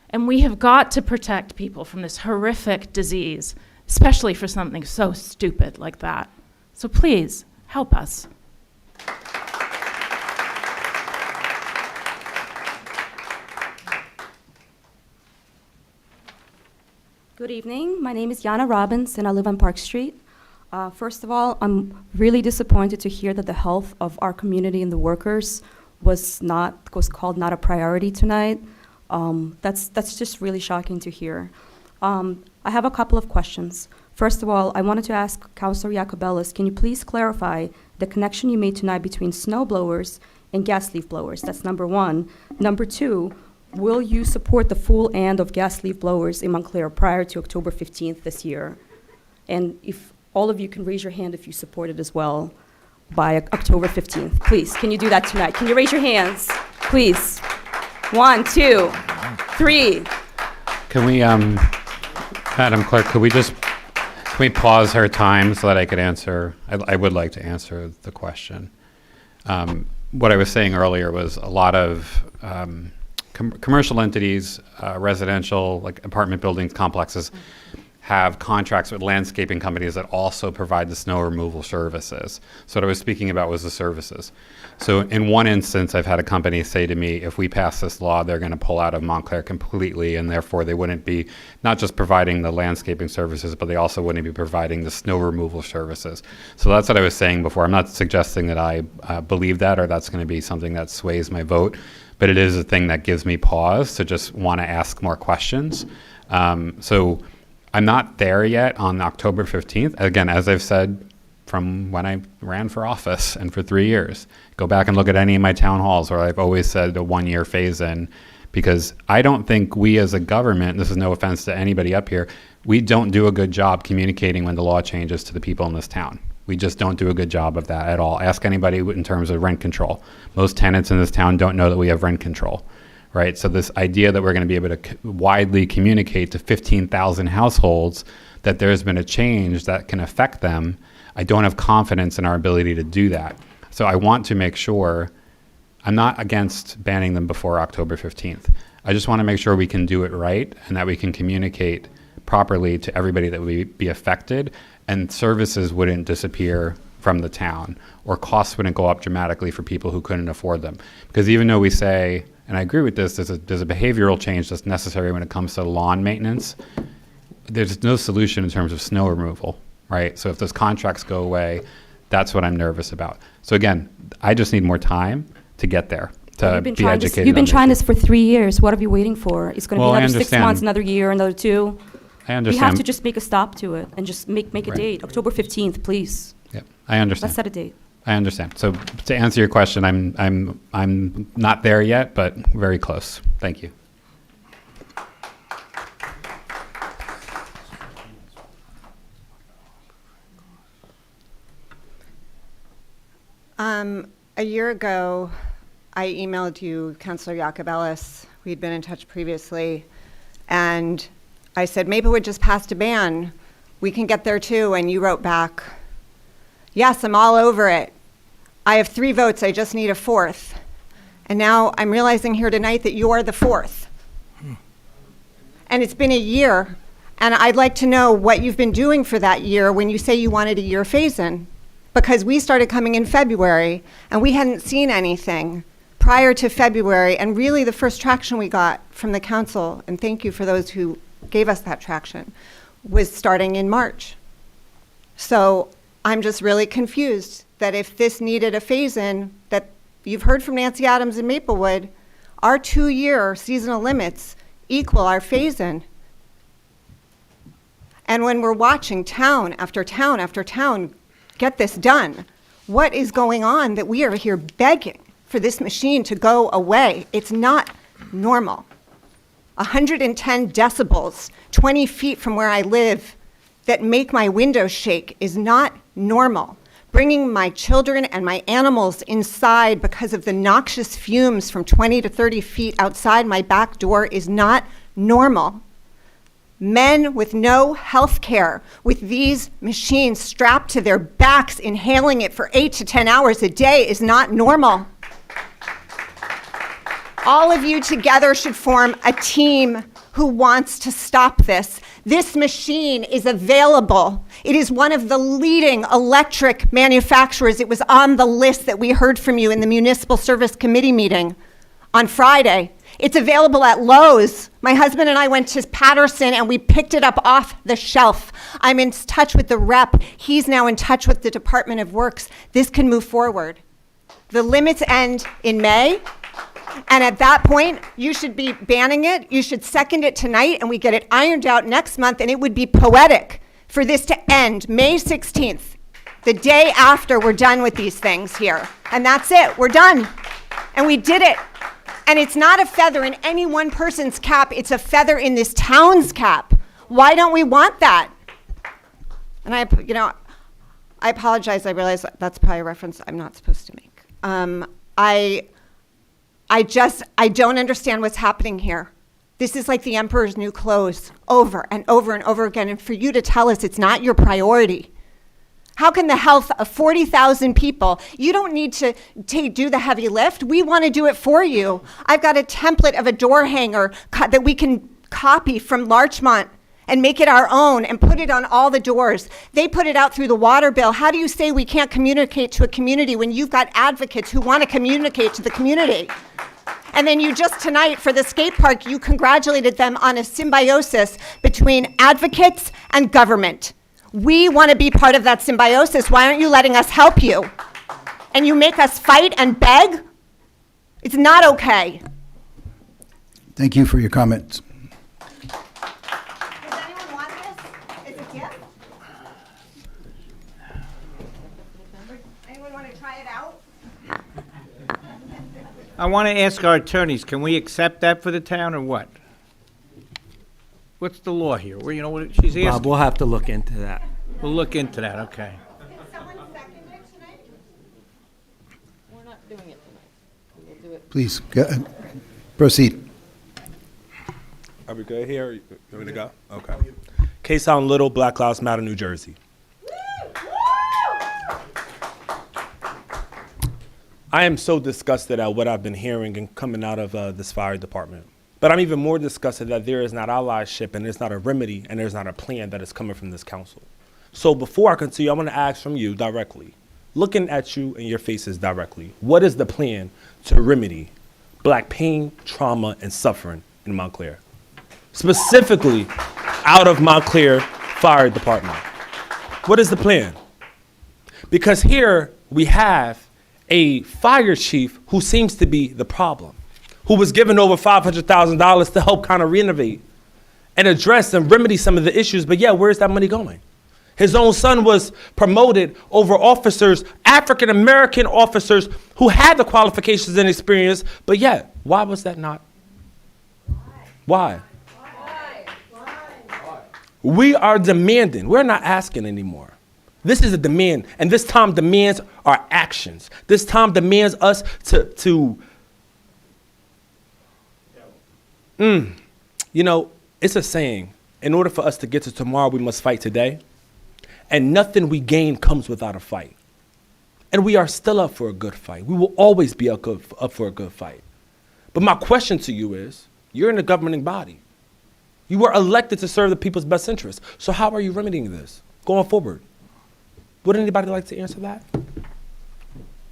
And we have got to protect people from this horrific disease, especially for something so stupid like that. So please, help us. Good evening. My name is Yana Robbins, and I live on Park Street. First of all, I'm really disappointed to hear that the health of our community and the workers was called not a priority tonight. That's just really shocking to hear. I have a couple of questions. First of all, I wanted to ask Councilor Iacobellis, can you please clarify the connection you made tonight between snow blowers and gas leaf blowers? That's number one. Number two, will you support the full end of gas leaf blowers in Montclair prior to October 15th this year? And if all of you can raise your hand if you support it as well by October 15th. Please, can you do that tonight? Can you raise your hands? Please. 1, 2, 3. Can we, Madam Clerk, can we pause her time so that I could answer? I would like to answer the question. What I was saying earlier was a lot of commercial entities, residential, like apartment buildings, complexes, have contracts with landscaping companies that also provide the snow removal services. So what I was speaking about was the services. So in one instance, I've had a company say to me, if we pass this law, they're going to pull out of Montclair completely, and therefore they wouldn't be not just providing the landscaping services, but they also wouldn't be providing the snow removal services. So that's what I was saying before. I'm not suggesting that I believe that or that's going to be something that sways my vote, but it is a thing that gives me pause to just want to ask more questions. So I'm not there yet on October 15th. Again, as I've said from when I ran for office and for 3 years, go back and look at any of my town halls where I've always said a 1-year phase in, because I don't think we as a government, this is no offense to anybody up here, we don't do a good job communicating when the law changes to the people in this town. We just don't do a good job of that at all. Ask anybody in terms of rent control. Most tenants in this town don't know that we have rent control. Right, so this idea that we're going to be able to widely communicate to 15,000 households that there's been a change that can affect them, I don't have confidence in our ability to do that. So I want to make sure, I'm not against banning them before October 15th. I just want to make sure we can do it right and that we can communicate properly to everybody that would be affected, and services wouldn't disappear from the town, or costs wouldn't go up dramatically for people who couldn't afford them. Because even though we say, and I agree with this, there's a behavioral change that's necessary when it comes to lawn maintenance, there's no solution in terms of snow removal, right? So if those contracts go away, that's what I'm nervous about. So again, I just need more time to get there, to be educated. You've been trying this for 3 years. What are you waiting for? It's going to be another 6 months, another year, another 2. I understand. We have to just make a stop to it and just make a date. October 15th, please. Yep, I understand. Let's set a date. I understand. So to answer your question, I'm not there yet, but very close. Thank you. A year ago, I emailed you, Councilor Iacobellis. We'd been in touch previously, and I said, Maplewood just passed a ban. We can get there too. And you wrote back, yes, I'm all over it. I have 3 votes, I just need a 4th. And now I'm realizing here tonight that you are the 4th. And it's been a year, and I'd like to know what you've been doing for that year when you say you wanted a year phase-in. because we started coming in February and we hadn't seen anything prior to February. And really the first traction we got from the council, and thank you for those who gave us that traction, was starting in March. So I'm just really confused that if this needed a phase-in, that you've heard from Nancy Adams in Maplewood, our 2-year seasonal limits equal our phase-in. And when we're watching town after town after town get this done, what is going on that we are here begging for this machine to go away? It's not normal. 110 decibels, 20 feet from where I live, that make my windows shake is not normal. Bringing my children and my animals inside because of the noxious fumes from 20 to 30 feet outside my back door is not normal. Men with no health care, with these machines strapped to their backs, inhaling it for 8 to 10 hours a day is not normal. All of you together should form a team who wants to stop this. This machine is available. It is one of the leading electric manufacturers. It was on the list that we heard from you in the Municipal Service Committee meeting on Friday. It's available at Lowe's. My husband and I went to Patterson and we picked it up off the shelf. I'm in touch with the rep. He's now in touch with the Department of Works. This can move forward. The limits end in May. And at that point, you should be banning it. You should second it tonight, and we get it ironed out next month, and it would be poetic for this to end May 16th, the day after we're done with these things here. And that's it. We're done. And we did it. And it's not a feather in any one person's cap. It's a feather in this town's cap. Why don't we want that? And I apologize. I realize that's probably a reference I'm not supposed to make. I don't understand what's happening here. This is like the emperor's new clothes over and over and over again. And for you to tell us it's not your priority. How can the health of 40,000 people, you don't need to do the heavy lift. We want to do it for you. I've got a template of a door hanger that we can copy from Larchmont and make it our own and put it on all the doors. They put it out through the water bill. How do you say we can't communicate to a community when you've got advocates who want to communicate to the community? And then you just tonight for the skate park, you congratulated them on a symbiosis between advocates and government. We want to be part of that symbiosis. Why aren't you letting us help you? And you make us fight and beg? It's not okay. Thank you for your comments. Does anyone want this as a gift? Anyone want to try it out? I want to ask our attorneys, can we accept that for the town or what? What's the law here? Well, you know what she's asking? Bob, we'll have to look into that. We'll look into that, okay. Can someone second it tonight? We're not doing it tonight. We'll do it. Please, proceed. Are we good here? You want me to go? Okay. Case on Little, Black Lives Matter, New Jersey. I am so disgusted at what I've been hearing and coming out of this fire department. But I'm even more disgusted that there is not allyship and there's not a remedy and there's not a plan that is coming from this council. So before I continue, I want to ask from you directly, looking at you and your faces directly, what is the plan to remedy Black pain, trauma, and suffering in Montclair? Specifically, out of Montclair Fire Department. What is the plan? Because here we have a fire chief who seems to be the problem, who was given over $500,000 to help kind of renovate and address and remedy some of the issues, but yeah, where's that money going? His own son was promoted over officers, African-American officers who had the qualifications and experience, but yet, why was that not? Why? We are demanding, we're not asking anymore. This is a demand, and this time demands our actions. This time demands us to You know, it's a saying, in order for us to get to tomorrow, we must fight today. And nothing we gain comes without a fight. And we are still up for a good fight. We will always be up for a good fight. But my question to you is, you're in a governing body. You were elected to serve the people's best interests. So how are you remedying this going forward? Would anybody like to answer that?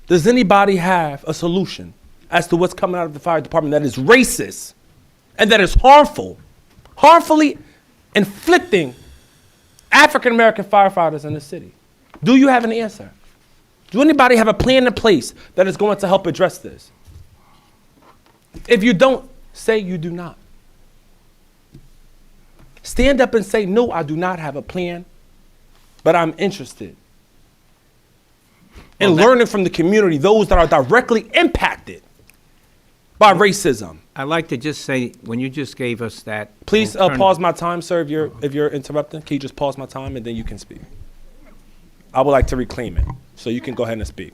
Does anybody have a solution as to what's coming out of the fire department that is racist and that is harmful, harmfully inflicting African-American firefighters in the city? Do you have an answer? Do anybody have a plan in place that is going to help address this? If you don't, say you do not. Stand up and say, no, I do not have a plan, but I'm interested in learning from the community, those that are directly impacted by racism. I'd like to just say, when you just gave us that. Please pause my time, sir, if you're interrupting. Can you just pause my time and then you can speak? I would like to reclaim it, so you can go ahead and speak.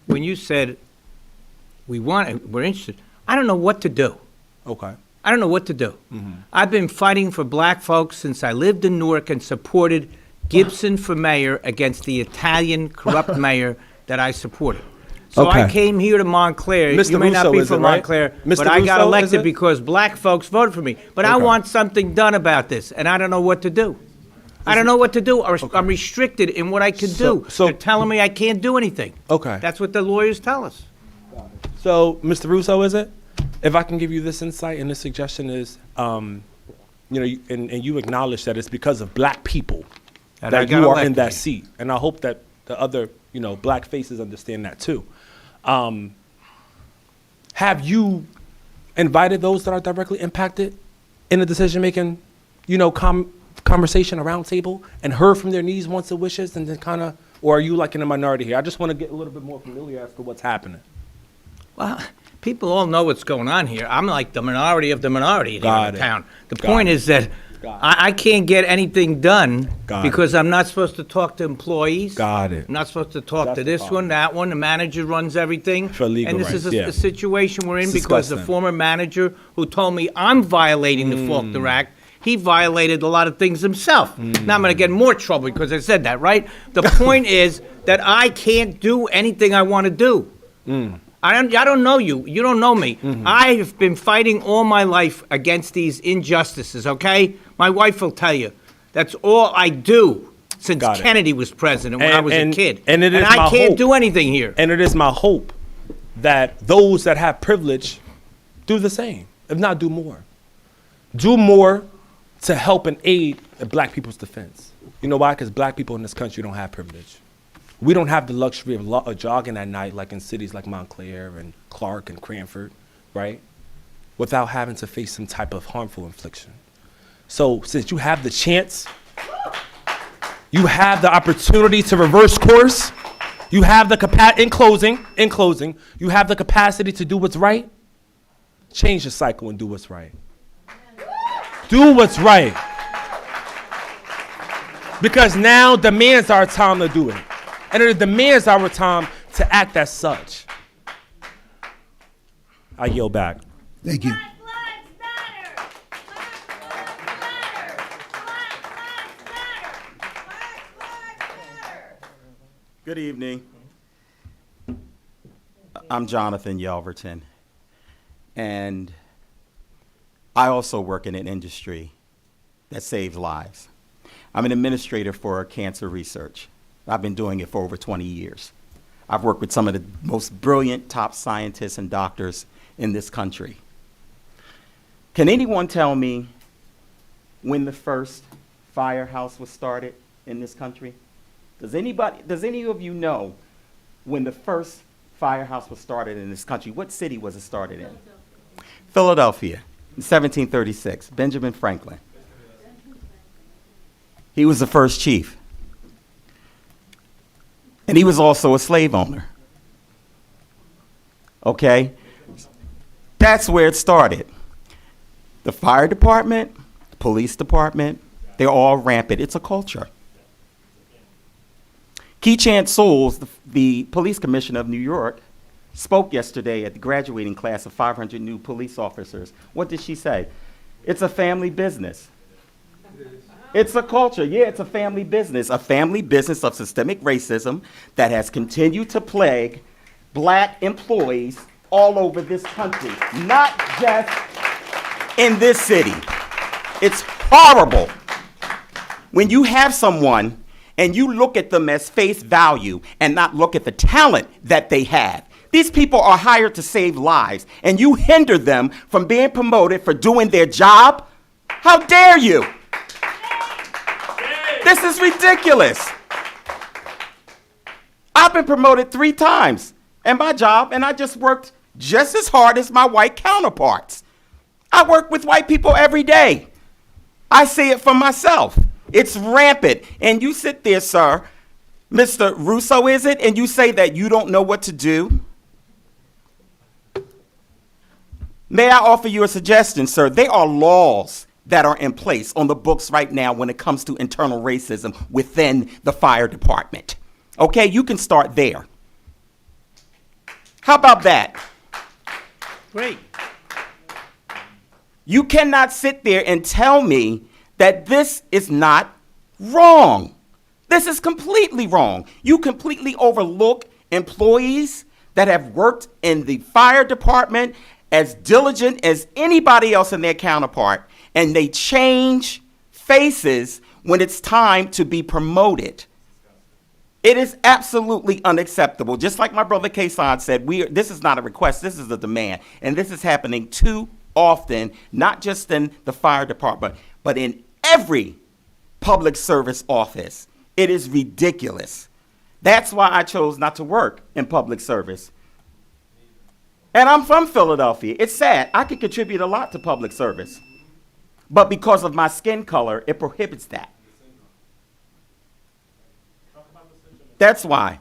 When you said, we're interested, I don't know what to do. Okay. I don't know what to do. I've been fighting for black folks since I lived in Newark and supported Gibson for mayor against the Italian corrupt mayor that I supported. So I came here to Montclair. Mr. You may not Russo, be is from it, right? Montclair, Mr. but I got Russo, is elected it? because black folks voted for me. But I Okay. want something done about this, and I don't know what to do. I don't know what to do. I'm restricted in what I can do. so- They're telling me I can't do anything. Okay. That's what the lawyers tell us. So, Mr. Russo, is it? If I can give you this insight, and this suggestion is, and you acknowledge that it's because of black people I that got you are in elected. that seat. And I hope that the other, black faces understand that too. Have you invited those that are directly impacted in the decision-making, conversation around table and heard from their needs, wants, and wishes, and then or are you like in a minority here? I just want to get a little bit more familiar as to what's happening. Well, people all know what's going on here. I'm like the minority of the minority here Got in it. town. The Got point it. is that Got it. I can't get anything done Got it. because I'm not supposed to talk to employees. Got it. I'm not supposed to talk That's to the this problem. one, that one. The manager runs everything. For legal and this rights, is a, yeah. a situation we're in It's because the disgusting. former manager who told me I'm violating the Faulkner Act, he violated a lot of things himself. Now I'm going to get in more trouble because I said that, right? The point is that I can't do anything I want to do. I don't know you. You don't know me. I've been fighting all my life against these injustices, okay? My wife will tell you. That's all I do since Got it. Kennedy was president when I was a kid. And it is I my can't hope- do anything here. And it is my hope that those that have privilege do the same, if not do more. Do more to help and aid in black people's defense. You know why? Because black people in this country don't have privilege. We don't have the luxury of jogging at night like in cities like Montclair and Clark and Cranford, right? Without having to face some type of harmful infliction. So since you have the chance, you have the opportunity to reverse course, you have the capacity, in closing, you have the capacity to do what's right, change the cycle and do what's right. Do what's right. Because now demands our time to do it. And it demands our time to act as such. I yield back. Thank you. Good evening. I'm Jonathan Yelverton, and I also work in an industry that saves lives. I'm an administrator for cancer research. I've been doing it for over 20 years. I've worked with some of the most brilliant top scientists and doctors in this country. Can anyone tell me when the first firehouse was started in this country? Does any of you know when the first firehouse was started in this country? What city was it started in? Philadelphia, in 1736, Benjamin Franklin. He was the first chief. And he was also a slave owner. Okay? That's where it started. The fire department, the police department, they're all rampant. It's a culture. Keechant Souls, the police commissioner of New York, spoke yesterday at the graduating class of 500 new police officers. What did she say? It's a family business. It's a culture. Yeah, it's a family business of systemic racism that has continued to plague black employees all over this country, not just in this city. It's horrible when you have someone and you look at them as face value and not look at the talent that they have. These people are hired to save lives, and you hinder them from being promoted for doing their job? How dare you? This is ridiculous. I've been promoted 3 times in my job, and I just worked just as hard as my white counterparts. I work with white people every day. I see it for myself. It's rampant. And you sit there, sir, Mr. Russo, is it? And you say that you don't know what to do? May I offer you a suggestion, sir? There are laws that are in place on the books right now when it comes to internal racism within the fire department. Okay, you can start there. How about that? Great. You cannot sit there and tell me that this is not wrong. This is completely wrong. You completely overlook employees that have worked in the fire department as diligent as anybody else in their counterpart, and they change faces when it's time to be promoted. It is absolutely unacceptable. Just like my brother Kason said, this is not a request, this is a demand. And this is happening too often, not just in the fire department, but in every public service office. It is ridiculous. That's why I chose not to work in public service. And I'm from Philadelphia. It's sad. I could contribute a lot to public service. But because of my skin color, it prohibits that. That's why.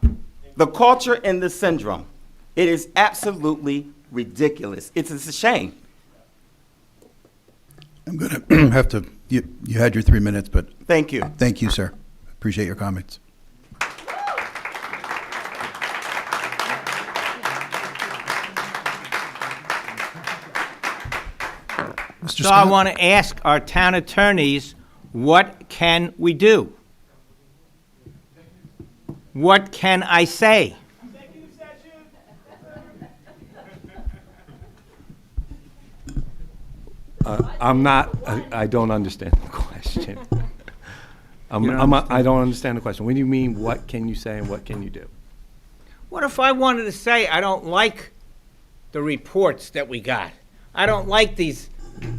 The culture and the syndrome. It is absolutely ridiculous. It's a shame. I'm going to have to, you had your 3 minutes, but. Thank you. Thank you, sir. Appreciate your comments. Mr. So I Scott? want to ask our town attorneys, what can we do? What can I say? I don't understand the question. I don't understand the question. When you mean, what can you say and what can you do? What if I wanted to say, I don't like the reports that we got? I don't like these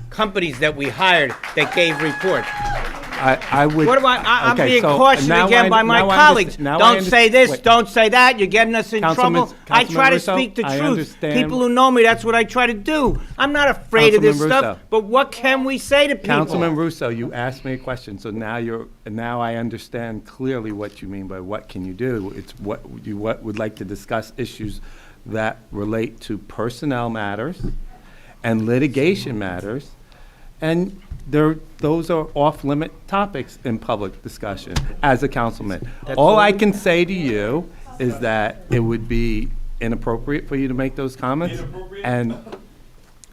companies that we hired that gave reports. I would. What about, I'm okay, being so cautioned now again by my colleagues. Don't say this, wait. don't say that, you're getting us in Councilman- trouble. I try to Russo, speak the I truth. understand. People who know me, that's what I try to do. I'm not afraid of this Councilman stuff, Russo. but what can we say to people? Councilman Russo, you asked me a question, so now I understand clearly what you mean by what can you do. It's what you would like to discuss issues that relate to personnel matters and litigation matters, and those are off-limit topics in public discussion as a councilman. All I can say to you is that it would be inappropriate for you to make those comments. And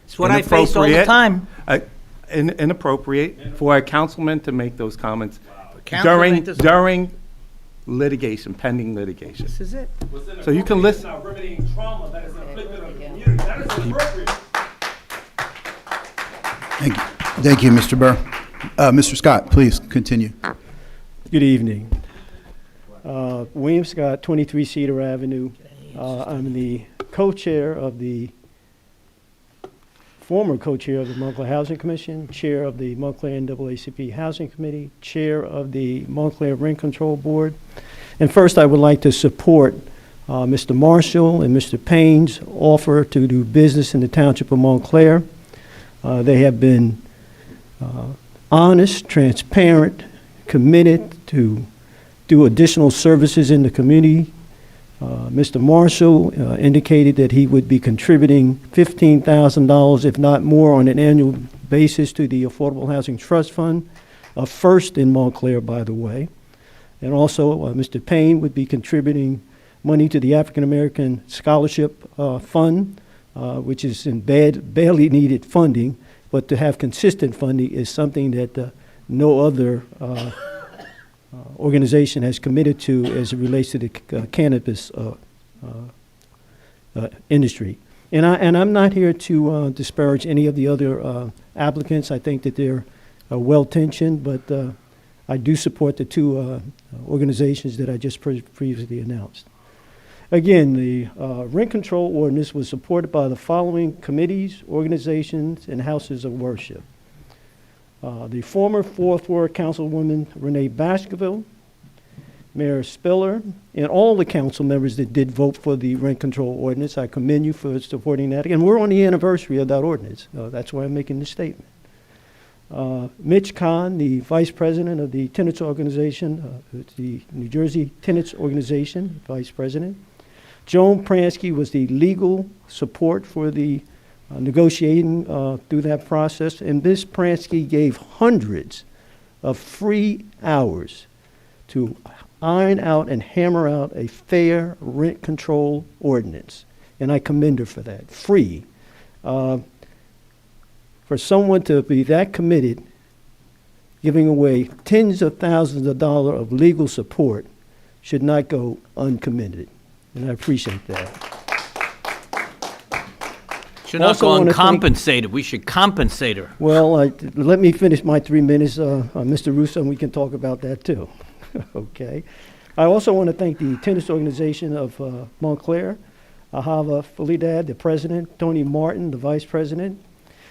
It's what I face all the time. Inappropriate for a councilman to make those comments councilman doesn't- during litigation, pending litigation. This is it. So you can listen. Thank you. Thank you, Mr. Burr. Mr. Scott, please continue. Good evening. William Scott, 23 Cedar Avenue. I'm the co-chair of the, former co-chair of the Montclair Housing Commission, chair of the Montclair NAACP Housing Committee, chair of the Montclair Rent Control Board. And first, I would like to support Mr. Marshall and Mr. Payne's offer to do business in the Township of Montclair. They have been honest, transparent, committed to do additional services in the community. Mr. Marshall indicated that he would be contributing $15,000, if not more, on an annual basis to the Affordable Housing Trust Fund, a first in Montclair, by the way. And also, Mr. Payne would be contributing money to the African American Scholarship Fund, which is in badly needed funding, but to have consistent funding is something that no other organization has committed to as it relates to the cannabis industry. And I'm not here to disparage any of the other applicants. I think that they're well-tensioned, but I do support the two organizations that I just previously announced. Again, the rent control ordinance was supported by the following committees, organizations, and houses of worship. The former Fourth Ward Councilwoman Renee Baskerville, Mayor Spiller, and all the council members that did vote for the rent control ordinance. I commend you for supporting that. And we're on the anniversary of that ordinance. That's why I'm making this statement. Mitch Kahn, the vice president of the tenants organization, the New Jersey Tenants Organization, vice president. Joan Pransky was the legal support for the negotiating through that process. And Ms. Pransky gave hundreds of free hours to iron out and hammer out a fair rent control ordinance. And I commend her for that. Free. For someone to be that committed, giving away tens of thousands of dollars of legal support should not go uncommitted. And I appreciate that. Should not Also go wanna uncompensated. We should compensate her. Well, let me finish my 3 minutes, Mr. Russo, and we can talk about that too. Okay. I also want to thank the tennis organization of Montclair, Ahava Felidad, the president, Tony Martin, the vice president.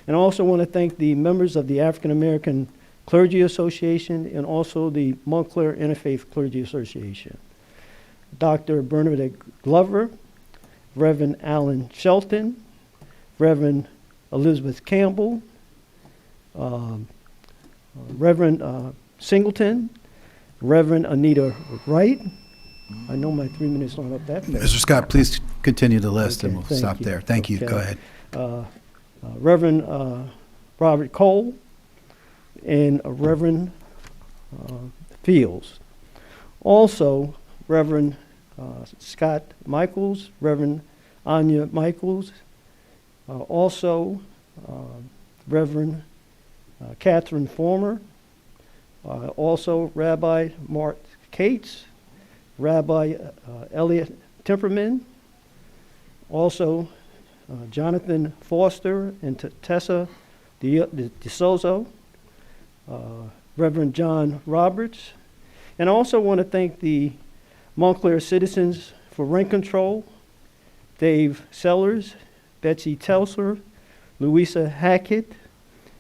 And I also want to thank the members of the African American Clergy Association and also the Montclair Interfaith Clergy Association. Dr. Bernadette Glover, Reverend Alan Shelton, Reverend Elizabeth Campbell, Reverend Singleton, Reverend Anita Wright. I know my 3 minutes aren't up that fast. Mr. Scott, please continue the list, and we'll thank stop you. there. Thank you. Okay. Go ahead. Reverend Robert Cole and Reverend Fields. Also, Reverend Scott Michaels, Reverend Anya Michaels, also Reverend Catherine Former, also Rabbi Mark Cates, Rabbi Elliot Temperman, also Jonathan Foster and Tessa DeSozo, Reverend John Roberts. And I also want to thank the Montclair citizens for rent control, Dave Sellers, Betsy Telsler, Louisa Hackett,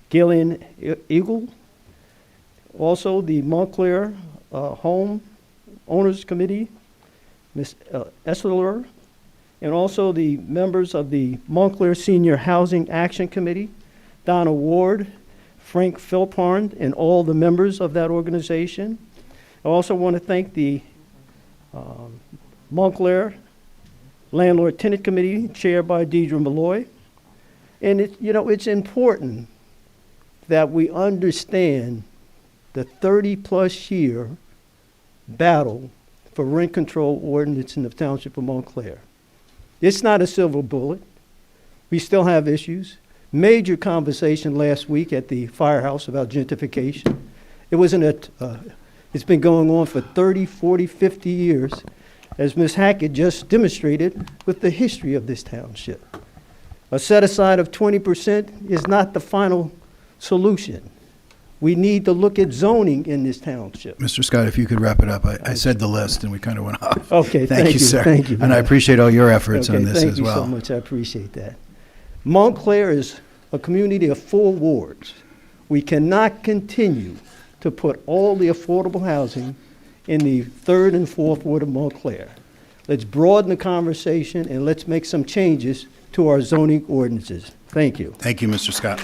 Gillian Eagle, also the Montclair Home Owners Committee, Ms. Essler, and also the members of the Montclair Senior Housing Action Committee, Donna Ward, Frank Philpond, and all the members of that organization. I also want to thank the Montclair Landlord Tenant Committee, chaired by Deidre Malloy. And it's important that we understand the 30-plus year battle for rent control ordinance in the Township of Montclair. It's not a silver bullet. We still have issues. Major conversation last week at the firehouse about gentrification. It's been going on for 30, 40, 50 years, as Ms. Hackett just demonstrated with the history of this township. A set-aside of 20% is not the final solution. We need to look at zoning in this township. Mr. Scott, if you could wrap it up. I said the list, and we kind of went off. Okay, Thank you, sir. Thank you. And I appreciate all your efforts on this as well. Thank you so much. I appreciate that. Montclair is a community of 4 wards. We cannot continue to put all the affordable housing in the 3rd and 4th ward of Montclair. Let's broaden the conversation and let's make some changes to our zoning ordinances. Thank you. Thank you, Mr. Scott.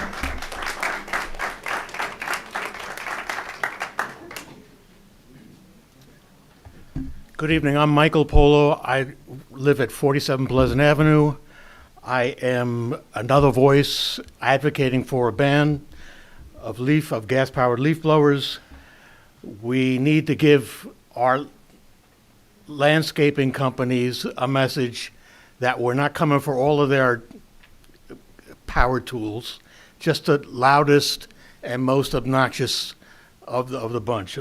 Good evening. I'm Michael Polo. I live at 47 Pleasant Avenue. I am another voice advocating for a ban of gas-powered leaf blowers. We need to give our landscaping companies a message that we're not coming for all of their power tools, just the loudest and most obnoxious of the bunch.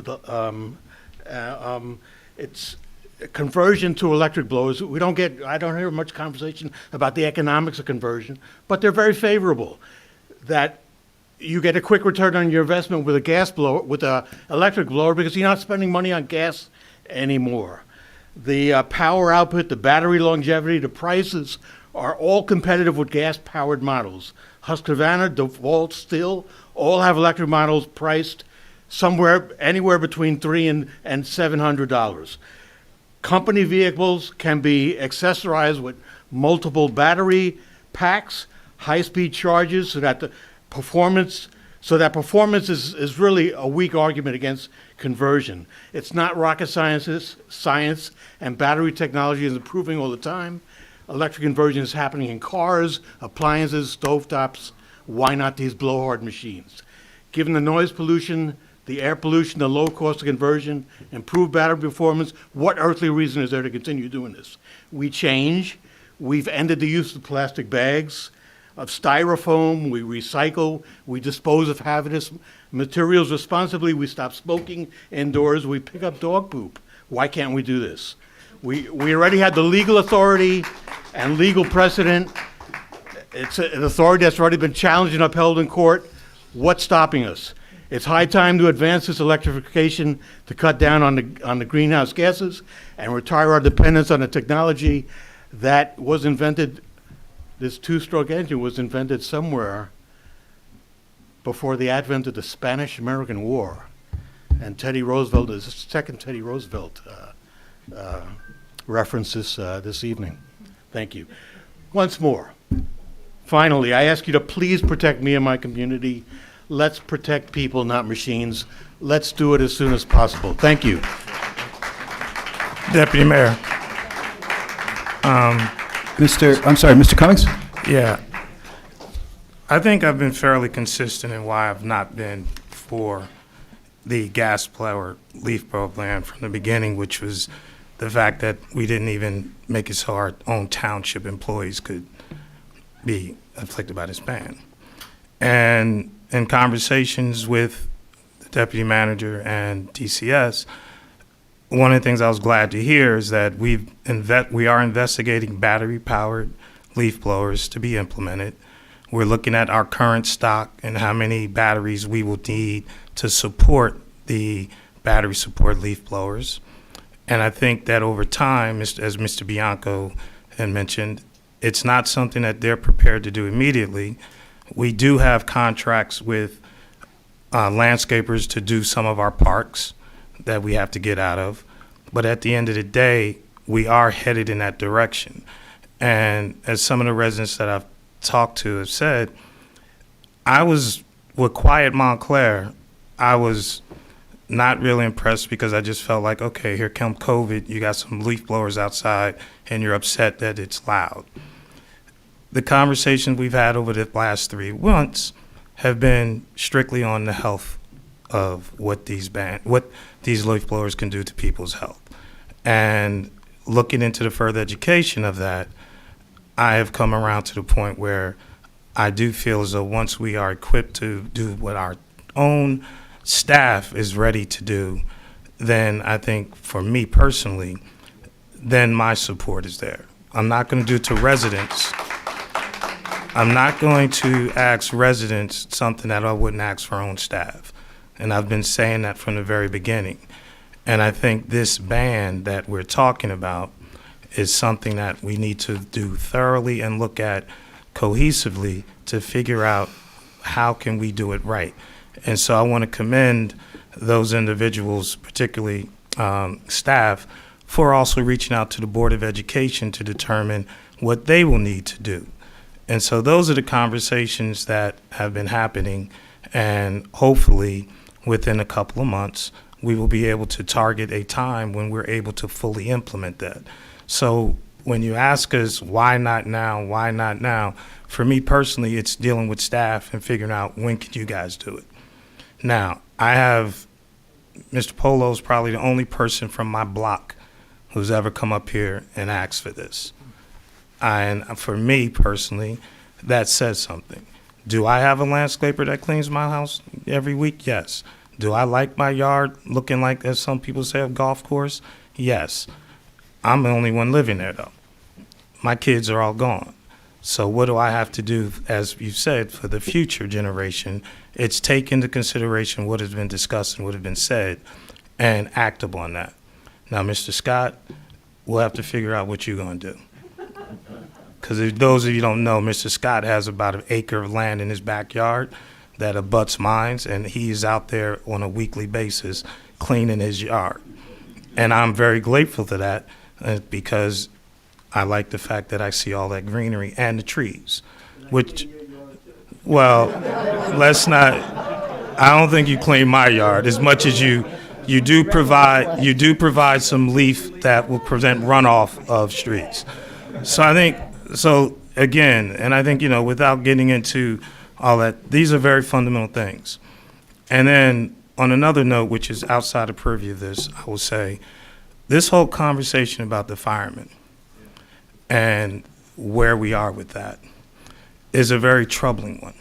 It's conversion to electric blowers. I don't hear much conversation about the economics of conversion, but they're very favorable. That you get a quick return on your investment with a gas blower, with a electric blower, because you're not spending money on gas anymore. The power output, the battery longevity, the prices are all competitive with gas-powered models. Husqvarna, DeWalt, Stihl, all have electric models priced anywhere between $300 and $700. Company vehicles can be accessorized with multiple battery packs, high-speed charges, so that performance is really a weak argument against conversion. It's not rocket science, and battery technology is improving all the time. Electric conversion is happening in cars, appliances, stovetops. Why not these blowhard machines? Given the noise pollution, the air pollution, the low cost of conversion, improved battery performance, what earthly reason is there to continue doing this? We change. We've ended the use of plastic bags, of styrofoam. We recycle. We dispose of hazardous materials responsibly. We stop smoking indoors. We pick up dog poop. Why can't we do this? We already had the legal authority and legal precedent. It's an authority that's already been challenged and upheld in court. What's stopping us? It's high time to advance this electrification to cut down on the greenhouse gases and retire our dependence on a technology that was invented. This two-stroke engine was invented somewhere before the advent of the Spanish-American War. And Teddy Roosevelt is the second Teddy Roosevelt references this evening. Thank you. Once more, finally, I ask you to please protect me and my community. Let's protect people, not machines. Let's do it as soon as possible. Thank you. Deputy Mayor. Mr. Cummings? Yeah. I think I've been fairly consistent in why I've not been for the gas blower leaf blower ban from the beginning, which was the fact that we didn't even make it so our own township employees could be afflicted by this ban. And in conversations with the deputy manager and DCS, one of the things I was glad to hear is that we are investigating battery-powered leaf blowers to be implemented. We're looking at our current stock and how many batteries we will need to support the battery-supported leaf blowers. And I think that over time, as Mr. Bianco had mentioned, it's not something that they're prepared to do immediately. We do have contracts with landscapers to do some of our parks that we have to get out of. But at the end of the day, we are headed in that direction. And as some of the residents that I've talked to have said, with Quiet Montclair, I was not really impressed because I just felt like, okay, here comes COVID, you got some leaf blowers outside, and you're upset that it's loud. The conversations we've had over the last 3 months have been strictly on the health of what these leaf blowers can do to people's health. And looking into the further education of that, I have come around to the point where I do feel as though once we are equipped to do what our own staff is ready to do, then I think for me personally, then my support is there. I'm not going to do it to residents. I'm not going to ask residents something that I wouldn't ask for our own staff. And I've been saying that from the very beginning. And I think this ban that we're talking about is something that we need to do thoroughly and look at cohesively to figure out how can we do it right. And so I want to commend those individuals, particularly staff, for also reaching out to the Board of Education to determine what they will need to do. And so those are the conversations that have been happening, and hopefully within a couple of months, we will be able to target a time when we're able to fully implement that. So when you ask us, why not now, for me personally, it's dealing with staff and figuring out when can you guys do it. Now, Mr. Polo's probably the only person from my block who's ever come up here and asked for this. And for me personally, that says something. Do I have a landscaper that cleans my house every week? Yes. Do I like my yard looking like, as some people say, a golf course? Yes. I'm the only one living there, though. My kids are all gone. So what do I have to do, as you said, for the future generation? It's take into consideration what has been discussed and what has been said and act upon that. Now, Mr. Scott, we'll have to figure out what you're going to do. Because if those of you don't know, Mr. Scott has about an acre of land in his backyard that abuts mine, and he's out there on a weekly basis cleaning his yard. And I'm very grateful to that because I like the fact that I see all that greenery and the trees, which, well, let's not, I don't think you clean my yard as much as you do provide some leaf that will prevent runoff of streets. So I think, so again, and I think, without getting into all that, these are very fundamental things. And then on another note, which is outside the purview of this, I will say, this whole conversation about the firemen and where we are with that is a very troubling one.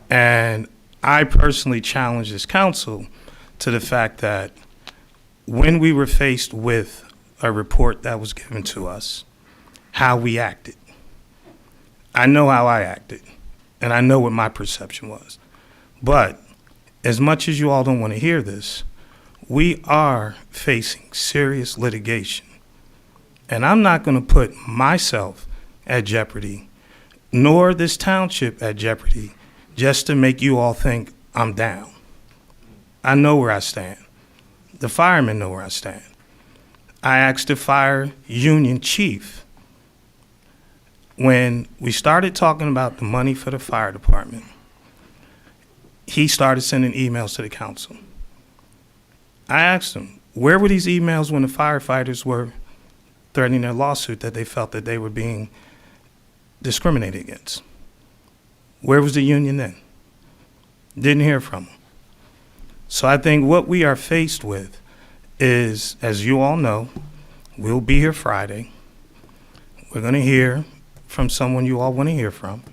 And I personally challenge this council to the fact that when we were faced with a report that was given to us, how we acted. I know how I acted, and I know what my perception was. But as much as you all don't want to hear this, we are facing serious litigation. And I'm not going to put myself at jeopardy, nor this township at jeopardy, just to make you all think I'm down. I know where I stand. The firemen know where I stand. I asked the fire union chief, when we started talking about the money for the fire department, he started sending emails to the council. I asked him, where were these emails when the firefighters were threatening their lawsuit that they felt that they were being discriminated against? Where was the union then? Didn't hear from them. So I think what we are faced with is, as you all know, we'll be here Friday. We're going to hear from someone you all want to hear from.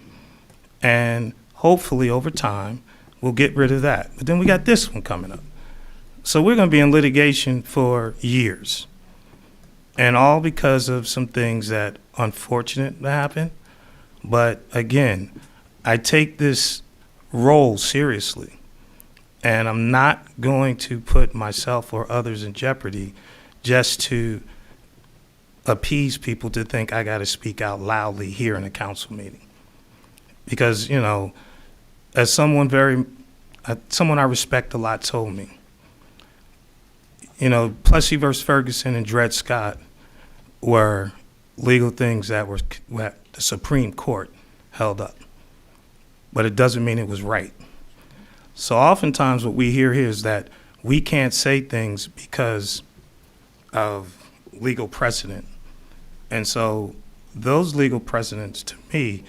And hopefully over time, we'll get rid of that. But then we got this one coming up. So we're going to be in litigation for years. And all because of some things that unfortunate happened. But again, I take this role seriously. And I'm not going to put myself or others in jeopardy just to appease people to think I got to speak out loudly here in a council meeting. Because, as someone I respect a lot told me, Plessy versus Ferguson and Dred Scott were legal things that the Supreme Court held up. But it doesn't mean it was right. So oftentimes what we hear here is that we can't say things because of legal precedent. And so those legal precedents, to me,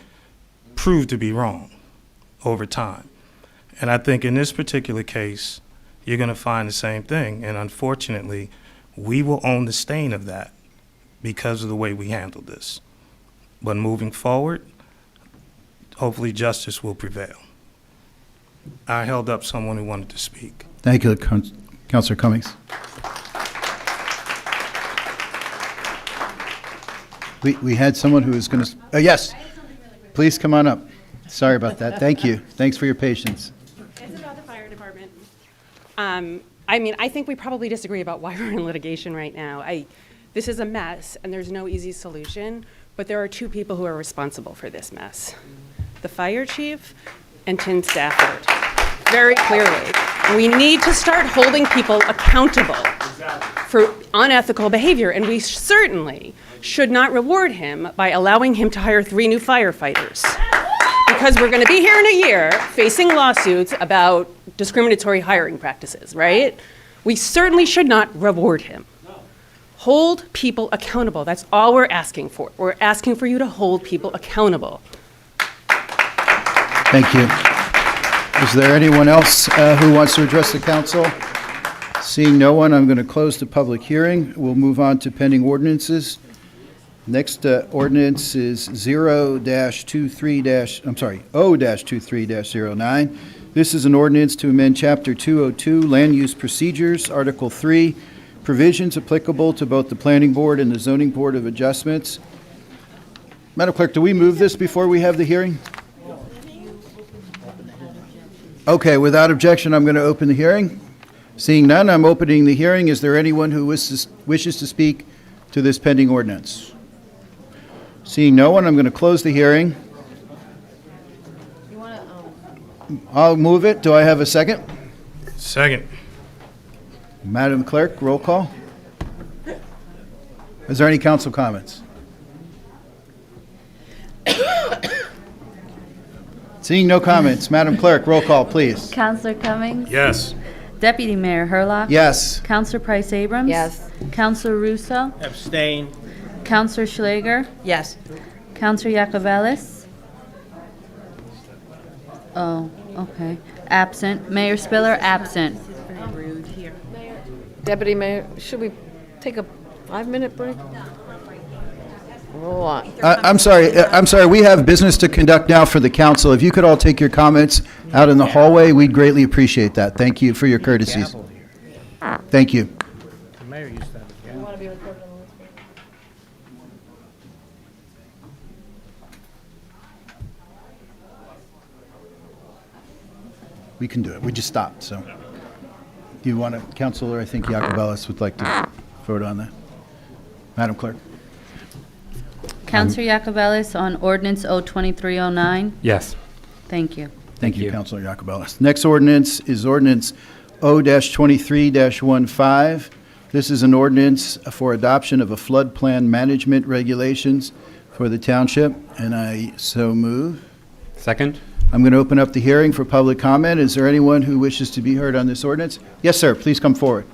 prove to be wrong over time. And I think in this particular case, you're going to find the same thing. And unfortunately, we will own the stain of that because of the way we handled this. But moving forward, hopefully justice will prevail. I held up someone who wanted to speak. Thank you, Councilor Cummings. We had someone who was going to, yes, please come on up. Sorry about that. Thank you. Thanks for your patience. It's about the fire department. I think we probably disagree about why we're in litigation right now. This is a mess, and there's no easy solution, but there are two people who are responsible for this mess. The fire chief and Tim Stafford, very clearly. We need to start holding people accountable for unethical behavior, and we certainly should not reward him by allowing him to hire 3 new firefighters. Because we're going to be here in a year facing lawsuits about discriminatory hiring practices, right? We certainly should not reward him. Hold people accountable. That's all we're asking for. We're asking for you to hold people accountable. Thank you. Is there anyone else who wants to address the council? Seeing no one, I'm going to close the public hearing. We'll move on to pending ordinances. Next ordinance is O-23-09. This is an ordinance to amend Chapter 202, Land Use Procedures, Article 3, provisions applicable to both the Planning Board and the Zoning Board of Adjustments. Madam Clerk, do we move this before we have the hearing? Okay, without objection, I'm going to open the hearing. Seeing none, I'm opening the hearing. Is there anyone who wishes to speak to this pending ordinance? Seeing no one, I'm going to close the hearing. I'll move it. Do I have a second? Second. Madam Clerk, roll call. Is there any council comments? Seeing no comments, Madam Clerk, roll call, please. Counselor Cummings? Yes. Deputy Mayor Herlock? Yes. Counselor Price Abrams? Yes. Counselor Russo? Abstain. Counselor Schlager? Yes. Counselor Yacovelis? Oh, okay. Absent. Mayor Spiller, absent. Deputy Mayor, should we take a 5-minute break? Roll on. I'm sorry, we have business to conduct now for the council. If you could all take your comments out in the hallway, we'd greatly appreciate that. Thank you for your courtesies. Thank you. The mayor used to have a gavel. We can do it. We just stopped, so. Do you want to, Counselor, I think Yacovelis would like to vote on that. Madam Clerk. Counselor Yacovelis on Ordinance O-23-09? Yes. Thank you. Thank you, Counselor Yacovelis. Next ordinance is Ordinance O-23-15. This is an ordinance for adoption of a flood plan management regulations for the township, and I so move. Second? I'm going to open up the hearing for public comment. Is there anyone who wishes to be heard on this ordinance? Yes, sir, please come forward.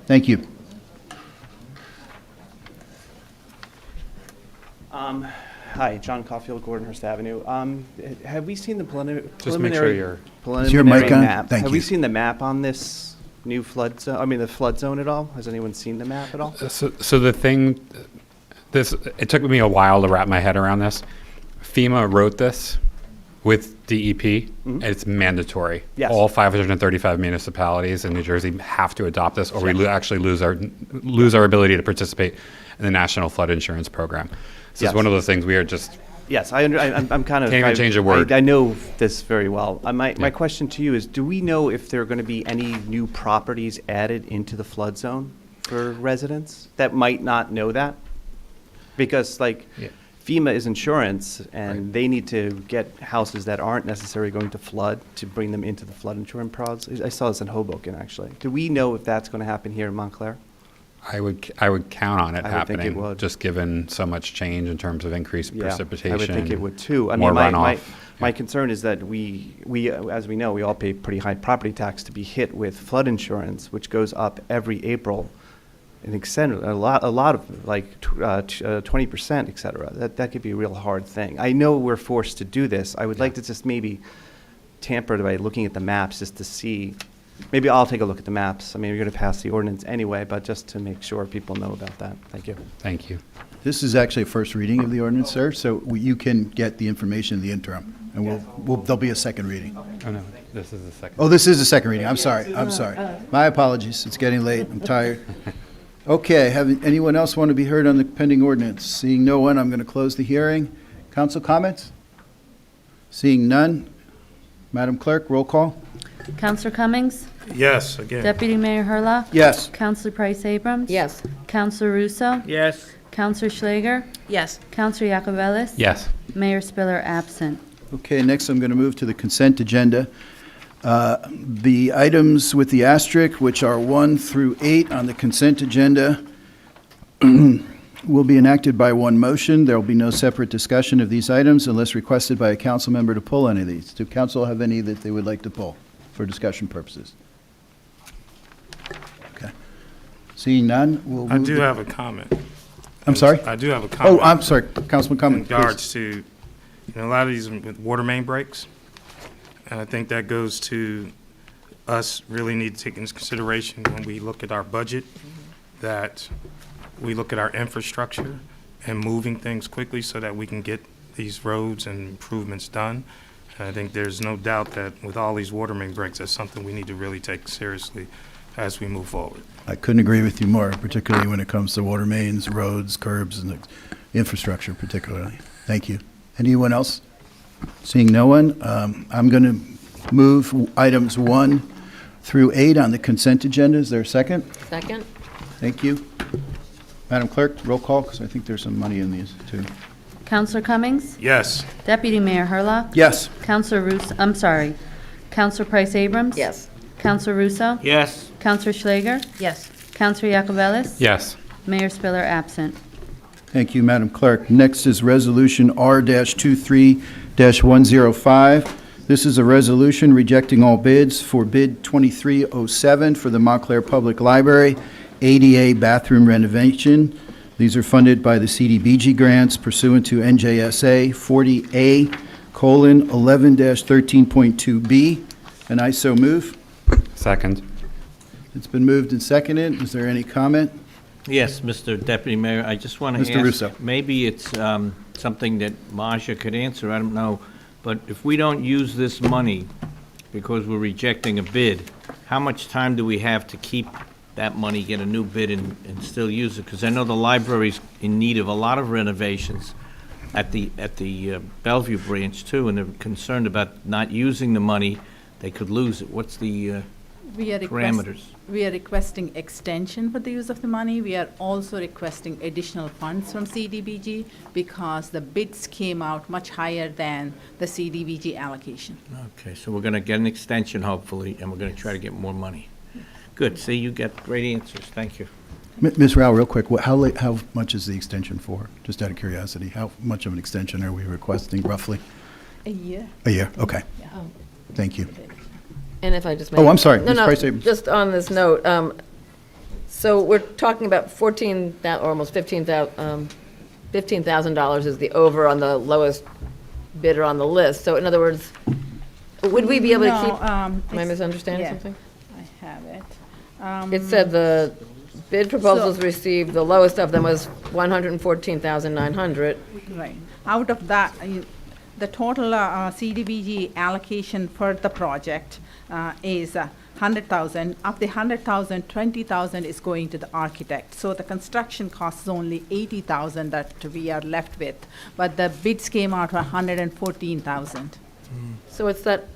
Thank you. Hi, John Caulfield, Gordonhurst Avenue. Have we seen the Just make sure you're... Is your mic on? map? Thank Have you. we seen the map on this new flood zone, the flood zone at all? Has anyone seen the map at all? So the thing, it took me a while to wrap my head around this. FEMA wrote this with DEP. It's mandatory. Yes. All 535 municipalities in New Jersey have to adopt this, or we actually lose our ability to participate in the National Flood Insurance Program. So it's one of those things we are just... Yes, I'm kind of... Can't even change a word. I know this very well. My question to you is, do we know if there are going to be any new properties added into the flood zone for residents that might not know that? Because FEMA is insurance, and they need to get houses that aren't necessarily going to flood to bring them into the flood insurance process. I saw this in Hoboken, actually. Do we know if that's going to happen here in Montclair? I would count on it I would think happening, it would. just given so much change in terms of increased precipitation. I would think it would too. More runoff. My concern is that we, as we know, we all pay pretty high property tax to be hit with flood insurance, which goes up every April, and extended a lot of 20%, et cetera. That could be a real hard thing. I know we're forced to do this. I would like to just maybe tamper by looking at the maps just to see. Maybe I'll take a look at the maps. I mean, you're going to pass the ordinance anyway, but just to make sure people know about that. Thank you. Thank you. This is actually a first reading of the ordinance, sir, so you can get the information in the interim, and there'll be a second reading. Oh, no, this is the second. Oh, this is the second reading. I'm sorry. My apologies. It's getting late. I'm tired. Okay, anyone else want to be heard on the pending ordinance? Seeing no one, I'm going to close the hearing. Council comments? Seeing none, Madam Clerk, roll call. Counselor Cummings? Yes, again. Deputy Mayor Herlock? Yes. Counselor Price Abrams? Yes. Counselor Russo? Yes. Counselor Schlager? Yes. Counselor Yacovelis? Yes. Mayor Spiller, absent. Okay, next I'm going to move to the consent agenda. The items with the asterisk, which are 1 through 8 on the consent agenda, will be enacted by one motion. There will be no separate discussion of these items unless requested by a council member to pull any of these. Do council have any that they would like to pull for discussion purposes? Okay. Seeing none, we'll I move do the- have a comment. I'm sorry? I do have a comment. Oh, I'm sorry, Councilman In Cummings, please. regards to, a lot of these with water main breaks, and I think that goes to us really need to take into consideration when we look at our budget, that we look at our infrastructure and moving things quickly so that we can get these roads and improvements done. And I think there's no doubt that with all these water main breaks, that's something we need to really take seriously as we move forward. I couldn't agree with you more, particularly when it comes to water mains, roads, curbs, and infrastructure particularly. Thank you. Anyone else? Seeing no one, I'm going to move items 1 through 8 on the consent agenda. Is there a second? Second? Thank you. Madam Clerk, roll call, because I think there's some money in these, too. Counselor Cummings? Yes. Deputy Mayor Hurlock? Yes. Counselor Russo, I'm sorry. Counselor Price Abrams? Yes. Counselor Russo? Yes. Counselor Schlager? Yes. Counselor Yacovelis? Yes. Mayor Spiller absent. Thank you, Madam Clerk. Next is Resolution R-23-105. This is a resolution rejecting all bids for bid 2307 for the Montclair Public Library ADA bathroom renovation. These are funded by the CDBG grants pursuant to N.J.S.A 40A:11-13.2B, and I so move. Second. It's been moved and seconded. Is there any comment? Yes, Mr. Deputy Mayor, I just want to ask. Mr. Russo. Maybe it's something that Marcia could answer, I don't know. But if we don't use this money because we're rejecting a bid, how much time do we have to keep that money, get a new bid, and still use it? Because I know the library's in need of a lot of renovations at the Bellevue branch, too, and they're concerned about not using the money. They could lose it. What's the parameters? We are requesting extension for the use of the money. We are also requesting additional funds from CDBG because the bids came out much higher than the CDBG allocation. Okay, so we're going to get an extension, hopefully, and we're going to try to get more money. Good. See, you get great answers. Thank you. Ms. Rao, real quick, how much is the extension for? Just out of curiosity, how much of an extension are we requesting roughly? A year. A year, okay. Thank you. And if I just may. Oh, I'm sorry, No, Ms. no, Price Abrams. just on this note, so we're talking about or almost $15,000 is the over on the lowest bidder on the list. So in other words, would we be able to No, keep, am I it's- misunderstanding yeah, something? I have it. It said the bid proposals received, the lowest of them was $114,900. Right. Out of that, the total CDBG allocation for the project is 100,000. Of the 100,000, 20,000 is going to the architect. So the construction cost is only 80,000 that we are left with. But the bids came out for 114,000. So it's that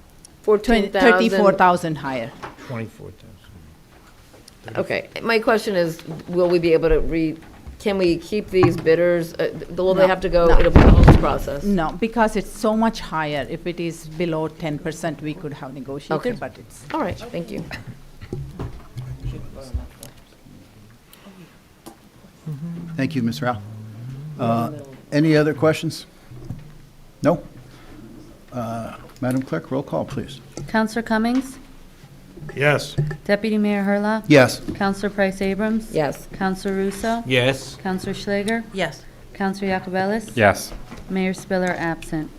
14,000. 34,000 higher. 24,000. Okay, my question is, will we be able to can we keep these bidders, will they have to go, it'll be a whole process? No, because it's so much higher. If it is below 10%, we could have negotiated, Okay. but it's. All right, thank you. Thank you, Ms. Rao. Any other questions? No? Madam Clerk, roll call, please. Counselor Cummings? Yes. Deputy Mayor Hurlock? Yes. Counselor Price Abrams? Yes. Counselor Russo? Yes. Counselor Schlager? Yes. Counselor Yacovelis? Yes. Mayor Spiller absent.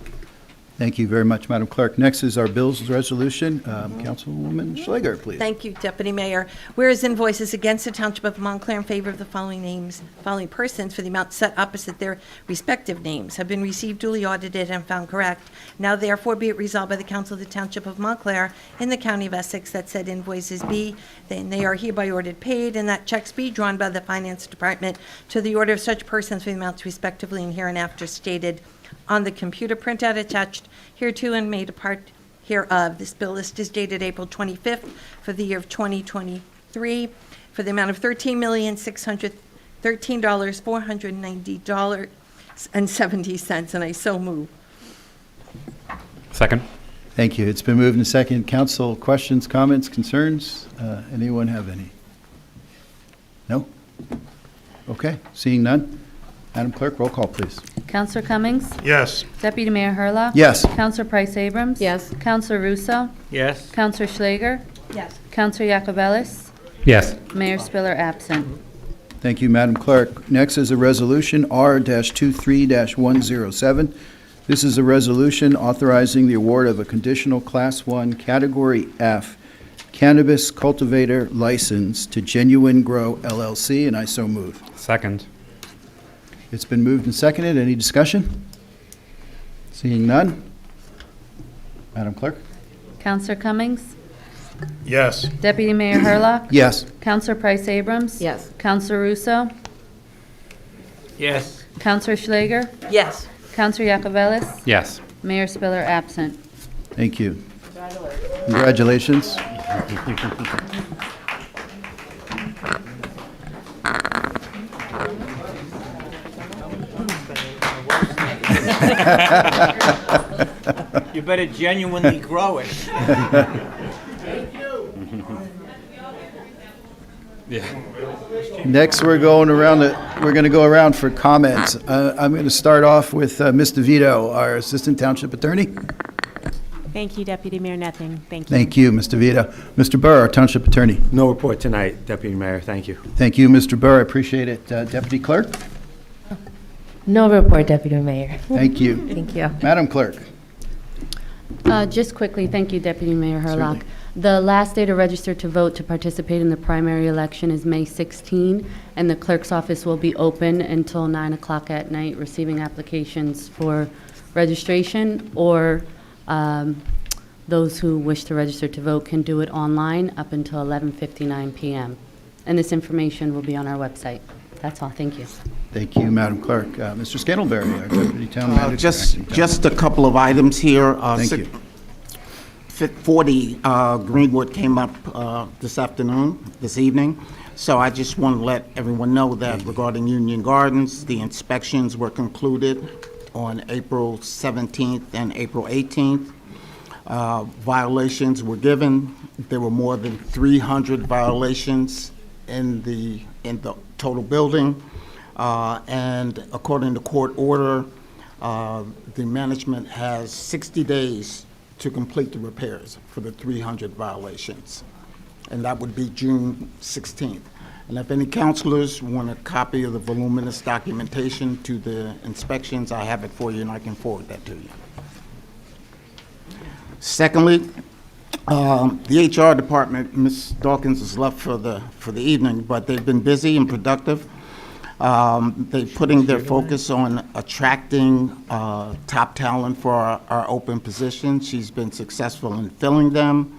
Thank you very much, Madam Clerk. Next is our bills resolution. Councilwoman Schlager, please. Thank you, Deputy Mayor. Whereas invoices against the Township of Montclair in favor of the following persons for the amount set opposite their respective names have been received, duly audited, and found correct. Now therefore be it resolved by the Council of the Township of Montclair in the County of Essex that said invoices be, then they are hereby ordered paid, and that checks be drawn by the Finance Department to the order of such persons for the amounts respectively and hereinafter stated on the computer printout attached hereto and made a part hereof. This bill list is dated April 25th for the year of 2023 for the amount of $13,613,490.70, and I so move. Second. Thank you. It's been moved and seconded. Council, questions, comments, concerns? Anyone have any? No? Okay, seeing none. Madam Clerk, roll call, please. Counselor Cummings? Yes. Deputy Mayor Hurlock? Yes. Counselor Price Abrams? Yes. Counselor Russo? Yes. Counselor Schlager? Yes. Counselor Yacovelis? Yes. Mayor Spiller absent. Thank you, Madam Clerk. Next is a resolution R-23-107. This is a resolution authorizing the award of a conditional Class 1 Category F Cannabis Cultivator license to Genuine Grow LLC, and I so move. Second. It's been moved and seconded. Any discussion? Seeing none. Madam Clerk? Counselor Cummings? Yes. Deputy Mayor Herlock? Yes. Counselor Price Abrams? Yes. Counselor Russo? Yes. Counselor Schlager? Yes. Counselor Yacovelis? Yes. Mayor Spiller absent. Thank you. Congratulations. You better genuinely grow it. Next, we're going to go around for comments. I'm going to start off with Ms. DeVito, our Assistant Township Attorney. Thank you, Deputy Mayor Nething. Thank you. Thank you, Ms. DeVito. Mr. Burr, our Township Attorney. No report tonight, Deputy Mayor. Thank you. Thank you, Mr. Burr. I appreciate it. Deputy Clerk? No report, Deputy Mayor. Thank you. Thank you. Madam Clerk? Just quickly, thank you, Deputy Mayor Herlock. Certainly. The last day to register to vote to participate in the primary election is May 16, and the clerk's office will be open until 9 o'clock at night, receiving applications for registration, or those who wish to register to vote can do it online up until 11:59 p.m. And this information will be on our website. That's all. Thank you. Thank you, Madam Clerk. Mr. Scantlebury, our Deputy Town Manager. Just a couple of items here. Thank you. 40 Greenwood came up this evening. So I just want to let everyone know that regarding Union Gardens, the inspections were concluded on April 17th and April 18th. Violations were given. There were more than 300 violations in the total building. And according to court order, the management has 60 days to complete the repairs for the 300 violations. And that would be June 16th. And if any counselors want a copy of the voluminous documentation to the inspections, I have it for you and I can forward that to you. Secondly, the HR department, Ms. Dawkins is left for the evening, but they've been busy and productive. They're putting their focus on attracting top talent for our open positions. She's been successful in filling them.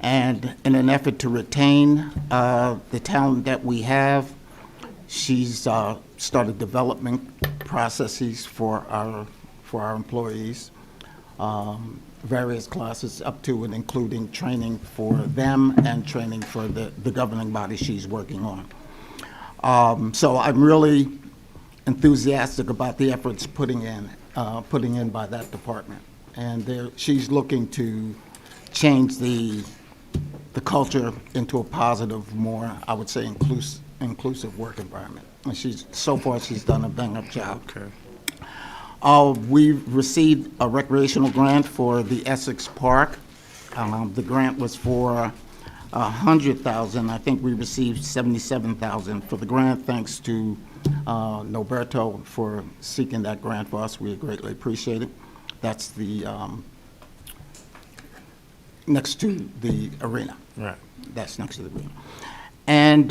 And in an effort to retain the talent that we have, she's started development processes for our employees, various classes up to and including training for them and training for the governing body she's working on. So I'm really enthusiastic about the efforts putting in by that department. And she's looking to change the culture into a positive, more, I would say, inclusive work environment. And so far she's done a bang-up job. Okay. We've received a recreational grant for the Essex Park. The grant was for $100,000. I think we received $77,000 for the grant. Thanks to Noberto for seeking that grant for us. We greatly appreciate it. That's the next to the arena. Right. That's next to the arena. And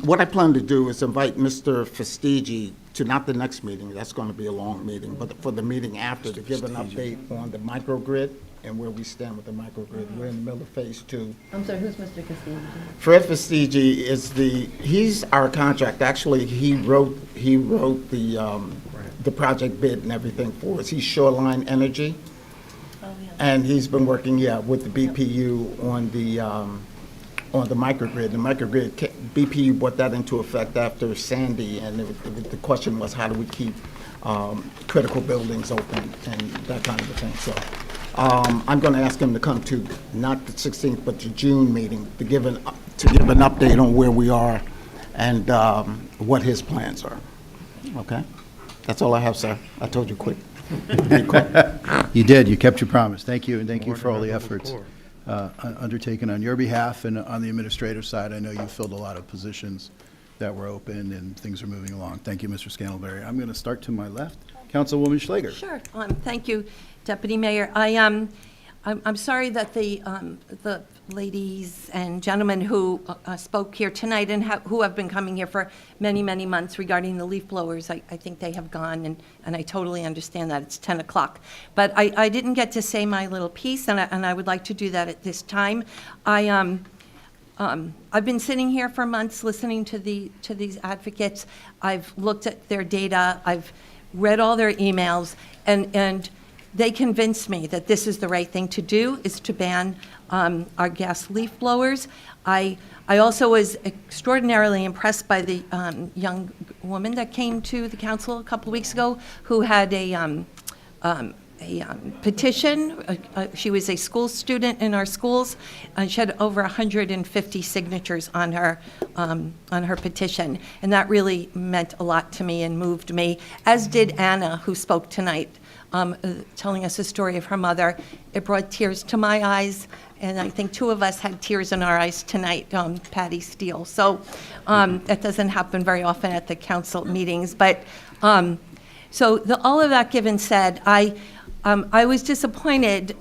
what I plan to do is invite Mr. Festigi to not the next meeting, that's going to be a long meeting, but for the meeting after to give an update on the microgrid and where we stand with the microgrid. We're in the middle of phase 2. I'm sorry, who's Mr. Castillo? Fred Festigi he's our contract. Actually, he wrote the project bid and everything for us. He's Shoreline Energy. And he's been working, with the BPU on the microgrid. The microgrid, BPU brought that into effect after Sandy, and the question was, how do we keep critical buildings open and that kind of a thing. So I'm going to ask him to come to not the 16th, but the June meeting to give an update on where we are and what his plans are. Okay, that's all I have, sir. I told you quick. You did. You kept your promise. Thank you, and thank you for all the efforts undertaken on your behalf and on the administrative side. I know you filled a lot of positions that were open, and things are moving along. Thank you, Mr. Scantlebury. I'm going to start to my left. Councilwoman Schlager. Sure. Thank you, Deputy Mayor. I'm sorry that the ladies and gentlemen who spoke here tonight and who have been coming here for many, many months regarding the leaf blowers, I think they have gone, and I totally understand that. It's 10 o'clock. But I didn't get to say my little piece, and I would like to do that at this time. I've been sitting here for months listening to these advocates. I've looked at their data. I've read all their emails, and they convinced me that this is the right thing to do, is to ban our gas leaf blowers. I also was extraordinarily impressed by the young woman that came to the council a couple of weeks ago who had a petition. She was a school student in our schools, and she had over 150 signatures on her petition, and that really meant a lot to me and moved me, as did Anna, who spoke tonight, telling us a story of her mother. It brought tears to my eyes, and I think two of us had tears in our eyes tonight, Patty Steele. So that doesn't happen very often at the council meetings. But so all of that given said, I was disappointed,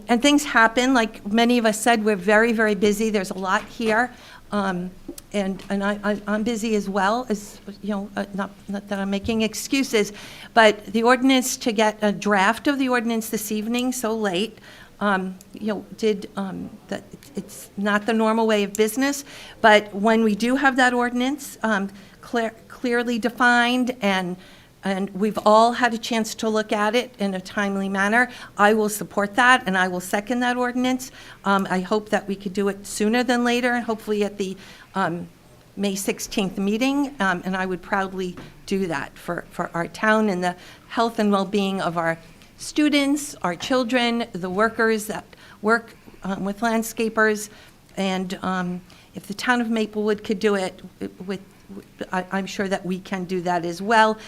and things happen. Like many of us said, we're very, very busy. There's a lot here. And I'm busy as well, as not that I'm making excuses, but the ordinance, to get a draft of the ordinance this evening so late, that it's not the normal way of business. But when we do have that ordinance clearly defined, and we've all had a chance to look at it in a timely manner, I will support that, and I will second that ordinance. I hope that we could do it sooner than later, and hopefully at the May 16th meeting, and I would proudly do that for our town and the health and well-being of our students, our children, the workers that work with landscapers, and if the town of Maplewood could do it I'm sure that we can do that as well.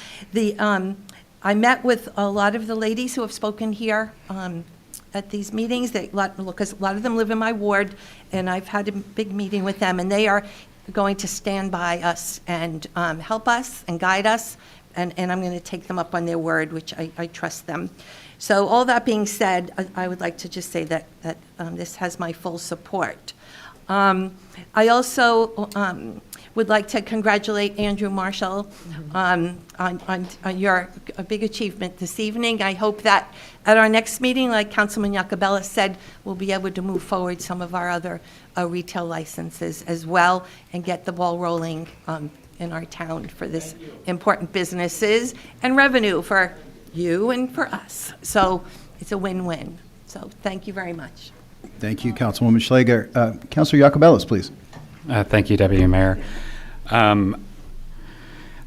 I met with a lot of the ladies who have spoken here at these meetings, because a lot of them live in my ward, and I've had a big meeting with them, and they are going to stand by us and help us and guide us, and I'm going to take them up on their word, which I trust them. So all that being said, I would like to just say that this has my full support. I also would like to congratulate Andrew Marshall on your big achievement this evening. I hope that at our next meeting, like Councilman Iacobello said, we'll be able to move forward some of our other retail licenses as well and get the ball rolling in our town for this important businesses and revenue for you and for us. So it's a win-win. So thank you very much. Thank you, Councilwoman Schlager. Councilor Iacobello, please. Thank you, Deputy Mayor. I want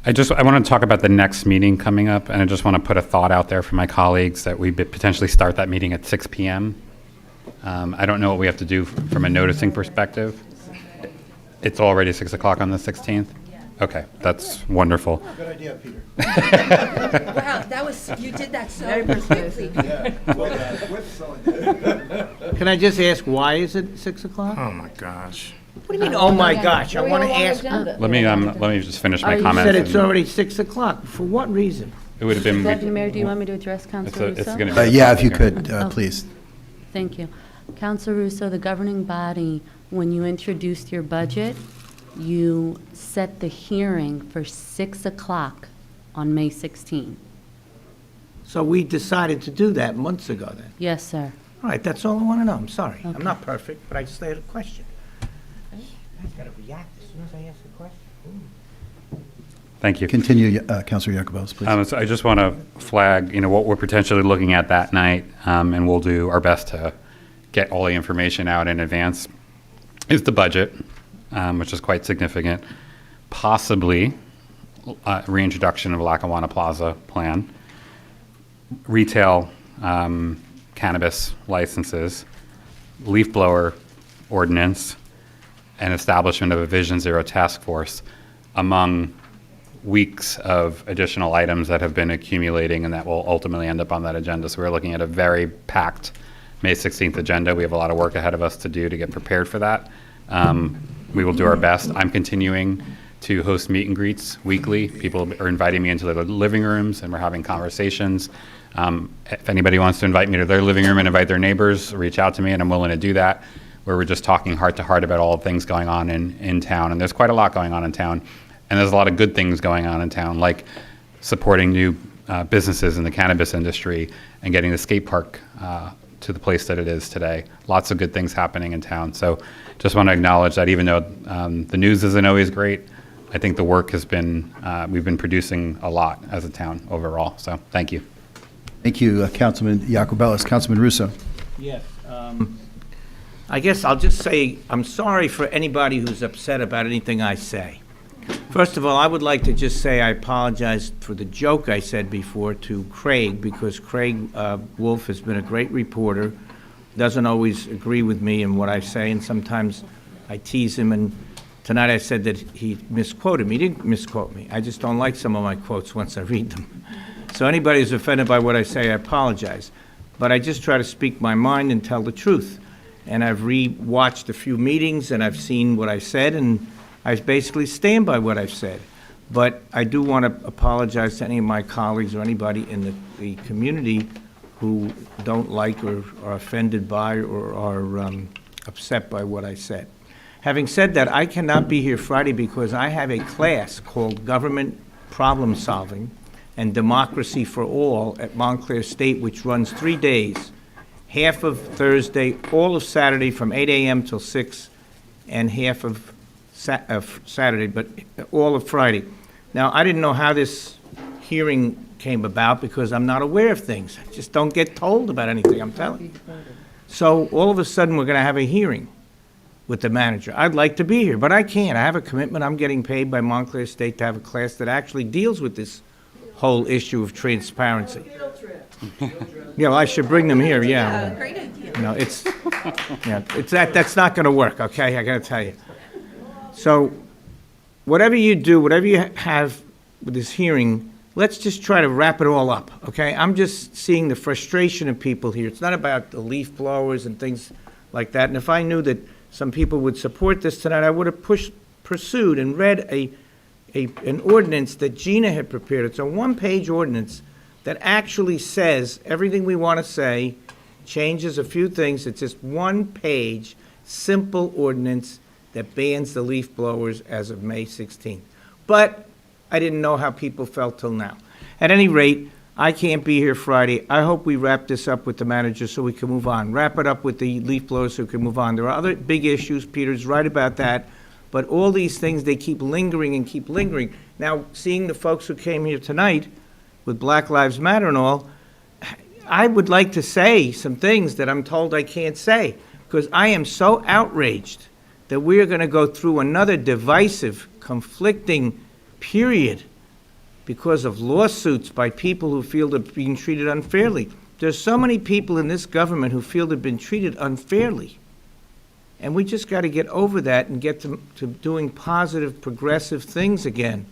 to talk about the next meeting coming up, and I just want to put a thought out there for my colleagues that we potentially start that meeting at 6 p.m. I don't know what we have to do from a noticing perspective. It's already 6 o'clock on the 16th? Okay, that's wonderful. Good idea, Peter. Wow, you did that so quickly. Can I just ask, why is it 6 o'clock? Oh, my gosh. What do you mean, oh my gosh? I want to ask. Let me just finish my You comments. said it's already 6 o'clock. For what reason? It would have been. Deputy Mayor, do you want me to address Councilor It's Russo? going to be. Yeah, if you could, please. Thank you. Councilor Russo, the governing body, when you introduced your budget, you set the hearing for 6 o'clock on May 16. So we decided to do that months ago then? Yes, sir. All right, that's all I want to know. I'm sorry. Okay. I'm not perfect, but I just had a question. I've got to react as soon as I ask the question. Thank you. Continue, Councilor Iacobello, please. So I just want to flag, what we're potentially looking at that night, and we'll do our best to get all the information out in advance, is the budget, which is quite significant, possibly reintroduction of Lackawanna Plaza plan, retail cannabis licenses, leaf blower ordinance, and establishment of a Vision Zero task force, among weeks of additional items that have been accumulating and that will ultimately end up on that agenda. So we're looking at a very packed May 16th agenda. We have a lot of work ahead of us to do to get prepared for that. We will do our best. I'm continuing to host meet and greets weekly. People are inviting me into their living rooms, and we're having conversations. If anybody wants to invite me to their living room and invite their neighbors, reach out to me, and I'm willing to do that, where we're just talking heart to heart about all the things going on in town. And there's quite a lot going on in town. And there's a lot of good things going on in town, like supporting new businesses in the cannabis industry and getting the skate park to the place that it is today. Lots of good things happening in town. So just want to acknowledge that even though the news isn't always great, I think the work has been, we've been producing a lot as a town overall. So thank you. Thank you, Councilman Iacobellis. Councilman Russo. Yes. I guess I'll just say I'm sorry for anybody who's upset about anything I say. First of all, I would like to just say I apologize for the joke I said before to Craig, because Craig Wolf has been a great reporter, doesn't always agree with me in what I say, and sometimes I tease him, and tonight I said that he misquoted me. He didn't misquote me. I just don't like some of my quotes once I read them. So anybody who's offended by what I say, I apologize. But I just try to speak my mind and tell the truth. And I've re-watched a few meetings, and I've seen what I said, and I basically stand by what I've said. But I do want to apologize to any of my colleagues or anybody in the community who don't like or are offended by or are upset by what I said. Having said that, I cannot be here Friday because I have a class called Government Problem Solving and Democracy for All at Montclair State, which runs 3 days, half of Thursday, all of Saturday from 8 a.m. till 6, and half of Saturday, but all of Friday. Now, I didn't know how this hearing came about because I'm not aware of things. I just don't get told about anything, I'm telling you. So all of a sudden, we're going to have a hearing with the manager. I'd like to be here, but I can't. I have a commitment. I'm getting paid by Montclair State to have a class that actually deals with this whole issue of transparency. Yeah, well, I should bring them here, yeah. Great idea. No, that's not going to work, okay? I got to tell you. So whatever you do, whatever you have with this hearing, let's just try to wrap it all up, okay? I'm just seeing the frustration of people here. It's not about the leaf blowers and things like that. And if I knew that some people would support this tonight, I would have pursued and read an ordinance that Gina had prepared. It's a one-page ordinance that actually says everything we want to say, changes a few things. It's just one-page, simple ordinance that bans the leaf blowers as of May 16th. But I didn't know how people felt till now. At any rate, I can't be here Friday. I hope we wrap this up with the manager so we can move on. Wrap it up with the leaf blowers so we can move on. There are other big issues. Peter's right about that. But all these things, they keep lingering and keep lingering. Now, seeing the folks who came here tonight with Black Lives Matter and all, I would like to say some things that I'm told I can't say, because I am so outraged that we are going to go through another divisive, conflicting period because of lawsuits by people who feel they're being treated unfairly. There's so many people in this government who feel they've been treated unfairly. And we just got to get over that and get to doing positive, progressive things again.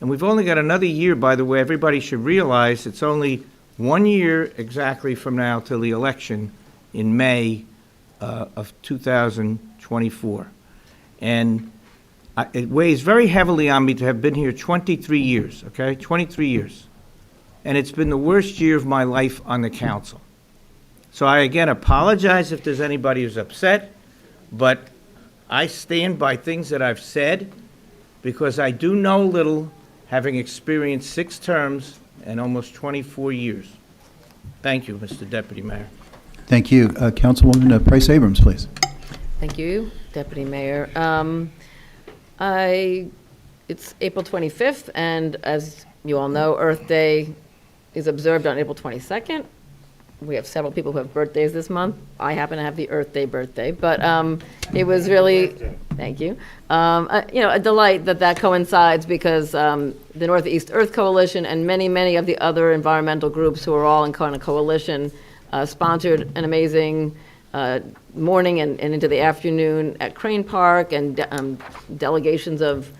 And we've only got another year, by the way. Everybody should realize it's only 1 year exactly from now till the election in May of 2024. And it weighs very heavily on me to have been here 23 years, okay? 23 years. And it's been the worst year of my life on the council. So I, again, apologize if there's anybody who's upset, but I stand by things that I've said because I do know a little, having experienced 6 terms and almost 24 years. Thank you, Mr. Deputy Mayor. Thank you. Councilwoman Price Abrams, please. Thank you, Deputy Mayor. It's April 25th, and as you all know, Earth Day is observed on April 22nd. We have several people who have birthdays this month. I happen to have the Earth Day birthday, but it was really, thank you, a delight that coincides because the Northeast Earth Coalition and many of the other environmental groups who are all in kind of coalition sponsored an amazing morning and into the afternoon at Crane Park, and delegations of,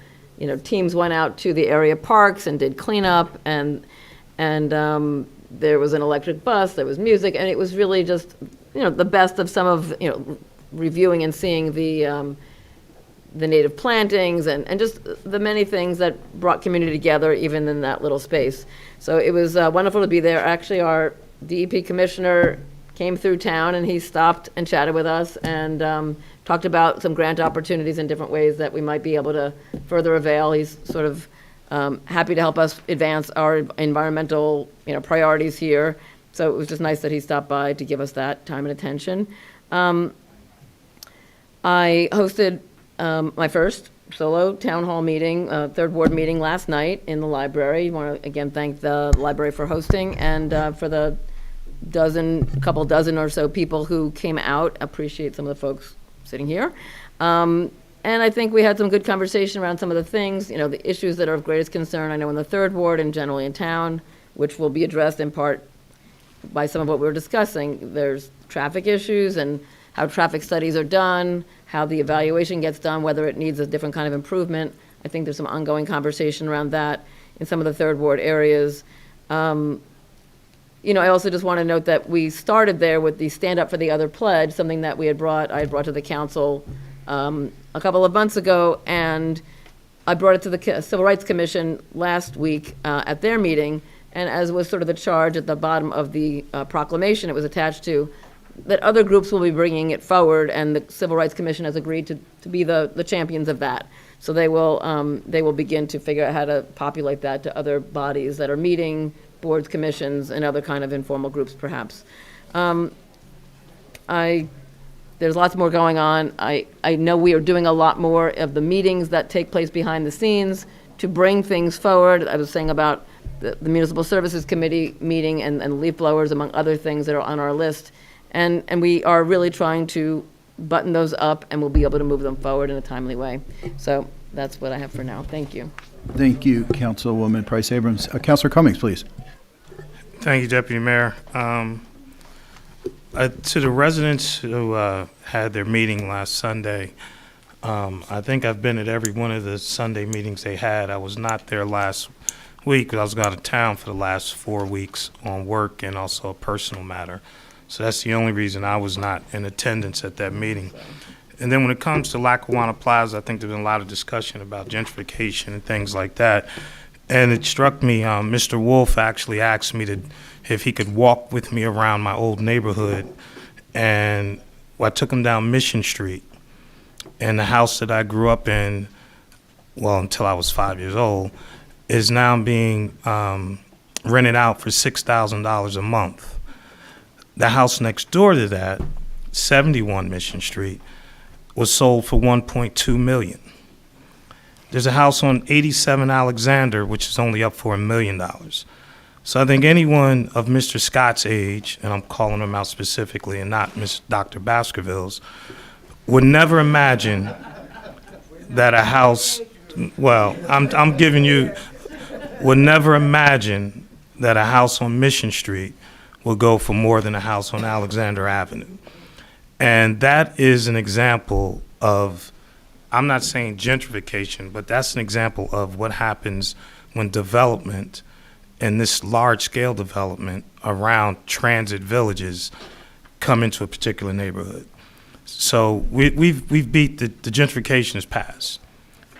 teams went out to the area parks and did cleanup, and there was an electric bus, there was music, and it was really just, the best of some of, reviewing and seeing the the native plantings and just the many things that brought community together even in that little space. So it was wonderful to be there. Actually, our DEP commissioner came through town and he stopped and chatted with us and talked about some grant opportunities in different ways that we might be able to further avail. He's sort of happy to help us advance our environmental, priorities here. So it was just nice that he stopped by to give us that time and attention. I hosted my first solo town hall meeting, third ward meeting last night in the library. I want to again thank the library for hosting and for the couple dozen or so people who came out. Appreciate some of the folks sitting here. And I think we had some good conversation around some of the things, the issues that are of greatest concern, I know in the third ward and generally in town, which will be addressed in part by some of what we were discussing. There's traffic issues and how traffic studies are done, how the evaluation gets done, whether it needs a different kind of improvement. I think there's some ongoing conversation around that in some of the third ward areas. I also just want to note that we started there with the Stand Up for the Other pledge, something that I had brought to the council a couple of months ago, and I brought it to the Civil Rights Commission last week at their meeting, and as was sort of the charge at the bottom of the proclamation it was attached to, that other groups will be bringing it forward, and the Civil Rights Commission has agreed to be the champions of that. So they will begin to figure out how to populate that to other bodies that are meeting, boards, commissions, and other kind of informal groups, perhaps. There's lots more going on. I know we are doing a lot more of the meetings that take place behind the scenes to bring things forward. I was saying about the Municipal Services Committee meeting and leaf blowers, among other things that are on our list. And we are really trying to button those up, and we'll be able to move them forward in a timely way. So that's what I have for now. Thank you. Thank you, Councilwoman Price Abrams. Councilor Cummings, please. Thank you, Deputy Mayor. To the residents who had their meeting last Sunday, I think I've been at every one of the Sunday meetings they had. I was not there last week because I was out of town for the last 4 weeks on work and also a personal matter. So that's the only reason I was not in attendance at that meeting. And then when it comes to Lackawanna Plaza, I think there's been a lot of discussion about gentrification and things like that. And it struck me, Mr. Wolf actually asked me if he could walk with me around my old neighborhood. And I took him down Mission Street. And the house that I grew up in, well, until I was 5 years old, is now being rented out for $6,000 a month. The house next door to that, 71 Mission Street, was sold for $1.2 million. There's a house on 87 Alexander, which is only up for $1 million. So I think anyone of Mr. Scott's age, and I'm calling him out specifically and not Dr. Baskerville's, would never imagine that a house, I'm giving you, would never imagine that a house on Mission Street will go for more than a house on Alexander Avenue. And that is an example of, I'm not saying gentrification, but that's an example of what happens when development, and this large-scale development around transit villages, come into a particular neighborhood. So we've beat the gentrification has passed,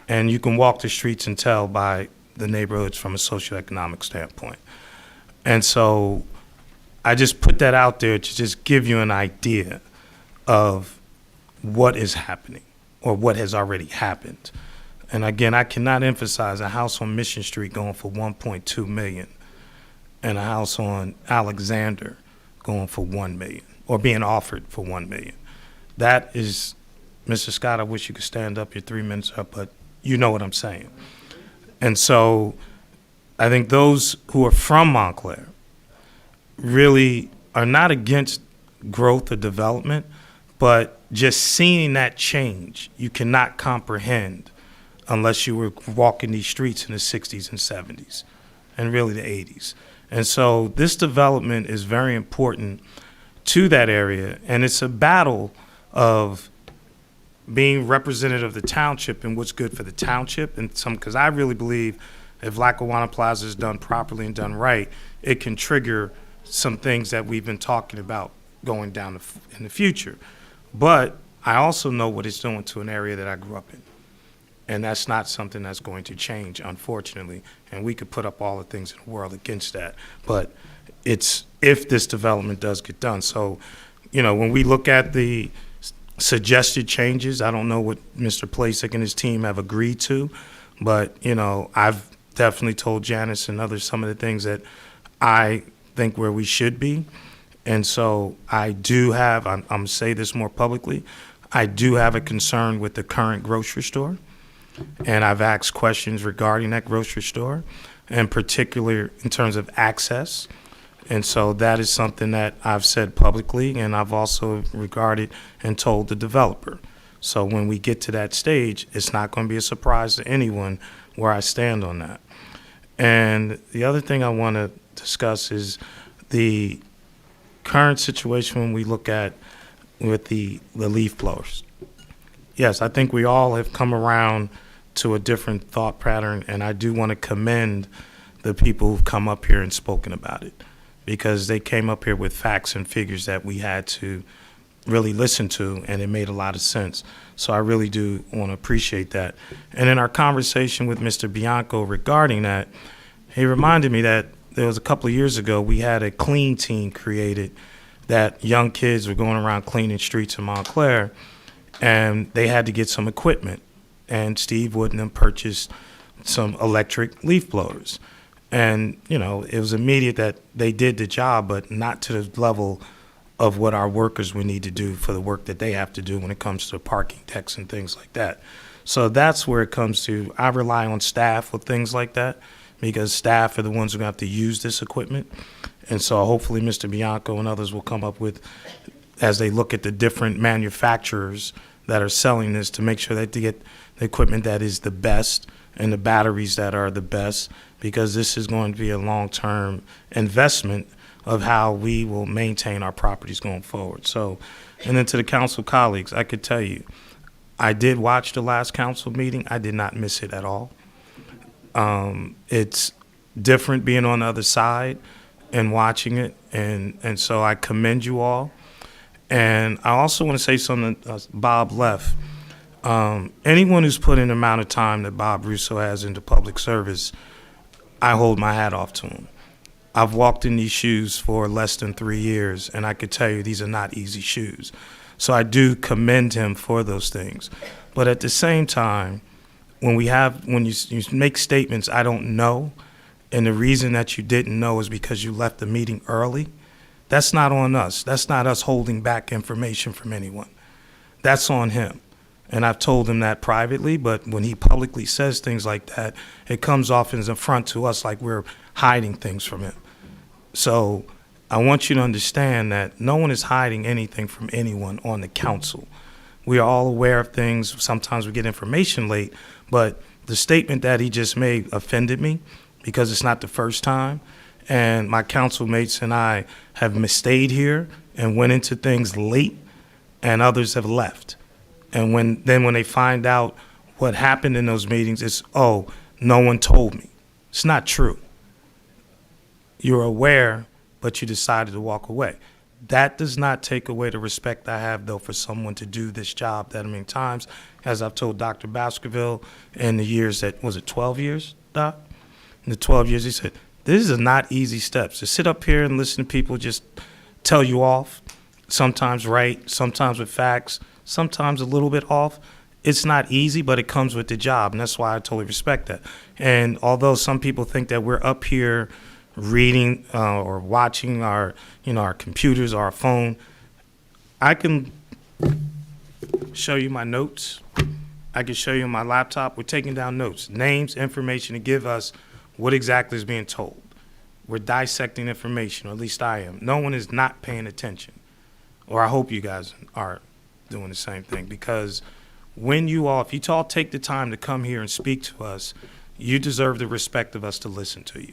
and you can walk the streets and tell by the neighborhoods from a socioeconomic standpoint. And so I just put that out there to just give you an idea of what is happening or what has already happened. And again, I cannot emphasize a house on Mission Street going for $1.2 million and a house on Alexander going for $1 million or being offered for $1 million. That is, Mr. Scott, I wish you could stand up, your 3 minutes up, but you know what I'm saying. And so I think those who are from Montclair really are not against growth or development, but just seeing that change, you cannot comprehend unless you were walking these streets in the 60s and 70s and really the 80s. And so this development is very important to that area, and it's a battle of being representative of the township and what's good for the township, and because I really believe if Lackawanna Plaza is done properly and done right, it can trigger some things that we've been talking about going down in the future. But I also know what it's doing to an area that I grew up in. And that's not something that's going to change, unfortunately. And we could put up all the things in the world against that. But it's if this development does get done. So, you know, when we look at the suggested changes, I don't know what Mr. Plasek and his team have agreed to, but, you know, I've definitely told Janice and others some of the things that I think where we should be. And so I do have, I'm going to say this more publicly, I do have a concern with the current grocery store. And I've asked questions regarding that grocery store, in particular in terms of access. And so that is something that I've said publicly, and I've also regarded and told the developer. So when we get to that stage, it's not going to be a surprise to anyone where I stand on that. And the other thing I want to discuss is the current situation when we look at with the leaf blowers. Yes, I think we all have come around to a different thought pattern, and I do want to commend the people who've come up here and spoken about it, because they came up here with facts and figures that we had to really listen to, and it made a lot of sense. So I really do want to appreciate that. And in our conversation with Mr. Bianco regarding that, he reminded me that there was a couple of years ago, we had a clean team created that young kids were going around cleaning streets in Montclair, and they had to get some equipment. And Steve Wood and them purchased some electric leaf blowers. And, you know, it was immediate that they did the job, but not to the level of what our workers would need to do for the work that they have to do when it comes to parking decks and things like that. So that's where it comes to, I rely on staff with things like that, because staff are the ones who have to use this equipment. And so hopefully Mr. Bianco and others will come up with, as they look at the different manufacturers that are selling this, to make sure that they get the equipment that is the best and the batteries that are the best, because this is going to be a long-term investment of how we will maintain our properties going forward. So, and then to the council colleagues, I could tell you, I did watch the last council meeting. I did not miss it at all. It's different being on the other side and watching it, and so I commend you all. And I also want to say something, Bob left. Anyone who's put in the amount of time that Bob Russo has into public service, I hold my hat off to him. I've walked in these shoes for less than 3 years, and I could tell you these are not easy shoes. So I do commend him for those things. But at the same time, when you make statements, I don't know, and the reason that you didn't know is because you left the meeting early, that's not on us. That's not us holding back information from anyone. That's on him. And I've told him that privately, but when he publicly says things like that, it comes off as an affront to us, like we're hiding things from him. So I want you to understand that no one is hiding anything from anyone on the council. We are all aware of things. Sometimes we get information late, but the statement that he just made offended me, because it's not the first time. And my council mates and I have stayed here and went into things late, and others have left. And when they find out what happened in those meetings, it's, oh, no one told me. It's not true. You're aware, but you decided to walk away. That does not take away the respect I have, though, for someone to do this job that many times. As I've told Dr. Baskerville in the years that, was it 12 years, Doc? In the 12 years, he said, these are not easy steps. To sit up here and listen to people just tell you off, sometimes right, sometimes with facts, sometimes a little bit off. It's not easy, but it comes with the job, and that's why I totally respect that. And although some people think that we're up here reading or watching our computers or our phone, I can show you my notes. I can show you my laptop. We're taking down notes, names, information to give us what exactly is being told. We're dissecting information, or at least I am. No one is not paying attention, or I hope you guys are doing the same thing, because if you all take the time to come here and speak to us, you deserve the respect of us to listen to you.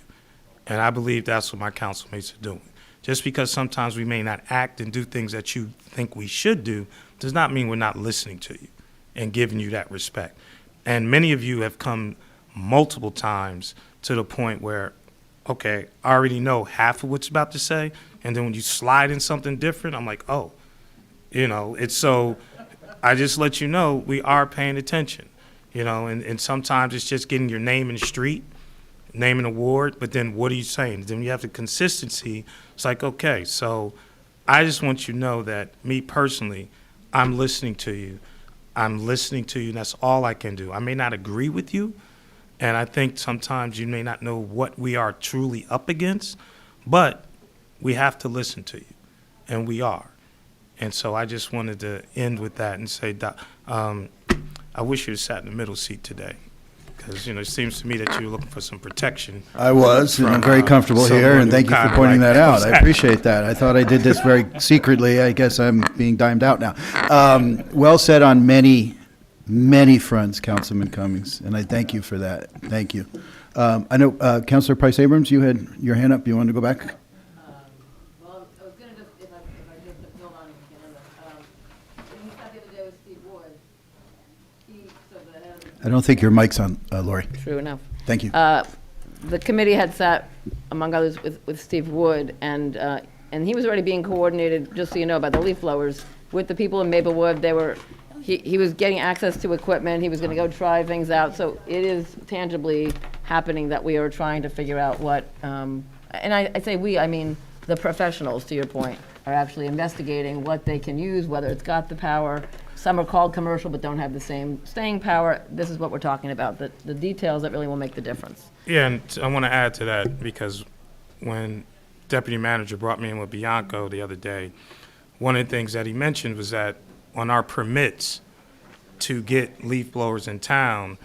And I believe that's what my council mates are doing. Just because sometimes we may not act and do things that you think we should do does not mean we're not listening to you and giving you that respect. And many of you have come multiple times to the point where, okay, I already know half of what you're about to say, and then when you slide in something different, I'm like, oh, it's so, I just let you know we are paying attention. and sometimes it's just getting your name in the street, name an award, but then what are you saying? Then you have the consistency. It's like, okay, so I just want you to know that me personally, I'm listening to you. I'm listening to you, and that's all I can do. I may not agree with you, and I think sometimes you may not know what we are truly up against, but we have to listen to you, and we are. And so I just wanted to end with that and say, I wish you had sat in the middle seat today, because, it seems to me that you were looking for some protection. I was, and I'm very comfortable here, and thank you for pointing that out. I appreciate that. I thought I did this very secretly. I guess I'm being dimed out now. Well said on many, many fronts, Councilman Cummings, and I thank you for that. Thank you. I know, Councilor Price Abrams, you had your hand up. You wanted to go back? Well, I was going to just, if I just build on it, when we sat the other day with Steve Wood, I don't think your mic's on, Lori. True enough. Thank you. The committee had sat, among others, with Steve Wood, and he was already being coordinated, just so you know, by the leaf blowers with the people in Maplewood. He was getting access to equipment. He was going to go try things out. So it is tangibly happening that we are trying to figure out what, and I say we, I mean the professionals, to your point, are actually investigating what they can use, whether it's got the power. Some are called commercial but don't have the same staying power. This is what we're talking about, the details that really will make the difference. Yeah, and I want to add to that, because when Deputy Manager brought me in with Bianco the other day, one of the things that he mentioned was that on our permits to get leaf blowers in town,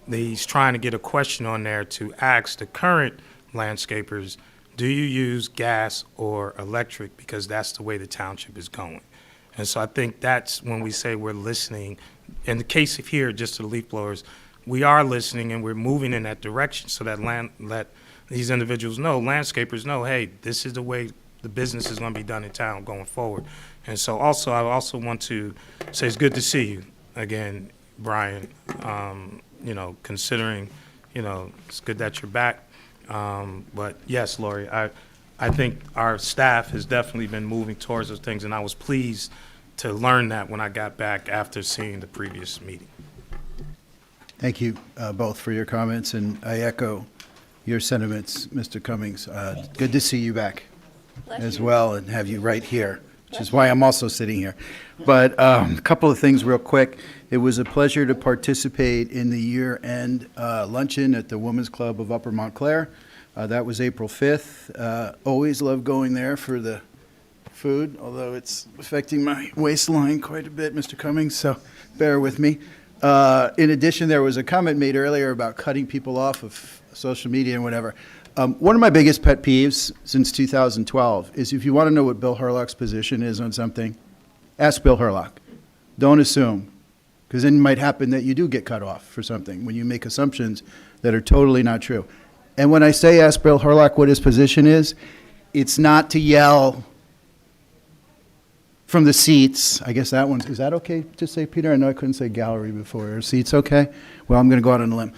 he's trying to get a question on there to ask the current landscapers, do you use gas or electric? Because that's the way the township is going. And so I think that's when we say we're listening. In the case of here, just to the leaf blowers, we are listening and we're moving in that direction so that let these individuals know, landscapers know, hey, this is the way the business is going to be done in town going forward. And so also, I also want to say it's good to see you again, Brian. Considering, it's good that you're back. But yes, Lori, I think our staff has definitely been moving towards those things, and I was pleased to learn that when I got back after seeing the previous meeting. Thank you both for your comments, and I echo your sentiments, Mr. Cummings. Good to see you back as well and have you right here, which is why I'm also sitting here. But a couple of things real quick. It was a pleasure to participate in the year-end luncheon at the Women's Club of Upper Montclair. That was April 5th. Always love going there for the food, although it's affecting my waistline quite a bit, Mr. Cummings, so bear with me. In addition, there was a comment made earlier about cutting people off of social media and whatever. One of my biggest pet peeves since 2012 is if you want to know what Bill Herlock's position is on something, ask Bill Herlock. Don't assume, because then it might happen that you do get cut off for something when you make assumptions that are totally not true. And when I say ask Bill Herlock what his position is, it's not to yell from the seats. I guess that one, is that okay to say, Peter? I know I couldn't say gallery before. Are seats okay? Well, I'm going to go out on a limb.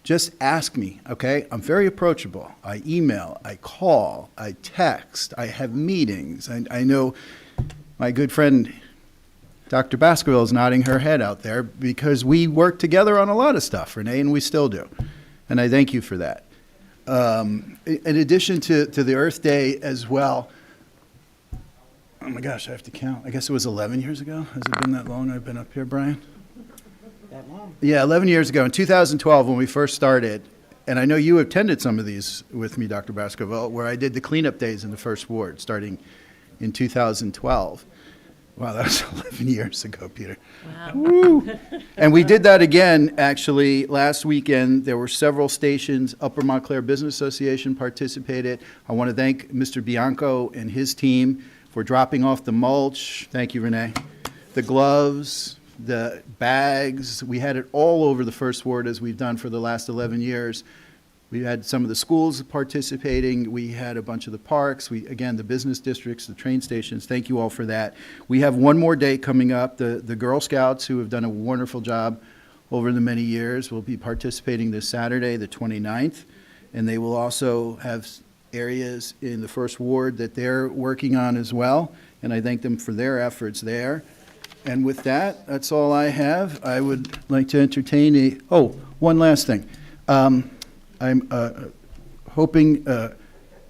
Just ask me, okay? I'm very approachable. I email, I call, I text, I have meetings. I know my good friend Dr. Baskerville is nodding her head out there because we work together on a lot of stuff, Renee, and we still do. And I thank you for that. In addition to the Earth Day as well, oh my gosh, I have to count. I guess it was 11 years ago. Has it been that long I've been up here, Brian? That long? Yeah, 11 years ago, in 2012, when we first started, and I know you attended some of these with me, Dr. Baskerville, where I did the cleanup days in the first ward, starting in 2012. Wow, that was 11 years ago, Peter. Wow. Woo. And we did that again, actually, last weekend. There were several stations. Upper Montclair Business Association participated. I want to thank Mr. Bianco and his team for dropping off the mulch. Thank you, Renee. The gloves, the bags. We had it all over the first ward, as we've done for the last 11 years. We had some of the schools participating. We had a bunch of the parks. Again, the business districts, the train stations. Thank you all for that. We have one more day coming up. The Girl Scouts, who have done a wonderful job over the many years, will be participating this Saturday, the 29th. And they will also have areas in the first ward that they're working on as well. And I thank them for their efforts there. And with that, that's all I have. I would like to entertain one last thing. I'm hoping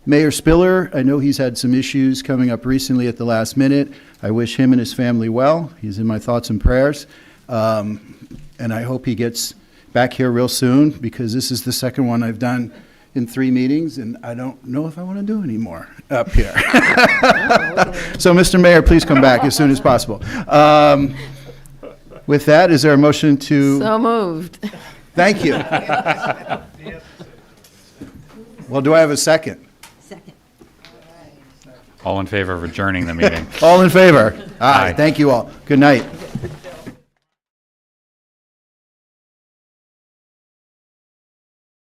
Mayor Spiller, I know he's had some issues coming up recently at the last minute. I wish him and his family well. He's in my thoughts and prayers. And I hope he gets back here real soon, because this is the second one I've done in 3 meetings, and I don't know if I want to do any more up here. So, Mr. Mayor, please come back as soon as possible. With that, is there a motion to? So moved. Thank you. Well, do I have a second? Second. All in favor of adjourning the meeting? All in favor? Aye. Thank you all. Good night.